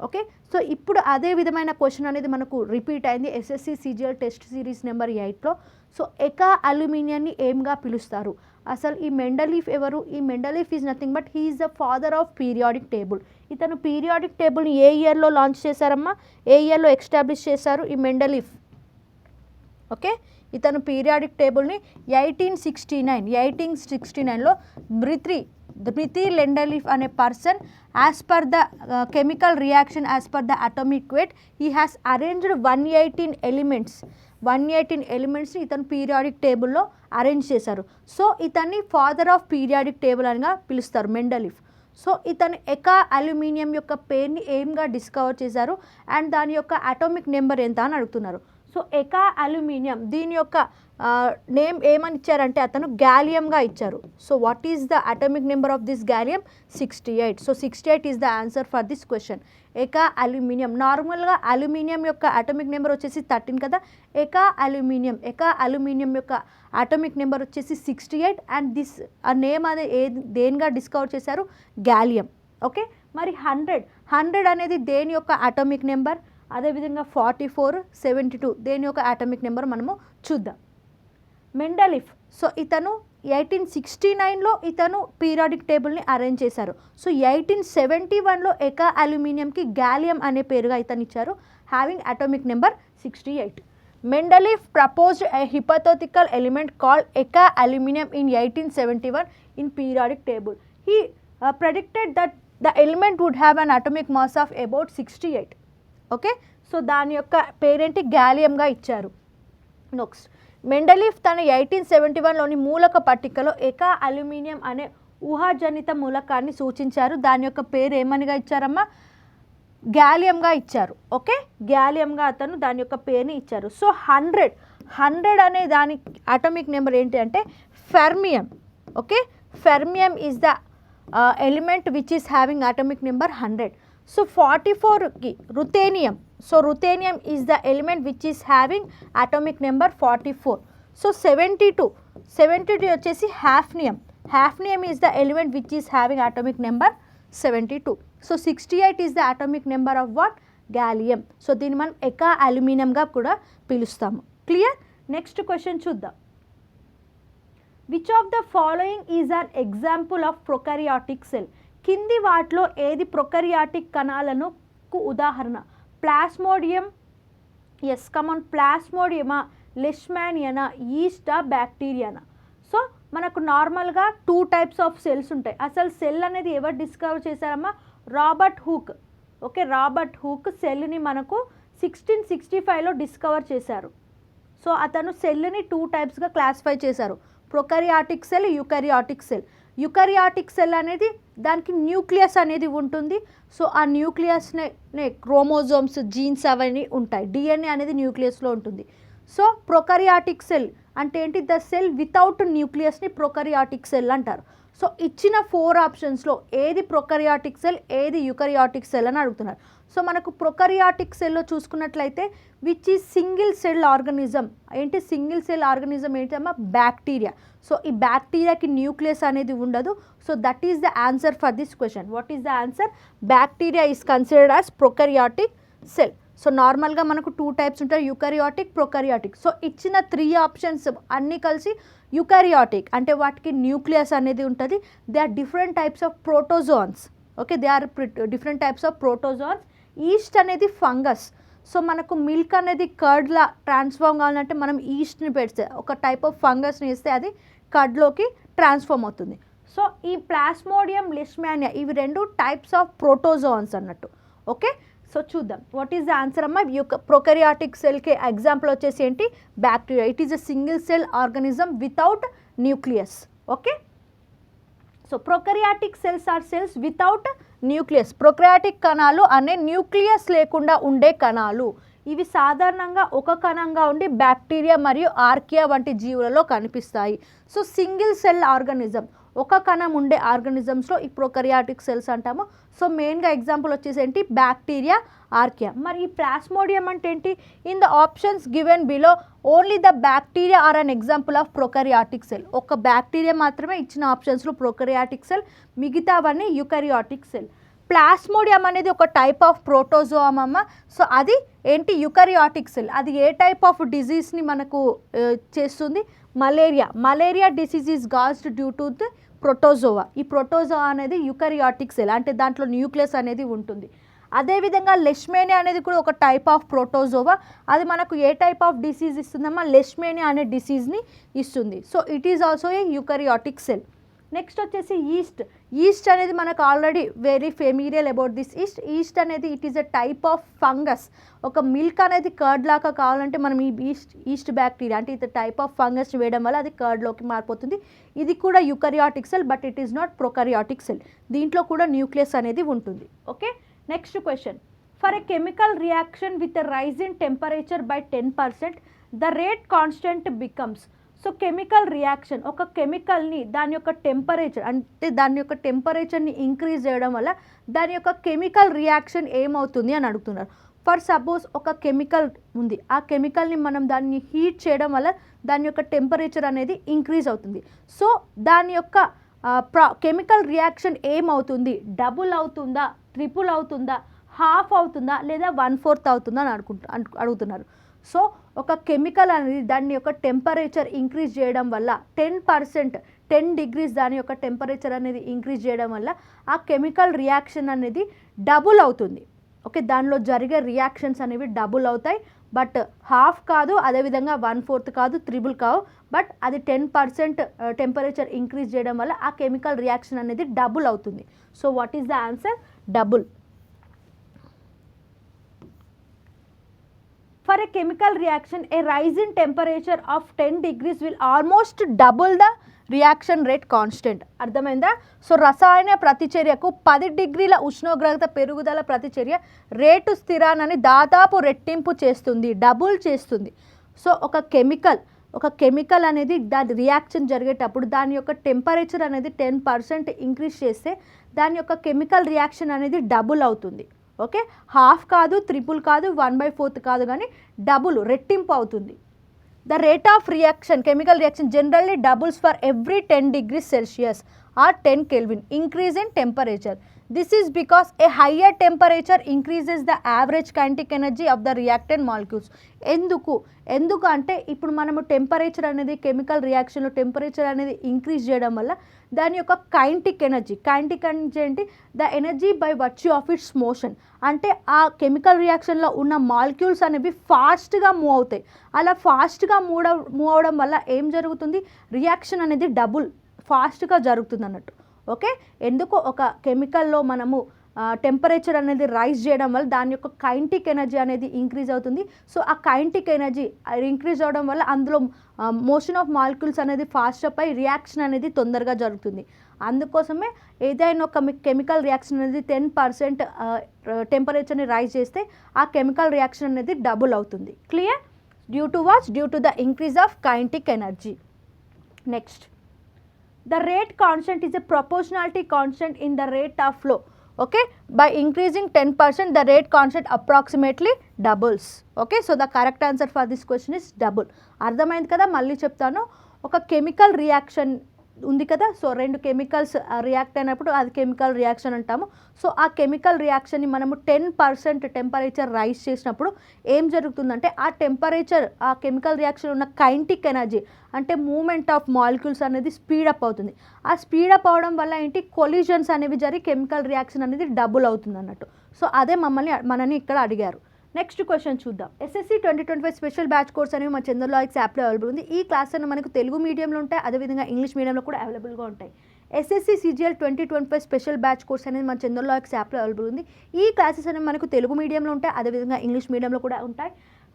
ఓకే, సో ఇప్పుడు అదే విధమైన క్వశ్చన్ అనేది మనకు రిపీట్ అయింది SSC CGL test series number 8లో. సో ఎకా అల్యూమినియాన్ని ఏంగా పిలుస్తారు? అసలు ఈ మెండలీఫ్ ఎవరు? ఈ Mendeleev is nothing but he is the father of periodic table. ఇతను పీరియాడిక్ టేబుల్ని ఏ ఇయర్లో లాంచ్ చేశారమ్మా? ఏ ఇయర్లో ఎస్టాబ్లిష్ చేశారు ఈ మెండలీఫ్? ఓకే, ఇతను పీరియాడిక్ టేబుల్ని 1869లో Lenderleaf అనే person as per the chemical reaction as per the atomic weight he has arranged 118 ఎలిమెంట్స్ని ఇతను పీరియాడిక్ టేబుల్లో అరేంజ్ చేశారు. సో ఇతన్ని ఫాదర్ ఆఫ్ పీరియాడిక్ టేబుల్ అనిగా పిలుస్తారు మెండలీఫ్. సో ఇతను ఎకా అల్యూమినియం యొక్క పేరుని ఏంగా డిస్కవర్ చేశారు అండ్ దాని యొక్క అటామిక్ నెంబర్ ఎంత అని అడుగుతున్నారు. సో ఎకా అల్యూమినియం దీని యొక్క నేమ్ ఏమని ఇచ్చారంటే అతను గ్యాలియంగా ఇచ్చారు. So what is the atomic number of this gallium? 68. So 68 is the answer for this question. Eka aluminium నార్మల్గా అల్యూమినియం యొక్క అటామిక్ నెంబర్ వచ్చేసి 13 కదా. ఎకా అల్యూమినియం యొక్క అటామిక్ నెంబర్ వచ్చేసి 68 అండ్ దిస్ నేమ్ అనేది దేనిగా డిస్కవర్ చేశారు? గ్యాలియం. ఓకే, మరి 100 అనేది దేని యొక్క అటామిక్ నెంబర్? అదేవిధంగా 44, 72 దేని యొక్క అటామిక్ నెంబర్ మనము చూద్దాం. మెండలీఫ్ సో ఇతను 1869లో ఇతను పీరియాడిక్ టేబుల్ని అరేంజ్ చేశారు. సో 1871లో ఎకా అల్యూమినియంకి గ్యాలియం అనే పేరుగా ఇతను ఇచ్చారు, having atomic number 68. Mendeleev proposed a hypothetical element called Eka aluminum in 1871 in periodic table. He predicted that the element would have an atomic mass of about 68. Okay, so దాని యొక్క పేరేంటి? గ్యాలియంగా ఇచ్చారు. Next Mendeleev తన 1871లోని మూలక పట్టికలో ఎకా aluminium అనే ఊహాజనిత మూలకాన్ని సూచించారు. దాని యొక్క పేరు ఏమనిగా ఇచ్చారమ్మా? గ్యాలియంగా ఇచ్చారు. ఓకే, గ్యాలియంగా అతను దాని యొక్క పేరుని ఇచ్చారు. సో 100 అనే దాని అటామిక్ నెంబర్ ఏంటి అంటే fermium. Okay, fermium is the element which is having atomic number 100. So 44కి ruthenium. So ruthenium is the element which is having atomic number 44. So 72 వచ్చేసి hafnium is the element which is having atomic number 72. So 68 is the atomic number of what? Gallium. So దీన్ని మనం eka అల్యూమినియంగా కూడా పిలుస్తాము. Clear? Next question చూద్దాం. Which of the following is an example of prokaryotic cell? కింది వాటిలో ఏది prokaryotic కణాలకు ఉదాహరణ? ప్లాస్మోడియం, ఎస్ కమాన్, ప్లాస్మోడియమా, లెష్మానియనా, ఈస్టా, బ్యాక్టీరియానా? సో మనకు నార్మల్గా 2 టైప్స్ ఆఫ్ సెల్స్ ఉంటాయి. అసలు సెల్ అనేది ఎవరు డిస్కవర్ చేశారమ్మా? Robert Hooke. Okay, Robert Hooke సెల్ని మనకు 1665లో డిస్కవర్ చేశారు. సో అతను సెల్ని 2 టైప్స్గా క్లాసిఫై చేశారు, prokaryotic cell, eukaryotic cell. Eukaryotic cell అనేది దానికి న్యూక్లియస్ అనేది ఉంటుంది. సో ఆ న్యూక్లియస్నే క్రోమోజోమ్స్, జీన్స్ అవన్నీ ఉంటాయి. డిఎన్ఏ అనేది న్యూక్లియస్లో ఉంటుంది. సో ప్రొకారియాటిక్ సెల్ అంటే ఏంటి? ద సెల్ వితౌట్ న్యూక్లియస్ని ప్రొకారియాటిక్ సెల్ అంటారు. సో ఇచ్చిన 4 ఆప్షన్స్లో ఏది ప్రొకారియాటిక్ సెల్, ఏది యూకారియాటిక్ సెల్ అని అడుగుతున్నారు. సో మనకు ప్రొకారియాటిక్ సెల్లో చూసుకున్నట్లయితే which is single cell organism. ఏంటి సింగిల్ సెల్ ఆర్గనిజం? ఏంటమ్మా? బ్యాక్టీరియా. సో ఈ బ్యాక్టీరియాకి న్యూక్లియస్ అనేది ఉండదు. So that is the answer for this question. What is the answer? Bacteria is considered as prokaryotic cell. So నార్మల్గా మనకు 2 టైప్స్ ఉంటాయి, eukaryotic, ప్రొకారియాటిక్. So ఇచ్చిన 3 ఆప్షన్స్ అన్నీ కలిసి యూకారియాటిక్ అంటే వాటికి న్యూక్లియస్ అనేది ఉంటుంది. They are different types of protozoans. Okay, they are different types of protozoans. Yeast అనేది ఫంగస్. సో మనకు మిల్క్ అనేది కర్డ్లా ట్రాన్స్ఫార్మ్ కావాలంటే మనం ఈస్ట్ని పెడితే, ఒక టైప్ ఆఫ్ ఫంగస్ని వేస్తే అది కర్డ్లోకి ట్రాన్స్ఫార్మ్ అవుతుంది. సో ఈ ప్లాస్మోడియం, లెష్మానియా ఇవి 2 టైప్స్ ఆఫ్ ప్రోటోజోన్స్ అన్నట్టు. ఓకే, సో చూద్దాం వాట్ ఈస్ ద ఆన్సర్ అమ్మా? ప్రొకారియాటిక్ సెల్కి ఎగ్జాంపుల్ వచ్చేసి ఏంటి? Bacteria. It is a single cell organism without nucleus. Okay, so prokaryotic cells are cells without nucleus. Prokaryotic కణాలు అనే nucleus లేకుండా ఉండే కణాలు. ఇవి సాధారణంగా ఒక కణంగా ఉండి బ్యాక్టీరియా మరియు ఆర్కియా వంటి జీవులలో కనిపిస్తాయి. సో సింగిల్ సెల్ ఆర్గనిజం, ఒక కణం ఉండే ఆర్గనిజమ్స్లో ఈ ప్రొకారియాటిక్ సెల్స్ అంటాము. సో మెయిన్గా ఎగ్జాంపుల్ వచ్చేసి ఏంటి? Bacteria, archaea. మరి ఈ ప్లాస్మోడియం అంటే ఏంటి? In the options given below only the bacteria are an example of prokaryotic cell. ఒక బ్యాక్టీరియా మాత్రమే ఇచ్చిన ఆప్షన్స్లో ప్రొకారియాటిక్ సెల్, మిగతావన్నీ యూకారియాటిక్ సెల్. ప్లాస్మోడియం అనేది ఒక టైప్ ఆఫ్ ప్రోటోజోమ్ అమ్మ. సో అది ఏంటి? Eukaryotic cell. అది ఏ టైప్ ఆఫ్ డిజీజ్ని మనకు చేస్తుంది? Malaria disease is caused due to the protozoa. ఈ ప్రోటోజోవా అనేది యూకారియాటిక్ సెల్, అంటే దాంట్లో న్యూక్లియస్ అనేది ఉంటుంది. అదేవిధంగా లెష్మేనియా అనేది కూడా ఒక టైప్ ఆఫ్ ప్రోటోజోవా. అది మనకు ఏ టైప్ ఆఫ్ డిసీజ్ ఇస్తుందమ్మా? లెష్మేనియా అనే డిసీజ్ని ఇస్తుంది. So it is also a eukaryotic cell. Next వచ్చేసి ఈస్ట్ అనేది మనకు already very familiar about this yeast అనేది it is a type of fungus. ఒక మిల్క్ అనేది కర్డ్ లాగా కావాలంటే మనం ఈ ఈస్ట్ బ్యాక్టీరియా అంటే ఇది టైప్ ఆఫ్ ఫంగస్ వేయడం వల్ల అది కర్డ్లోకి మారిపోతుంది. ఇది కూడా eukaryotic cell but it is not prokaryotic cell. దీంట్లో కూడా న్యూక్లియస్ అనేది ఉంటుంది. Okay, next question. For a chemical reaction with a rise in temperature by 10% the rate constant becomes. So chemical reaction, ఒక కెమికల్ని దాని యొక్క టెంపరేచర్ అంటే దాని యొక్క టెంపరేచర్ని ఇంక్రీజ్ చేయడం వల్ల దాని యొక్క కెమికల్ రియాక్షన్ ఏమవుతుంది అని అడుగుతున్నారు. ఫర్ సపోజ్ ఒక కెమికల్ ఉంది, ఆ కెమికల్ని మనం దాన్ని హీట్ చేయడం వల్ల దాని యొక్క టెంపరేచర్ అనేది ఇంక్రీజ్ అవుతుంది. సో దాని యొక్క కెమికల్ రియాక్షన్ ఏమవుతుంది, డబుల్ అవుతుందా, ట్రిపుల్ అవుతుందా, హాఫ్ అవుతుందా లేదా 1/4 అవుతుందా అని అడుగుతున్నారు. సో ఒక కెమికల్ అనేది దాని యొక్క టెంపరేచర్ ఇంక్రీజ్ చేయడం వల్ల 10% 10 degrees దాని యొక్క టెంపరేచర్ అనేది ఇంక్రీజ్ చేయడం వల్ల ఆ కెమికల్ రియాక్షన్ అనేది డబుల్ అవుతుంది. ఓకే, దానిలో జరిగే రియాక్షన్స్ అనేవి డబుల్ అవుతాయి. బట్ హాఫ్ కాదు, అదేవిధంగా 1/4 కాదు, త్రిబుల్ కావు, బట్ అది 10% టెంపరేచర్ ఇంక్రీజ్ చేయడం వల్ల ఆ కెమికల్ రియాక్షన్ అనేది డబుల్ అవుతుంది. So what is the answer? Double. For a chemical reaction, a rise in temperature of 10 degrees will almost double the reaction rate constant. అర్థమైందా? సో రసాయన ప్రతిచర్యకు 10 డిగ్రీల ఉష్ణోగ్రత పెరుగుదల ప్రతిచర్య రేటు స్థిరాన్ని దాదాపు రెట్టింపు చేస్తుంది, డబుల్ చేస్తుంది. సో ఒక కెమికల్ అనేది దాని రియాక్షన్ జరిగేటప్పుడు దాని యొక్క టెంపరేచర్ అనేది 10% ఇంక్రీజ్ చేస్తే దాని యొక్క కెమికల్ రియాక్షన్ అనేది డబుల్ అవుతుంది. ఓకే, హాఫ్ కాదు, ట్రిపుల్ కాదు, 1/4 కాదు, కానీ డబుల్ రెట్టింపు అవుతుంది. The rate of reaction, chemical reaction generally doubles for every 10 degrees Celsius or 10 Kelvin increase in temperature. This is because a higher temperature increases the average kinetic energy of the reactant molecules. ఎందుకు అంటే ఇప్పుడు మనము temperature అనేది chemical రియాక్షన్లో temperature అనేది increase చేయడం వల్ల దాని యొక్క కైనటిక్ ఎనర్జీ ఏంటి? The energy by virtue of it's motion. అంటే ఆ కెమికల్ రియాక్షన్లో ఉన్న మాలిక్యూల్స్ అనేవి ఫాస్ట్గా మూవ్ అవుతాయి. అలా ఫాస్ట్గా మూవ్ అవడం వల్ల ఏం జరుగుతుంది? రియాక్షన్ అనేది డబుల్ ఫాస్ట్గా జరుగుతుంది అన్నట్టు. ఓకే, ఎందుకు ఒక కెమికల్లో మనము టెంపరేచర్ అనేది రైజ్ చేయడం వల్ల దాని యొక్క కైనటిక్ ఎనర్జీ అనేది ఇంక్రీజ్ అవుతుంది. సో ఆ కైనటిక్ ఎనర్జీ ఇంక్రీజ్ అవడం వల్ల అందులో మోషన్ ఆఫ్ మాలిక్యూల్స్ అనేది ఫాస్ట్ అప్ అయి రియాక్షన్ అనేది తొందరగా జరుగుతుంది. అందుకోసమే ఏదైనా ఒక కెమికల్ రియాక్షన్ అనేది 10% టెంపరేచర్ని రైజ్ చేస్తే ఆ కెమికల్ రియాక్షన్ అనేది డబుల్ అవుతుంది. Clear? Due to the increase of kinetic energy. Next, the rate constant is a proportionality constant in the rate of flow. Okay, by increasing 10% the rate constant approximately doubles. Okay, so the correct answer for this question is double. అర్థమైంది కదా? మళ్ళీ చెప్తాను. ఒక chemical reaction ఉంది కదా, so రెండు chemicals react అయినప్పుడు అది కెమికల్ రియాక్షన్ అంటాము. సో ఆ కెమికల్ రియాక్షన్ని మనము 10% టెంపరేచర్ రైజ్ చేసినప్పుడు ఏం జరుగుతుందంటే ఆ టెంపరేచర్ ఆ కెమికల్ రియాక్షన్ ఉన్న కైనటిక్ ఎనర్జీ అంటే మూమెంట్ ఆఫ్ మాలిక్యూల్స్ అనేది స్పీడప్ అవుతుంది. ఆ స్పీడప్ అవడం వల్ల ఏంటి? కొలిజన్స్ అనేవి జరిగి కెమికల్ రియాక్షన్ అనేది డబుల్ అవుతుంది అన్నట్టు. సో అదే మనని ఇక్కడ అడిగారు. నెక్స్ట్ క్వశ్చన్ చూద్దాం. ఎస్ఎస్సి 2025 స్పెషల్ బ్యాచ్ కోర్స్ అనేవి మన చంద్రలాజిక్స్ యాప్లో అవైలబుల్ ఉంది. ఈ క్లాస్ అన్ని మనకు తెలుగు మీడియంలో ఉంటాయి, అదేవిధంగా ఇంగ్లీష్ మీడియంలో కూడా అవైలబుల్గా ఉంటాయి. SSC CGL 2025 special batch course అనేది మన చంద్రలాజిక్స్ యాప్లో అవైలబుల్ ఉంది. ఈ క్లాసెస్ అనేవి మనకు తెలుగు మీడియంలో ఉంటాయి, అదేవిధంగా ఇంగ్లీష్ మీడియంలో కూడా ఉంటాయి.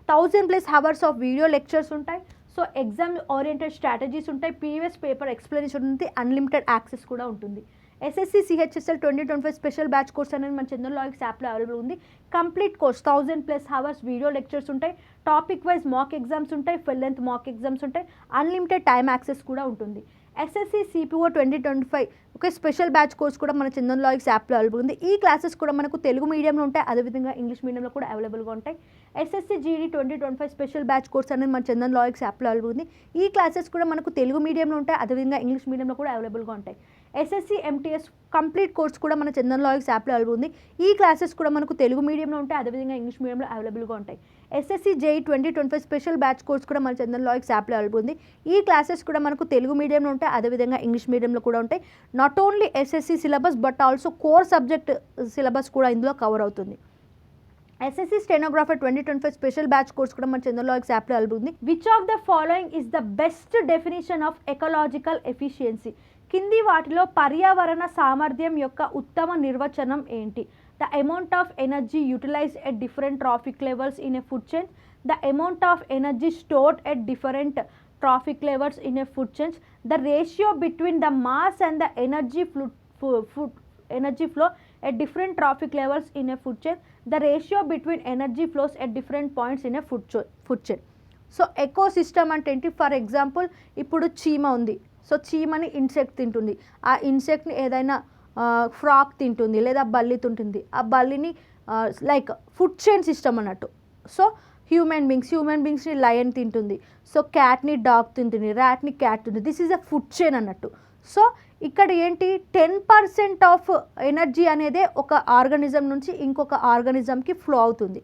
1000+ hours ఆఫ్ వీడియో లెక్చర్స్ ఉంటాయి. సో ఎగ్జామ్ ఓరియంటెడ్ స్ట్రాటజీస్ ఉంటాయి, ప్రీవియస్ పేపర్ ఎక్స్ప్లెనేషన్ ఉంటుంది, అన్లిమిటెడ్ యాక్సెస్ కూడా ఉంటుంది. SSC CHSL 2025 special batch course అనేది మన చంద్రలాజిక్స్ యాప్లో అవైలబుల్ ఉంది. Complete course 1000+ hours video lectures ఉంటాయి, టాపిక్ వైజ్ మాక్ ఎగ్జామ్స్ ఉంటాయి, ఫుల్ లెంత్ మాక్ ఎగ్జామ్స్ ఉంటాయి, అన్లిమిటెడ్ టైమ్ యాక్సెస్ కూడా ఉంటుంది. ఎస్ఎస్సి సిపిఓ 2025 ఒక స్పెషల్ బ్యాచ్ కోర్స్ కూడా మన చంద్రలాజిక్స్ యాప్లో అవైలబుల్ ఉంది. ఈ క్లాసెస్ కూడా మనకు తెలుగు మీడియంలో ఉంటాయి, అదేవిధంగా ఇంగ్లీష్ మీడియంలో కూడా అవైలబుల్గా ఉంటాయి. SSC GD 2025 special batch course అనేది మన చంద్రలాజిక్స్ యాప్లో అవైలబుల్ ఉంది. ఈ క్లాసెస్ కూడా మనకు తెలుగు మీడియంలో ఉంటాయి, అదేవిధంగా ఇంగ్లీష్ మీడియంలో కూడా అవైలబుల్గా ఉంటాయి. ఎస్ఎస్సి ఎంటీఎస్ కంప్లీట్ కోర్స్ కూడా మన చంద్రలాజిక్స్ యాప్లో అవైలబుల్ ఉంది. ఈ క్లాసెస్ కూడా మనకు తెలుగు మీడియంలో ఉంటాయి, అదేవిధంగా ఇంగ్లీష్ మీడియంలో అవైలబుల్గా ఉంటాయి. SSC JEE 2025 special batch course కూడా మన చంద్రలాజిక్స్ యాప్లో అవైలబుల్ ఉంది. ఈ క్లాసెస్ కూడా మనకు తెలుగు మీడియంలో ఉంటాయి, అదేవిధంగా ఇంగ్లీష్ మీడియంలో కూడా ఉంటాయి. Not only SSC syllabus but also core subject syllabus కూడా ఇందులో కవర్ అవుతుంది. SSC stenographer 2025 special batch course కూడా మన చంద్రలాజిక్స్ యాప్లో అవైలబుల్ ఉంది. Which of the following is the best definition of ecological efficiency? కింది వాటిలో పర్యావరణ సామర్థ్యం యొక్క ఉత్తమ నిర్వచనం ఏంటి? The amount of energy utilise at different trophic levels in a food chain, the amount of energy stored at different traffic levels in a food chain, the ratio between the mass and the energy flow at different traffic levels in a food chain, the ratio between energy flows at different points in a food chain. So ecosystem అంటే ఏంటి? For example ఇప్పుడు చీమ ఉంది, so చీమని insect తింటుంది, ఆ ఇన్సెక్ట్ని ఏదైనా frock తింటుంది లేదా బల్లి తింటుంది, ఆ బల్లిని లైక్ ఫుడ్ చైన్ సిస్టమ్ అన్నట్టు. సో హ్యూమన్ బీయింగ్స్ని లయన్ తింటుంది, సో క్యాట్ని డాగ్ తింటుంది, ర్యాట్ని క్యాట్ తింటుంది. This is a food chain అన్నట్టు. సో ఇక్కడ ఏంటి 10% ఆఫ్ ఎనర్జీ అనేది ఒక ఆర్గానిజం నుంచి ఇంకొక ఆర్గానిజంకి ఫ్లో అవుతుంది.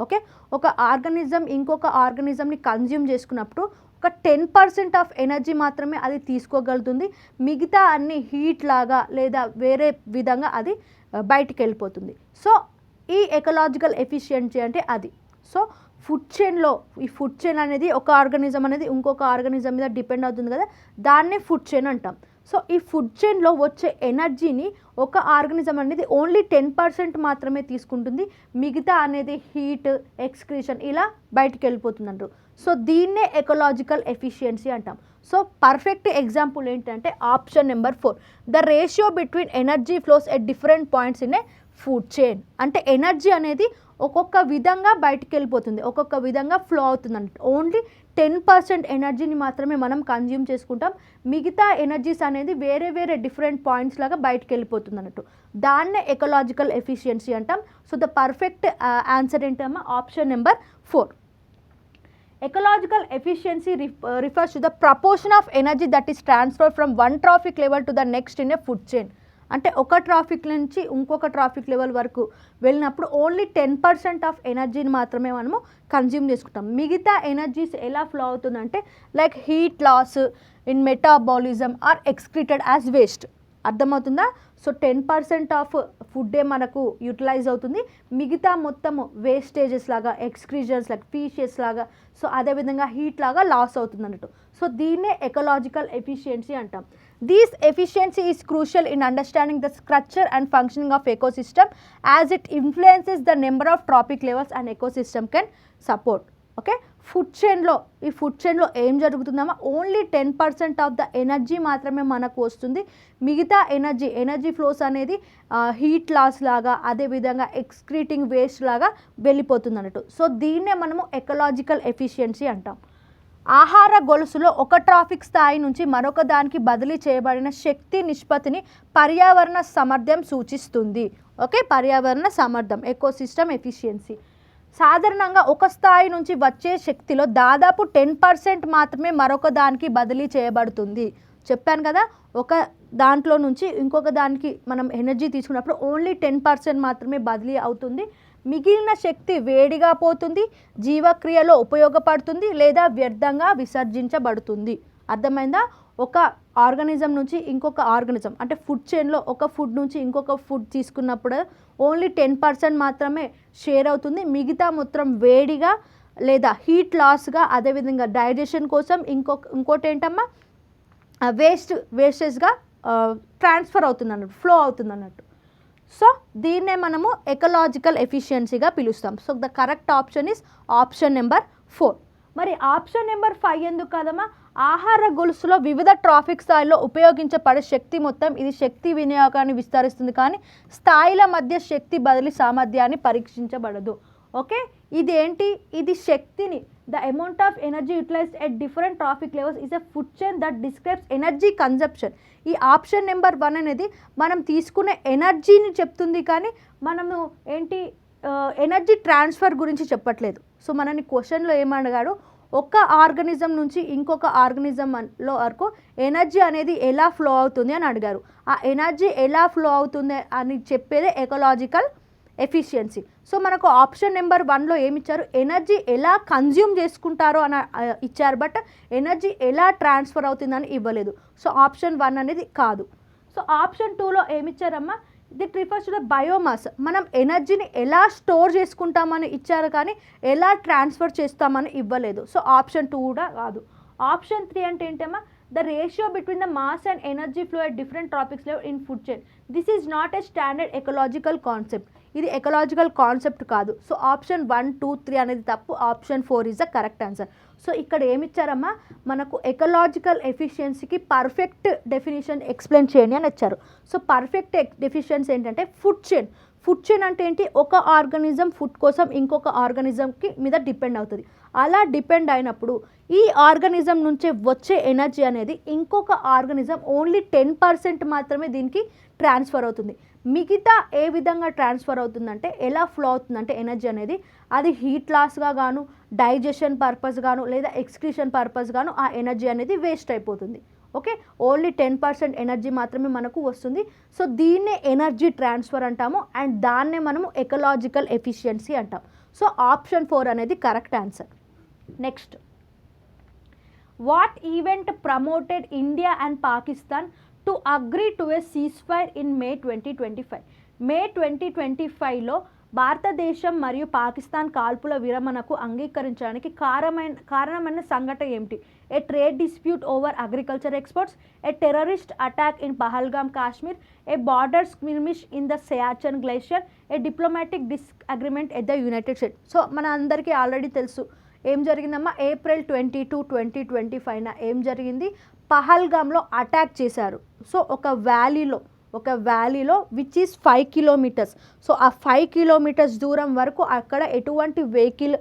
ఓకే, ఒక ఆర్గానిజం ఇంకొక ఆర్గానిజంని కన్జ్యూమ్ చేసుకున్నప్పుడు ఒక 10% ఆఫ్ ఎనర్జీ మాత్రమే అది తీసుకోగలుగుతుంది, మిగతా అన్ని హీట్ లాగా లేదా వేరే విధంగా అది బయటికి వెళ్ళిపోతుంది. సో ఈ ఎకలాజికల్ ఎఫిషియన్సీ అంటే అది. సో ఫుడ్ చైన్లో ఈ ఫుడ్ చైన్ అనేది ఒక ఆర్గానిజం అనేది ఇంకొక ఆర్గానిజం మీద డిపెండ్ అవుతుంది కదా, దాన్నే ఫుడ్ చైన్ అంటాం. సో ఈ ఫుడ్ చైన్లో వచ్చే ఎనర్జీని ఒక ఆర్గానిజం అనేది ఓన్లీ 10% మాత్రమే తీసుకుంటుంది, మిగతా అనేది హీట్, ఎక్స్క్రీషన్ ఇలా బయటికి వెళ్ళిపోతుందంటారు. సో దీన్నే ఎకలాజికల్ ఎఫిషియన్సీ అంటాం. సో పర్ఫెక్ట్ ఎగ్జాంపుల్ ఏంటంటే option number 4, the ratio between energy flows at different points in a food chain. అంటే ఎనర్జీ అనేది ఒక్కొక్క విధంగా బయటికి వెళ్ళిపోతుంది, ఒక్కొక్క విధంగా ఫ్లో అవుతుంది అన్నట్టు. ఓన్లీ 10% ఎనర్జీని మాత్రమే మనం కన్జ్యూమ్ చేసుకుంటాం, మిగతా ఎనర్జీస్ అనేది వేరే వేరే డిఫరెంట్ పాయింట్స్ లాగా బయటికి వెళ్ళిపోతుంది అన్నట్టు. దాన్నే ఎకలాజికల్ ఎఫిషియన్సీ అంటాం. సో ద పర్ఫెక్ట్ ఆన్సర్ ఏంటమ్మా? Option number 4. Ecological efficiency refers to the proportion of energy that is transferred from one traffic level to the next in a food chain. అంటే ఒక traffic నుంచి ఇంకొక traffic level వరకు వెళ్ళినప్పుడు only 10% of ఎనర్జీని మాత్రమే మనము కన్జ్యూమ్ చేసుకుంటాం. మిగతా ఎనర్జీస్ ఎలా ఫ్లో అవుతుందంటే like heat loss in metabolism or excreted as waste. అర్థమవుతుందా? సో 10% ఆఫ్ ఫుడ్డే మనకు యూటిలైజ్ అవుతుంది, మిగతా మొత్తము వేస్టేజెస్ లాగా, ఎక్స్క్రీజన్స్ లాగా, ఫీషెస్ లాగా, సో అదేవిధంగా హీట్ లాగా లాస్ అవుతుంది అన్నట్టు. సో దీన్నే ఎకలాజికల్ ఎఫిషియన్సీ అంటాం. This efficiency is crucial in understanding the structure and functioning of ecosystem as it influences the number of trophic levels an ecosystem can support. Okay, food చైన్లో ఈ food చైన్లో ఏం జరుగుతుందమ్మా? Only 10% of the energy మాత్రమే మనకు వస్తుంది, మిగతా energy flows అనేది హీట్ లాస్ లాగా, అదేవిధంగా ఎక్స్క్రీటింగ్ వేస్ట్ లాగా వెళ్ళిపోతుంది అన్నట్టు. సో దీన్నే మనము ఎకలాజికల్ ఎఫిషియన్సీ అంటాం. ఆహార గొలుసులో ఒక ట్రాఫిక్ స్థాయి నుంచి మరొక దానికి బదిలీ చేయబడిన శక్తి నిష్పత్తిని పర్యావరణ సామర్థ్యం సూచిస్తుంది. ఓకే, పర్యావరణ సామర్థ్యం, ఎకోసిస్టమ్ ఎఫిషియన్సీ. సాధారణంగా ఒక స్థాయి నుంచి వచ్చే శక్తిలో దాదాపు 10% మాత్రమే మరొక దానికి బదిలీ చేయబడుతుంది. చెప్పాను కదా, ఒక దాంట్లో నుంచి ఇంకొక దానికి మనం ఎనర్జీ తీసుకున్నప్పుడు ఓన్లీ 10% మాత్రమే బదిలీ అవుతుంది, మిగిలిన శక్తి వేడిగా పోతుంది, జీవక్రియలో ఉపయోగపడుతుంది లేదా వ్యర్థంగా విసర్జించబడుతుంది. అర్థమైందా? ఒక ఆర్గానిజం నుంచి ఇంకొక ఆర్గానిజం అంటే ఫుడ్ చైన్లో ఒక ఫుడ్ నుంచి ఇంకొక ఫుడ్ తీసుకున్నప్పుడు ఓన్లీ 10% మాత్రమే షేర్ అవుతుంది, మిగతా మొత్తం వేడిగా లేదా హీట్ లాస్గా, అదేవిధంగా డైజెషన్ కోసం ఇంకోటి ఏంటమ్మా వేస్టేజ్గా ట్రాన్స్ఫర్ అవుతుంది అన్నట్టు, ఫ్లో అవుతుంది అన్నట్టు. సో దీన్నే మనము ఎకలాజికల్ ఎఫిషియన్సీగా పిలుస్తాం. So the correct option is option number 4. మరి ఆప్షన్ నెంబర్ 5 ఎందుకు కదమ్మా? ఆహార గొలుసులో వివిధ ట్రాఫిక్ స్థాయిలో ఉపయోగించబడే శక్తి మొత్తం ఇది శక్తి వినియోగాన్ని విస్తరిస్తుంది, కానీ స్థాయిల మధ్య శక్తి బదిలీ సామర్థ్యాన్ని పరీక్షించబడదు. ఓకే, ఇది ఏంటి? ఇది శక్తిని the amount of energy utilised at different trophic levels is a food chain that describes energy consumption. ఈ ఆప్షన్ నెంబర్ 1 అనేది మనం తీసుకునే ఎనర్జీని చెప్తుంది, కానీ మనము ఏంటి ఎనర్జీ ట్రాన్స్ఫర్ గురించి చెప్పట్లేదు. సో మనని క్వశ్చన్లో ఏమడిగాడు? ఒక ఆర్గానిజం నుంచి ఇంకొక ఆర్గానిజంలో వరకు ఎనర్జీ అనేది ఎలా ఫ్లో అవుతుంది అని అడిగారు. ఆ ఎనర్జీ ఎలా ఫ్లో అవుతుంది అని చెప్పేదే ఎకలాజికల్ ఎఫిషియన్సీ. సో మనకు ఆప్షన్ నెంబర్ 1లో ఏమి ఇచ్చారు? ఎనర్జీ ఎలా కన్జ్యూమ్ చేసుకుంటారో అని ఇచ్చారు, బట్ ఎనర్జీ ఎలా ట్రాన్స్ఫర్ అవుతుందని ఇవ్వలేదు. సో ఆప్షన్ 1 అనేది కాదు. సో ఆప్షన్ 2లో ఏమి ఇచ్చారమ్మా? దిట్ రిఫర్స్ టు ద బయోమాస్. మనం ఎనర్జీని ఎలా స్టోర్ చేసుకుంటామని ఇచ్చారు, కానీ ఎలా ట్రాన్స్ఫర్ చేస్తామని ఇవ్వలేదు. సో ఆప్షన్ 2 కూడా కాదు. ఆప్షన్ 3 అంటే ఏంటమ్మా? the ratio between the mass and energy flow at different tropics level in food chain. This is not a standard ecological concept. ఇది ఎకలాజికల్ కాన్సెప్ట్ కాదు. సో ఆప్షన్ 1, 2, 3 అనేది తప్పు. Option 4 is the correct answer. So ఇక్కడ ఏమి ఇచ్చారమ్మా, మనకు ecological ఎఫిషియన్సీకి perfect definition explain చేయండి అని వచ్చారు. సో పర్ఫెక్ట్ డెఫిషియన్సీ ఏంటంటే ఫుడ్ చైన్. ఫుడ్ చైన్ అంటే ఏంటి, ఒక ఆర్గానిజం ఫుడ్ కోసం ఇంకొక ఆర్గానిజంకి మీద డిపెండ్ అవుతుంది. అలా డిపెండ్ అయినప్పుడు ఈ ఆర్గానిజం నుంచే వచ్చే ఎనర్జీ అనేది ఇంకొక ఆర్గానిజం ఓన్లీ 10% మాత్రమే దీనికి ట్రాన్స్ఫర్ అవుతుంది. మిగతా ఏ విధంగా ట్రాన్స్ఫర్ అవుతుందంటే, ఎలా ఫ్లో అవుతుందంటే ఎనర్జీ అనేది, అది హీట్ లాస్గా గాను, డైజెషన్ పర్పస్ గాను, లేదా ఎక్స్క్రీషన్ పర్పస్ గాను ఆ ఎనర్జీ అనేది వేస్ట్ అయిపోతుంది. ఓకే, ఓన్లీ 10% ఎనర్జీ మాత్రమే మనకు వస్తుంది. సో దీన్నే ఎనర్జీ ట్రాన్స్ఫర్ అంటాము అండ్ దాన్నే మనము ఎకలాజికల్ ఎఫిషియన్సీ అంటాం. సో ఆప్షన్ 4 అనేది correct answer. Next, what event promoted India and Pakistan to agree to a ceasefire in May 2025? May 2025లో భారతదేశం మరియు పాకిస్తాన్ కాల్పుల విరమణకు అంగీకరించడానికి కారణమైన సంఘటన ఏమిటి? A trade dispute over agriculture exports, a terrorist attack in Pahalgam Kashmir, a border skirmish in the Siachen glacier, a diplomatic disagreement at the United States. So మన అందరికీ ఆల్రెడీ తెలుసు ఏం జరిగిందమ్మా, ఏప్రిల్ 22, 2025 ఏం జరిగింది, పహల్గామ్లో అటాక్ చేశారు. సో ఒక వ్యాలీలో విచ్ ఈస్ 5 కిలోమీటర్స్. సో ఆ 5 కిలోమీటర్స్ దూరం వరకు అక్కడ ఎటువంటి వెహికల్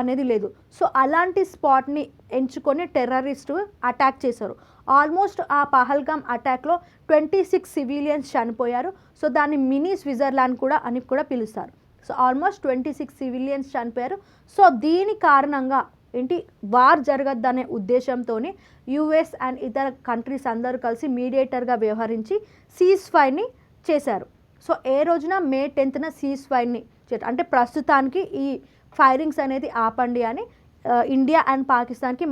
అనేది లేదు. సో అలాంటి స్పాట్ని ఎంచుకొని టెర్రరిస్టు అటాక్ చేశారు. ఆల్మోస్ట్ ఆ పహల్గామ్ అటాక్లో 26 సివిలియన్స్ చనిపోయారు. సో దాన్ని మినీ స్విట్జర్లాండ్ అని కూడా పిలుస్తారు. సో ఆల్మోస్ట్ 26 సివిలియన్స్ చనిపోయారు. సో దీని కారణంగా ఏంటి, వార్ జరగద్దనే ఉద్దేశంతో యుఎస్ అండ్ ఇతర కంట్రీస్ అందరూ కలిసి మీడియేటర్గా వ్యవహరించి సీజ్ ఫైర్ని చేశారు. సో ఏ రోజున మే 10న సీజ్ ఫైర్ని అంటే ప్రస్తుతానికి ఈ ఫైరింగ్స్ అనేది ఆపండి అని ఇండియా అండ్ పాకిస్తాన్కి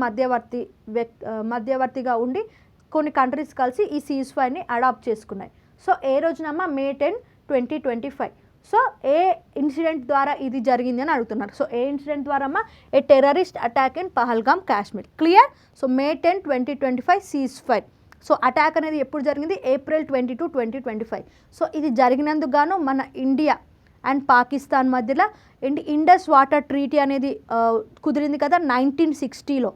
మధ్యవర్తిగా ఉండి కొన్ని కంట్రీస్ కలిసి ఈ సీజ్ ఫైర్ని అడాప్ట్ చేసుకున్నాయి. సో ఏ రోజునమ్మా, మే 10, 2025. సో ఏ ఇన్సిడెంట్ ద్వారా ఇది జరిగింది అని అడుగుతున్నారు. సో ఏ ఇన్సిడెంట్ ద్వారా అమ్మా, a terrorist attack in Pahalgam Kashmir. Clear. So May 10, 2025 ceasefire. So attack అనేది ఎప్పుడు జరిగింది, ఏప్రిల్ 22, 2025. సో ఇది జరిగినందుకు గాను మన ఇండియా అండ్ పాకిస్తాన్ మధ్యలో ఇండస్ వాటర్ ట్రీటీ అనేది కుదిరింది కదా 1960లో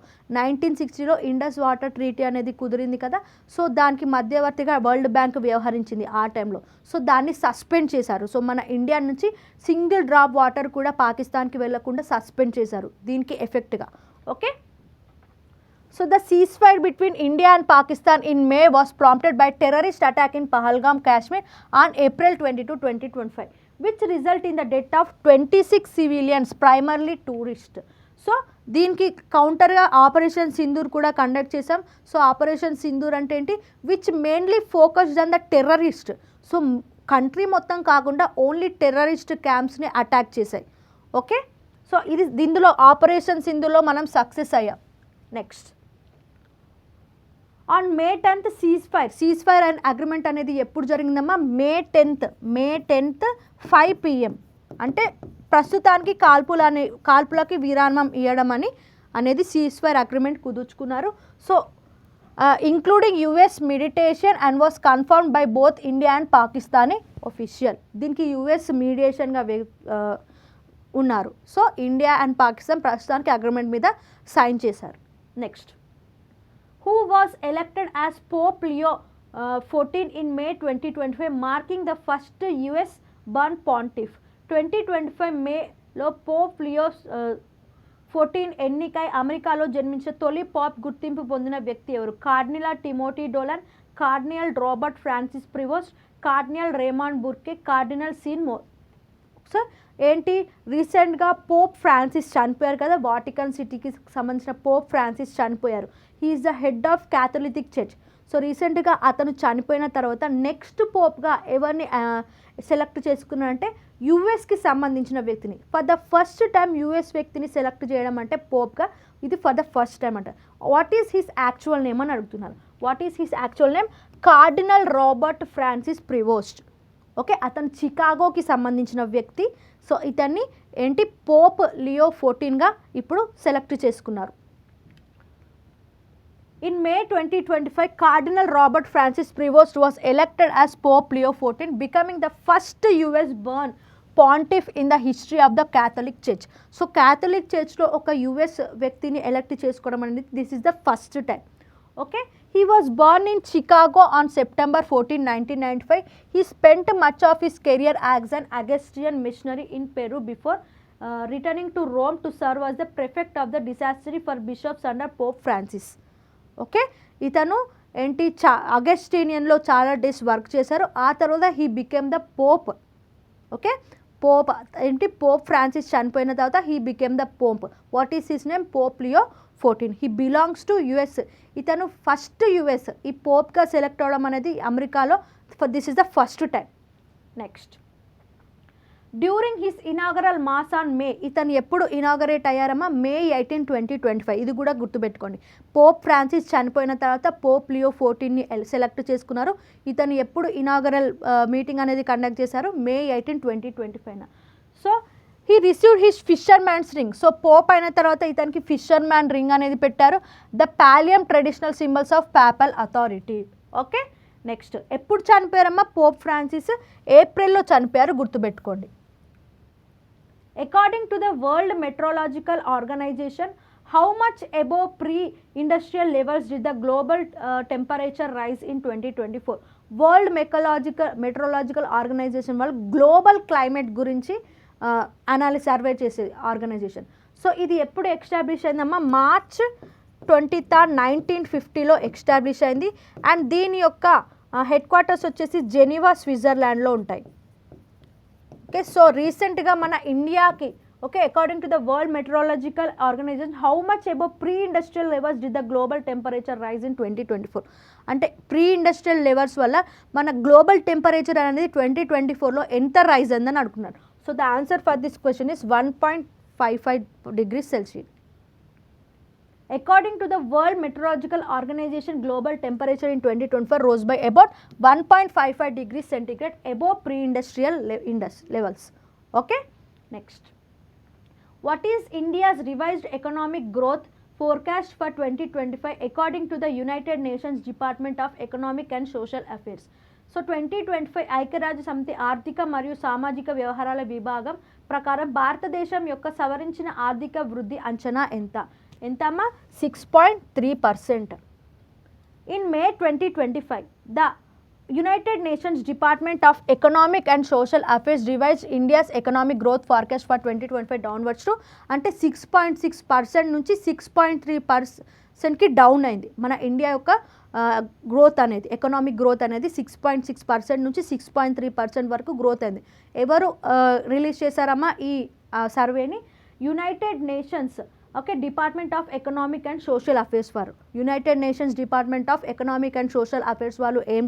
ఇండస్ వాటర్ ట్రీటీ అనేది కుదిరింది కదా. సో దానికి మధ్యవర్తిగా వరల్డ్ బ్యాంక్ వ్యవహరించింది ఆ టైంలో. సో దాన్ని సస్పెండ్ చేశారు. సో మన ఇండియా నుంచి సింగిల్ డ్రాప్ వాటర్ కూడా పాకిస్తాన్కి వెళ్లకుండా సస్పెండ్ చేశారు దీనికి ఎఫెక్ట్గా. Okay, so the ceasefire between India and Pakistan in May was prompted by terrorist attack in Pahalgam, Kashmir on April 22, 2025, which result in the death of 26 civilians, primarily tourists. So దీనికి కౌంటర్గా operation Sindoor కూడా conduct చేసాం. So operation Sindoor అంటే ఏంటి, which mainly focused on the terrorist. So country మొత్తం కాకుండా only terrorist క్యాంప్స్ని attack చేశాయి. Okay, so ఇది దీనిలో ఆపరేషన్ సింధూర్లో మనం సక్సెస్ అయ్యాం. Next, on May 10th cease fire and agreement అనేది ఎప్పుడు జరిగిందమ్మా, మే 10th 5 PM. అంటే ప్రస్తుతానికి కాల్పులకి విరామం ఇవ్వడం అనేది సీజ్ ఫైర్ అగ్రిమెంట్ కుదుర్చుకున్నారు. So including US mediation and was confirmed by both India and Pakistani official. దీనికి యుఎస్ మీడియేషన్గా ఉన్నారు. సో ఇండియా అండ్ పాకిస్తాన్ ప్రస్తుతానికి అగ్రిమెంట్ మీద సైన్ చేశారు. Next, who was elected as Pope Leo 14 in May 2025, marking the first US born pontiff. 2025 మేలో Pope Leo 14 ఎన్నికై అమెరికాలో జన్మించిన తొలి పాప్ గుర్తింపు పొందిన వ్యక్తి ఎవరు? Cardinal Timothy Dolan, cardinal Robert Francis Prevost, cardinal Raymond Burke, cardinal Sean Moore. So ఏంటి, రీసెంట్గా పోప్ ఫ్రాన్సిస్ చనిపోయారు కదా, వాటికన్ సిటీకి సంబంధించిన పోప్ ఫ్రాన్సిస్ చనిపోయారు. He is the head of Catholic church. So రీసెంట్గా అతను చనిపోయిన తర్వాత నెక్స్ట్ పోప్గా ఎవరిని సెలెక్ట్ చేసుకున్నారంటే యుఎస్కి సంబంధించిన వ్యక్తిని. For the first time US వ్యక్తిని సెలెక్ట్ చేయడం అంటే పోప్గా ఇది ఫర్ ద ఫస్ట్ టైం అంట. What is his actual name అని అడుగుతున్నారు. What is his actual name? Cardinal Robert Francis Prevost. Okay, అతను చికాగోకి సంబంధించిన వ్యక్తి. సో ఇతన్ని ఏంటి పోప్ లియో 14గా ఇప్పుడు సెలెక్ట్ చేసుకున్నారు. In May 2025, Cardinal Robert Francis Prevost was elected as Pope Leo XIV, becoming the first US-born pontiff in the history of the Catholic Church. So, Catholic Church లో ఒక US వ్యక్తిని elect చేసుకోవడం అనేది this is the first time. Okay, he was born in Chicago on September 14, 1995. He spent much of his career as an Augustinian missionary in Peru before returning to Rome to serve as the prefect of the dicastery for bishops under Pope Francis. Okay, ఇతను ఏంటి అగస్టీనియన్లో చాలా days work చేశారు. ఆ తర్వాత he became the Pope. Okay, Pope ఏంటి Pope Francis చనిపోయిన తర్వాత he became the Pope. What is his name? Pope Leo 14. He belongs to US. ఇతను ఫస్ట్ యుఎస్ ఈ పోప్గా సెలెక్ట్ అవ్వడం అనేది అమెరికాలో this is the first time. Next, during his inaugural mass on May, ఇతను ఎప్పుడు inaugurate అయ్యారమ్మా? May 18, 2025. ఇది కూడా గుర్తుపెట్టుకోండి. పోప్ ఫ్రాన్సిస్ చనిపోయిన తర్వాత పోప్ లియో 14ని సెలెక్ట్ చేసుకున్నారు. ఇతను ఎప్పుడు ఇనాగరల్ మీటింగ్ అనేది కండక్ట్ చేశారు? May 18, 2025. So he received his fisherman's ring. So pope అయిన తర్వాత ఇతనికి ఫిషర్ మ్యాన్ రింగ్ అనేది పెట్టారు. The pallium traditional symbols of papal authority. Okay, next, ఎప్పుడు చనిపోయారమ్మా? పోప్ ఫ్రాన్సిస్ ఏప్రిల్లో చనిపోయారు, గుర్తుపెట్టుకోండి. According to the World Meteorological Organization, how much above pre-industrial levels did the global temperature rise in 2024? World Meteorological Organization వాళ్ళు global climate గురించి survey చేసే organisation. So ఇది ఎప్పుడు ఎస్టాబ్లిష్ అయిందమ్మా? March 23, 1950లో ఎస్టాబ్లిష్ అయింది. అండ్ దీని యొక్క హెడ్ క్వార్టర్స్ వచ్చేసి జెనీవా, స్విట్జర్లాండ్లో ఉంటాయి. ఓకే, సో రీసెంట్గా మన ఇండియాకి okay according to the World Meteorological Organization how much above pre industrial levels did the global temperature rise in 2024? అంటే ప్రీ ఇండస్ట్రియల్ లెవెల్స్ వల్ల మన గ్లోబల్ టెంపరేచర్ అనేది 2024లో ఎంత రైజ్ అయిందని అడుగుతున్నారు. So the answer for this question is 1.55 degrees Celsius. According to the World Meteorological Organization, global temperature in 2024 rose by about 1.55 degrees centigrade above pre-industrial levels. Okay, next. What is India's revised economic growth forecast for 2025 according to the United Nations Department of Economic and Social Affairs? So 2025 ఐక్యరాజ్య సమితి ఆర్థిక మరియు సామాజిక వ్యవహారాల విభాగం ప్రకారం భారతదేశం యొక్క సవరించిన ఆర్థిక వృద్ధి అంచనా ఎంతమ్మా? 6.3%. In May 2025, the United Nations Department of Economic and Social Affairs revised India's economic growth forecast for 2025 downwards to అంటే 6.6% నుంచి 6.3%కి డౌన్ అయింది. మన ఇండియా యొక్క గ్రోత్ అనేది ఎకనామిక్ గ్రోత్ అనేది 6.6% నుంచి 6.3% వరకు గ్రోత్ అయింది. ఎవరు రిలీజ్ చేశారమ్మా ఈ సర్వేని? United nations okay department of economic and social affairs వారు. United nations department of economic and social affairs వాళ్ళు ఏం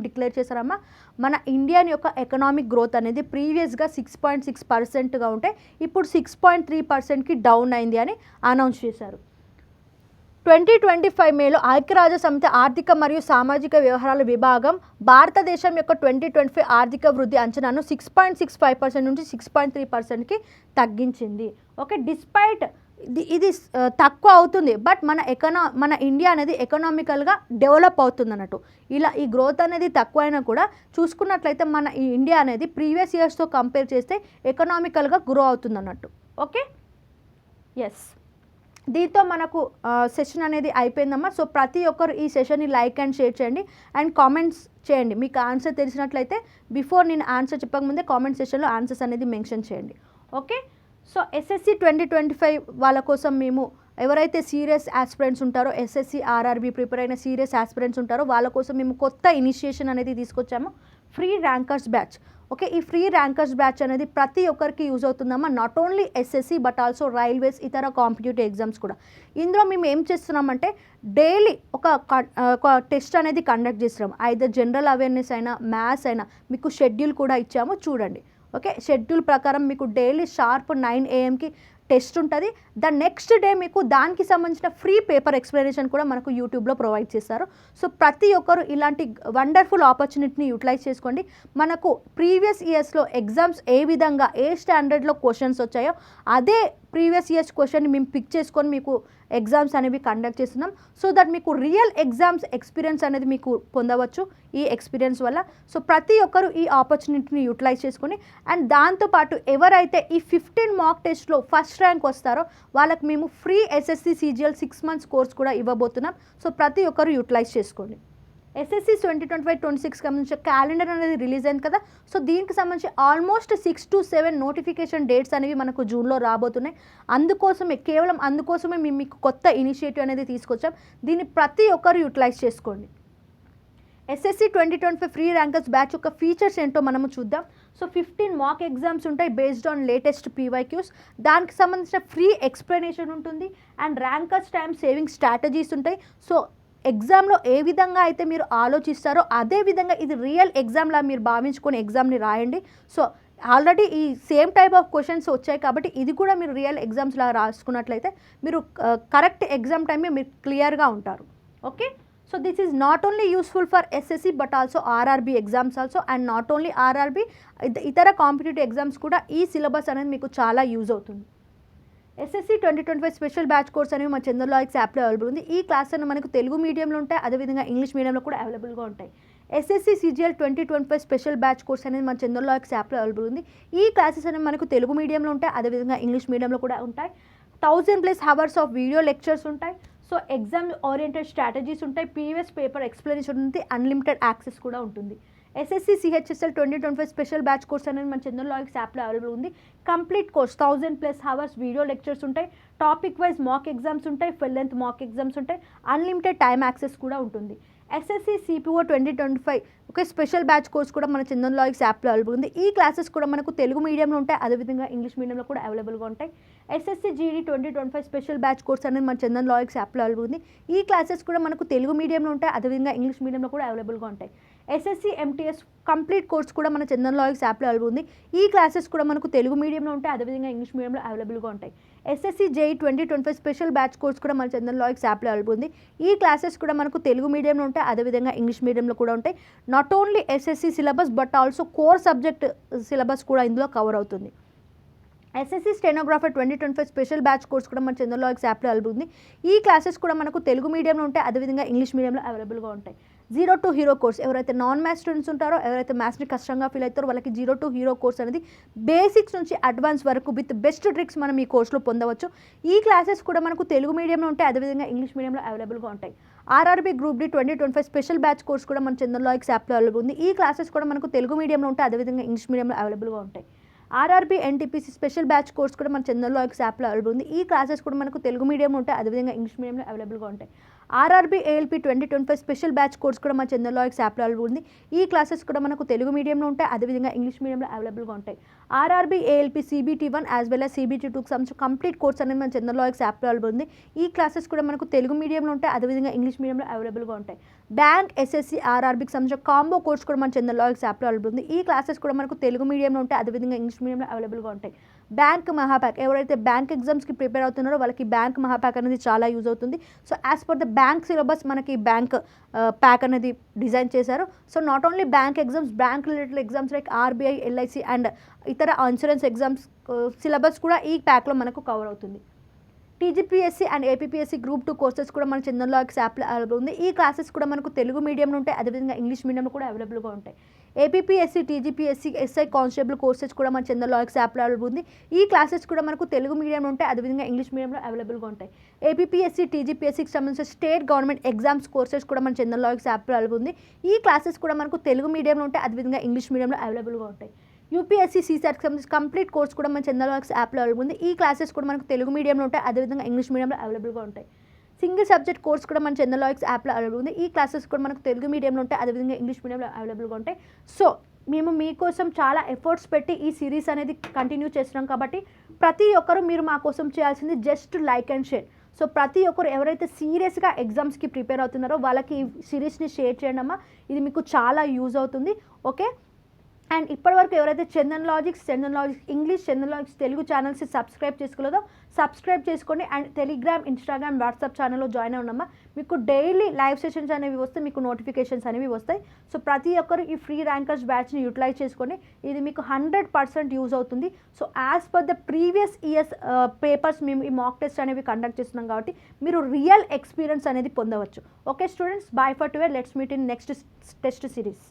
డిక్లేర్ చేశారమ్మా? మన ఇండియన్ యొక్క ఎకనామిక్ గ్రోత్ అనేది ప్రీవియస్గా 6.6%గా ఉంటే ఇప్పుడు 6.3%కి డౌన్ అయింది అని అనౌన్స్ చేశారు. 2025 మేలో ఐక్యరాజ్య సమితి ఆర్థిక మరియు సామాజిక వ్యవహారాల విభాగం భారతదేశం యొక్క 2025 ఆర్థిక వృద్ధి అంచనాను 6.65% నుంచి 6.3%కి తగ్గించింది. ఓకే, డిస్పైట్ ఇది తక్కువ అవుతుంది, బట్ మన ఇండియా అనేది ఎకనామికల్గా డెవలప్ అవుతుంది అన్నట్టు. ఇలా ఈ గ్రోత్ అనేది తక్కువ అయినా కూడా చూసుకున్నట్లయితే మన ఈ ఇండియా అనేది ప్రీవియస్ ఇయర్స్తో కంపేర్ చేస్తే ఎకనామికల్గా గ్రో అవుతుంది అన్నట్టు. ఓకే, ఎస్, దీంతో మనకు సెషన్ అనేది అయిపోయిందమ్మా. సో ప్రతి ఒక్కరు ఈ సెషన్ని లైక్ అండ్ షేర్ చేయండి అండ్ కామెంట్స్ చేయండి. మీకు ఆన్సర్ తెలిసినట్లయితే బిఫోర్ నేను ఆన్సర్ చెప్పకముందే కామెంట్ సెషన్లో ఆన్సర్స్ అనేది మెన్షన్ చేయండి. ఓకే, సో ఎస్ఎస్సి 2025 వాళ్ళ కోసం మేము ఎవరైతే సీరియస్ ఆస్పిరెంట్స్ ఉంటారో ఎస్ఎస్సి ఆర్ఆర్బీ ప్రిపేర్ అయిన సీరియస్ ఆస్పిరెంట్స్ ఉంటారో వాళ్ళ కోసం మేము కొత్త ఇనిషియేషన్ అనేది తీసుకొచ్చాము, ఫ్రీ ర్యాంకర్స్ బ్యాచ్. ఓకే, ఈ ఫ్రీ ర్యాంకర్స్ బ్యాచ్ అనేది ప్రతి ఒక్కరికి యూజ్ అవుతుందమ్మా. Not only SSC but also railways, ఇతర కాంపిటేటివ్ ఎగ్జామ్స్ కూడా. ఇందులో మేము ఏం చేస్తున్నామంటే డైలీ ఒక టెస్ట్ అనేది కండక్ట్ చేస్తున్నాం. ఐదర్ జనరల్ అవేర్నెస్ అయినా మ్యాథ్స్ అయినా మీకు షెడ్యూల్ కూడా ఇచ్చాము, చూడండి. ఓకే, షెడ్యూల్ ప్రకారం మీకు డైలీ షార్ప్ 9 AM టెస్ట్ ఉంటుంది. ద నెక్స్ట్ డే మీకు దానికి సంబంధించిన ఫ్రీ పేపర్ ఎక్స్ప్లెనేషన్ కూడా మనకు యూట్యూబ్లో ప్రొవైడ్ చేస్తారు. సో ప్రతి ఒక్కరు ఇలాంటి వండర్ఫుల్ ఆపర్చునిటీని యూటిలైజ్ చేసుకోండి. మనకు ప్రీవియస్ ఇయర్స్లో ఎగ్జామ్స్ ఏ విధంగా ఏ స్టాండర్డ్లో క్వశ్చన్స్ వచ్చాయో అదే ప్రీవియస్ ఇయర్స్ క్వశ్చన్ మేము పిక్ చేసుకొని మీకు ఎగ్జామ్స్ అనేవి కండక్ట్ చేస్తున్నాం. సో దట్ మీకు రియల్ ఎగ్జామ్స్ ఎక్స్పీరియన్స్ అనేది మీకు పొందవచ్చు ఈ ఎక్స్పీరియన్స్ వల్ల. సో ప్రతి ఒక్కరు ఈ ఆపర్చునిటీని యూటిలైజ్ చేసుకొని అండ్ దాంతోపాటు ఎవరైతే ఈ 15 మాక్ టెస్ట్లో ఫస్ట్ ర్యాంక్ వస్తారో వాళ్ళకి మేము free SSC CGL 6 months course కూడా ఇవ్వబోతున్నాం. సో ప్రతి ఒక్కరు యూటిలైజ్ చేసుకోండి. SSC 2025-26 సంబంధించిన క్యాలెండర్ అనేది రిలీజ్ అయింది కదా. సో దీనికి సంబంధించి ఆల్మోస్ట్ 6 to 7 నోటిఫికేషన్ డేట్స్ అనేవి మనకు జూన్లో రాబోతున్నాయి. కేవలం అందుకోసమే మేము మీకు కొత్త ఇనిషియేటివ్ అనేది తీసుకొచ్చాం. దీన్ని ప్రతి ఒక్కరు యూటిలైజ్ చేసుకోండి. SSC 2025 ఫ్రీ ర్యాంకర్స్ బ్యాచ్ యొక్క ఫీచర్స్ ఏంటో మనము చూద్దాం. సో 15 మాక్ ఎగ్జామ్స్ ఉంటాయి బేస్డ్ ఆన్ లేటెస్ట్ PYQs. దానికి సంబంధించిన ఫ్రీ ఎక్స్ప్లెనేషన్ ఉంటుంది and rankers time saving strategies ఉంటాయి. సో ఎగ్జామ్లో ఏ విధంగా అయితే మీరు ఆలోచిస్తారో అదే విధంగా ఇది రియల్ ఎగ్జామ్లా మీరు భావించుకొని ఎగ్జామ్ని రాయండి. సో ఆల్రెడీ ఈ సేమ్ టైప్ ఆఫ్ క్వశ్చన్స్ వచ్చాయి కాబట్టి ఇది కూడా మీరు రియల్ ఎగ్జామ్స్లా రాసుకున్నట్లయితే మీరు కరెక్ట్ ఎగ్జామ్ టైమే మీరు క్లియర్గా ఉంటారు. Okay, so this is not only useful for SSC but also RRB exams also and not only RRB ఇతర కాంపిటేటివ్ ఎగ్జామ్స్ కూడా ఈ సిలబస్ అనేది మీకు చాలా యూజ్ అవుతుంది. SSC 2025 స్పెషల్ బ్యాచ్ కోర్స్ అనేవి మన చంద్రలాజిక్స్ యాప్లో అవైలబుల్ ఉంది. ఈ క్లాస్ అనేవి మనకు తెలుగు మీడియంలో ఉంటాయి, అదేవిధంగా ఇంగ్లీష్ మీడియంలో కూడా అవైలబుల్గా ఉంటాయి. SSC CGL 2025 special batch course అనేది మన చంద్రలాజిక్స్ యాప్లో అవైలబుల్ ఉంది. ఈ క్లాసెస్ అనేవి మనకు తెలుగు మీడియంలో ఉంటాయి, అదేవిధంగా ఇంగ్లీష్ మీడియంలో కూడా ఉంటాయి. 1000+ hours ఆఫ్ వీడియో లెక్చర్స్ ఉంటాయి. సో ఎగ్జామ్ ఓరియంటెడ్ స్ట్రాటజీస్ ఉంటాయి, ప్రీవియస్ పేపర్ ఎక్స్ప్లెనేషన్ ఉంటుంది, అన్లిమిటెడ్ యాక్సెస్ కూడా ఉంటుంది. SSC CHSL 2025 special batch course అనేది మన చంద్రలాజిక్స్ యాప్లో అవైలబుల్ ఉంది. Complete course 1000+ hours video lectures ఉంటాయి, టాపిక్ వైజ్ మాక్ ఎగ్జామ్స్ ఉంటాయి, ఫుల్ లెంత్ మాక్ ఎగ్జామ్స్ ఉంటాయి, అన్లిమిటెడ్ టైమ్ యాక్సెస్ కూడా ఉంటుంది. SSC CPO 2025 ఒక స్పెషల్ బ్యాచ్ కోర్స్ కూడా మన చంద్రలాజిక్స్ యాప్లో అవైలబుల్ ఉంది. ఈ క్లాసెస్ కూడా మనకు తెలుగు మీడియంలో ఉంటాయి, అదేవిధంగా ఇంగ్లీష్ మీడియంలో కూడా అవైలబుల్గా ఉంటాయి. SSC GD 2025 special batch course అనేది మన చంద్రలాజిక్స్ యాప్లో అవైలబుల్ ఉంది. ఈ క్లాసెస్ కూడా మనకు తెలుగు మీడియంలో ఉంటాయి, అదేవిధంగా ఇంగ్లీష్ మీడియంలో కూడా అవైలబుల్గా ఉంటాయి. SSC MTS కంప్లీట్ కోర్స్ కూడా మన చంద్రలాజిక్స్ యాప్లో అవైలబుల్ ఉంది. ఈ క్లాసెస్ కూడా మనకు తెలుగు మీడియంలో ఉంటాయి, అదేవిధంగా ఇంగ్లీష్ మీడియంలో అవైలబుల్గా ఉంటాయి. SSC JEE 2025 special batch course కూడా మన చంద్రలాజిక్స్ యాప్లో అవైలబుల్ ఉంది. ఈ క్లాసెస్ కూడా మనకు తెలుగు మీడియంలో ఉంటాయి, అదేవిధంగా ఇంగ్లీష్ మీడియంలో కూడా ఉంటాయి. Not only SSC syllabus but also core subject syllabus కూడా ఇందులో కవర్ అవుతుంది. SSC stenographer 2025 special batch course కూడా మన చంద్రలాజిక్స్ యాప్లో అవైలబుల్ ఉంది. ఈ క్లాసెస్ కూడా మనకు తెలుగు మీడియంలో ఉంటాయి, అదేవిధంగా ఇంగ్లీష్ మీడియంలో అవైలబుల్గా ఉంటాయి. 0 to హీరో కోర్స్ ఎవరైతే నాన్ మ్యాథ్స్ స్టూడెంట్స్ ఉంటారో, ఎవరైతే మ్యాథ్స్ని కష్టంగా ఫీల్ అవుతారో వాళ్ళకి 0 to హీరో కోర్స్ అనేది బేసిక్స్ నుంచి అడ్వాన్స్ వరకు విత్ బెస్ట్ ట్రిక్స్ మనం ఈ కోర్సులో పొందవచ్చు. ఈ క్లాసెస్ కూడా మనకు తెలుగు మీడియంలో ఉంటాయి, అదేవిధంగా ఇంగ్లీష్ మీడియంలో అవైలబుల్గా ఉంటాయి. RRB group D 2025 special batch course కూడా మన చంద్రలాజిక్స్ యాప్లో అవైలబుల్ ఉంది. ఈ క్లాసెస్ కూడా మనకు తెలుగు మీడియంలో ఉంటాయి, అదేవిధంగా ఇంగ్లీష్ మీడియంలో అవైలబుల్గా ఉంటాయి. RRB NTPC special batch course కూడా మన చంద్రలాజిక్స్ యాప్లో అవైలబుల్ ఉంది. ఈ క్లాసెస్ కూడా మనకు తెలుగు మీడియంలో ఉంటాయి, అదేవిధంగా ఇంగ్లీష్ మీడియంలో అవైలబుల్గా ఉంటాయి. RRB ALP 2025 special batch course కూడా మన చంద్రలాజిక్స్ యాప్లో అవైలబుల్ ఉంది. ఈ క్లాసెస్ కూడా మనకు తెలుగు మీడియంలో ఉంటాయి, అదేవిధంగా ఇంగ్లీష్ మీడియంలో అవైలబుల్గా ఉంటాయి. RRB ALP CBT1 as well as CBT2కి సంబంధించిన కంప్లీట్ కోర్స్ అనేది మన చంద్రలాజిక్స్ యాప్లో అవైలబుల్ ఉంది. ఈ క్లాసెస్ కూడా మనకు తెలుగు మీడియంలో ఉంటాయి, అదేవిధంగా ఇంగ్లీష్ మీడియంలో అవైలబుల్గా ఉంటాయి. బ్యాంక్ SSC RRBకి సంబంధించిన కాంబో కోర్స్ కూడా మన చంద్రలాజిక్స్ యాప్లో అవైలబుల్ ఉంది. ఈ క్లాసెస్ కూడా మనకు తెలుగు మీడియంలో ఉంటాయి, అదేవిధంగా ఇంగ్లీష్ మీడియంలో అవైలబుల్గా ఉంటాయి. బ్యాంక్ మహాప్యాక్ ఎవరైతే బ్యాంక్ ఎగ్జామ్స్కి ప్రిపేర్ అవుతున్నారో వాళ్ళకి బ్యాంక్ మహాప్యాక్ అనేది చాలా యూజ్ అవుతుంది. So as per the bank syllabus మనకి బ్యాంక్ ప్యాక్ అనేది డిజైన్ చేశారు. So not only bank exams, bank related exams like RBI LIC and ఇతర ఇన్సూరెన్స్ ఎగ్జామ్స్ సిలబస్ కూడా ఈ ప్యాక్లో మనకు కవర్ అవుతుంది. TGPSC and APPSC group 2 courses కూడా మన చంద్రలాజిక్స్ యాప్లో అవైలబుల్ ఉంది. ఈ క్లాసెస్ కూడా మనకు తెలుగు మీడియంలో ఉంటాయి, అదేవిధంగా ఇంగ్లీష్ మీడియంలో కూడా అవైలబుల్గా ఉంటాయి. APPSC TGPSC SI constable courses కూడా మన చంద్రలాజిక్స్ యాప్లో అవైలబుల్ ఉంది. ఈ క్లాసెస్ కూడా మనకు తెలుగు మీడియంలో ఉంటాయి, అదేవిధంగా ఇంగ్లీష్ మీడియంలో అవైలబుల్గా ఉంటాయి. APPSC TGPSCకి సంబంధించిన స్టేట్ గవర్నమెంట్ ఎగ్జామ్స్ కోర్సెస్ కూడా మన చంద్రలాజిక్స్ యాప్లో అవైలబుల్ ఉంది. ఈ క్లాసెస్ కూడా మనకు తెలుగు మీడియంలో ఉంటాయి, అదేవిధంగా ఇంగ్లీష్ మీడియంలో అవైలబుల్గా ఉంటాయి. UPSC CSATకి సంబంధించి కంప్లీట్ కోర్స్ కూడా మన చంద్రలాజిక్స్ యాప్లో అవైలబుల్ ఉంది. ఈ క్లాసెస్ కూడా మనకు తెలుగు మీడియంలో ఉంటాయి, అదేవిధంగా ఇంగ్లీష్ మీడియంలో అవైలబుల్గా ఉంటాయి. సింగిల్ సబ్జెక్ట్ కోర్స్ కూడా మన చంద్రలాజిక్స్ యాప్లో అవైలబుల్ ఉంది. ఈ క్లాసెస్ కూడా మనకు తెలుగు మీడియంలో ఉంటాయి, అదేవిధంగా ఇంగ్లీష్ మీడియంలో అవైలబుల్గా ఉంటాయి. సో మేము మీకోసం చాలా ఎఫర్ట్స్ పెట్టి ఈ సిరీస్ అనేది కంటిన్యూ చేస్తున్నాం కాబట్టి ప్రతి ఒక్కరు మీరు మా కోసం చేయాల్సింది just like and share. So ప్రతి ఒక్కరు ఎవరైతే సీరియస్గా ఎగ్జామ్స్కి ప్రిపేర్ అవుతున్నారో వాళ్ళకి ఈ సిరీస్ని షేర్ చేయడం అమ్మా, ఇది మీకు చాలా యూజ్ అవుతుంది. ఓకే, అండ్ ఇప్పటివరకు ఎవరైతే Chandan logics English, Chandan logics Telugu channels subscribe చేసుకోలేదో సబ్స్క్రైబ్ చేసుకోండి. అండ్ టెలిగ్రామ్, ఇన్స్టాగ్రామ్, వాట్సాప్ ఛానల్లో జాయిన్ అవ్వనమ్మా. మీకు డైలీ లైవ్ సెషన్స్ అనేవి వస్తాయి, మీకు నోటిఫికేషన్స్ అనేవి వస్తాయి. సో ప్రతి ఒక్కరు ఈ ఫ్రీ ర్యాంకర్స్ బ్యాచ్ని యూటిలైజ్ చేసుకోండి. ఇది మీకు 100% యూజ్ అవుతుంది. So as per the previous years papers మేము ఈ మాక్ టెస్ట్ అనేవి కండక్ట్ చేస్తున్నాం కాబట్టి మీరు రియల్ ఎక్స్పీరియన్స్ అనేది పొందవచ్చు. Okay students, by for today. Let's meet in next test series.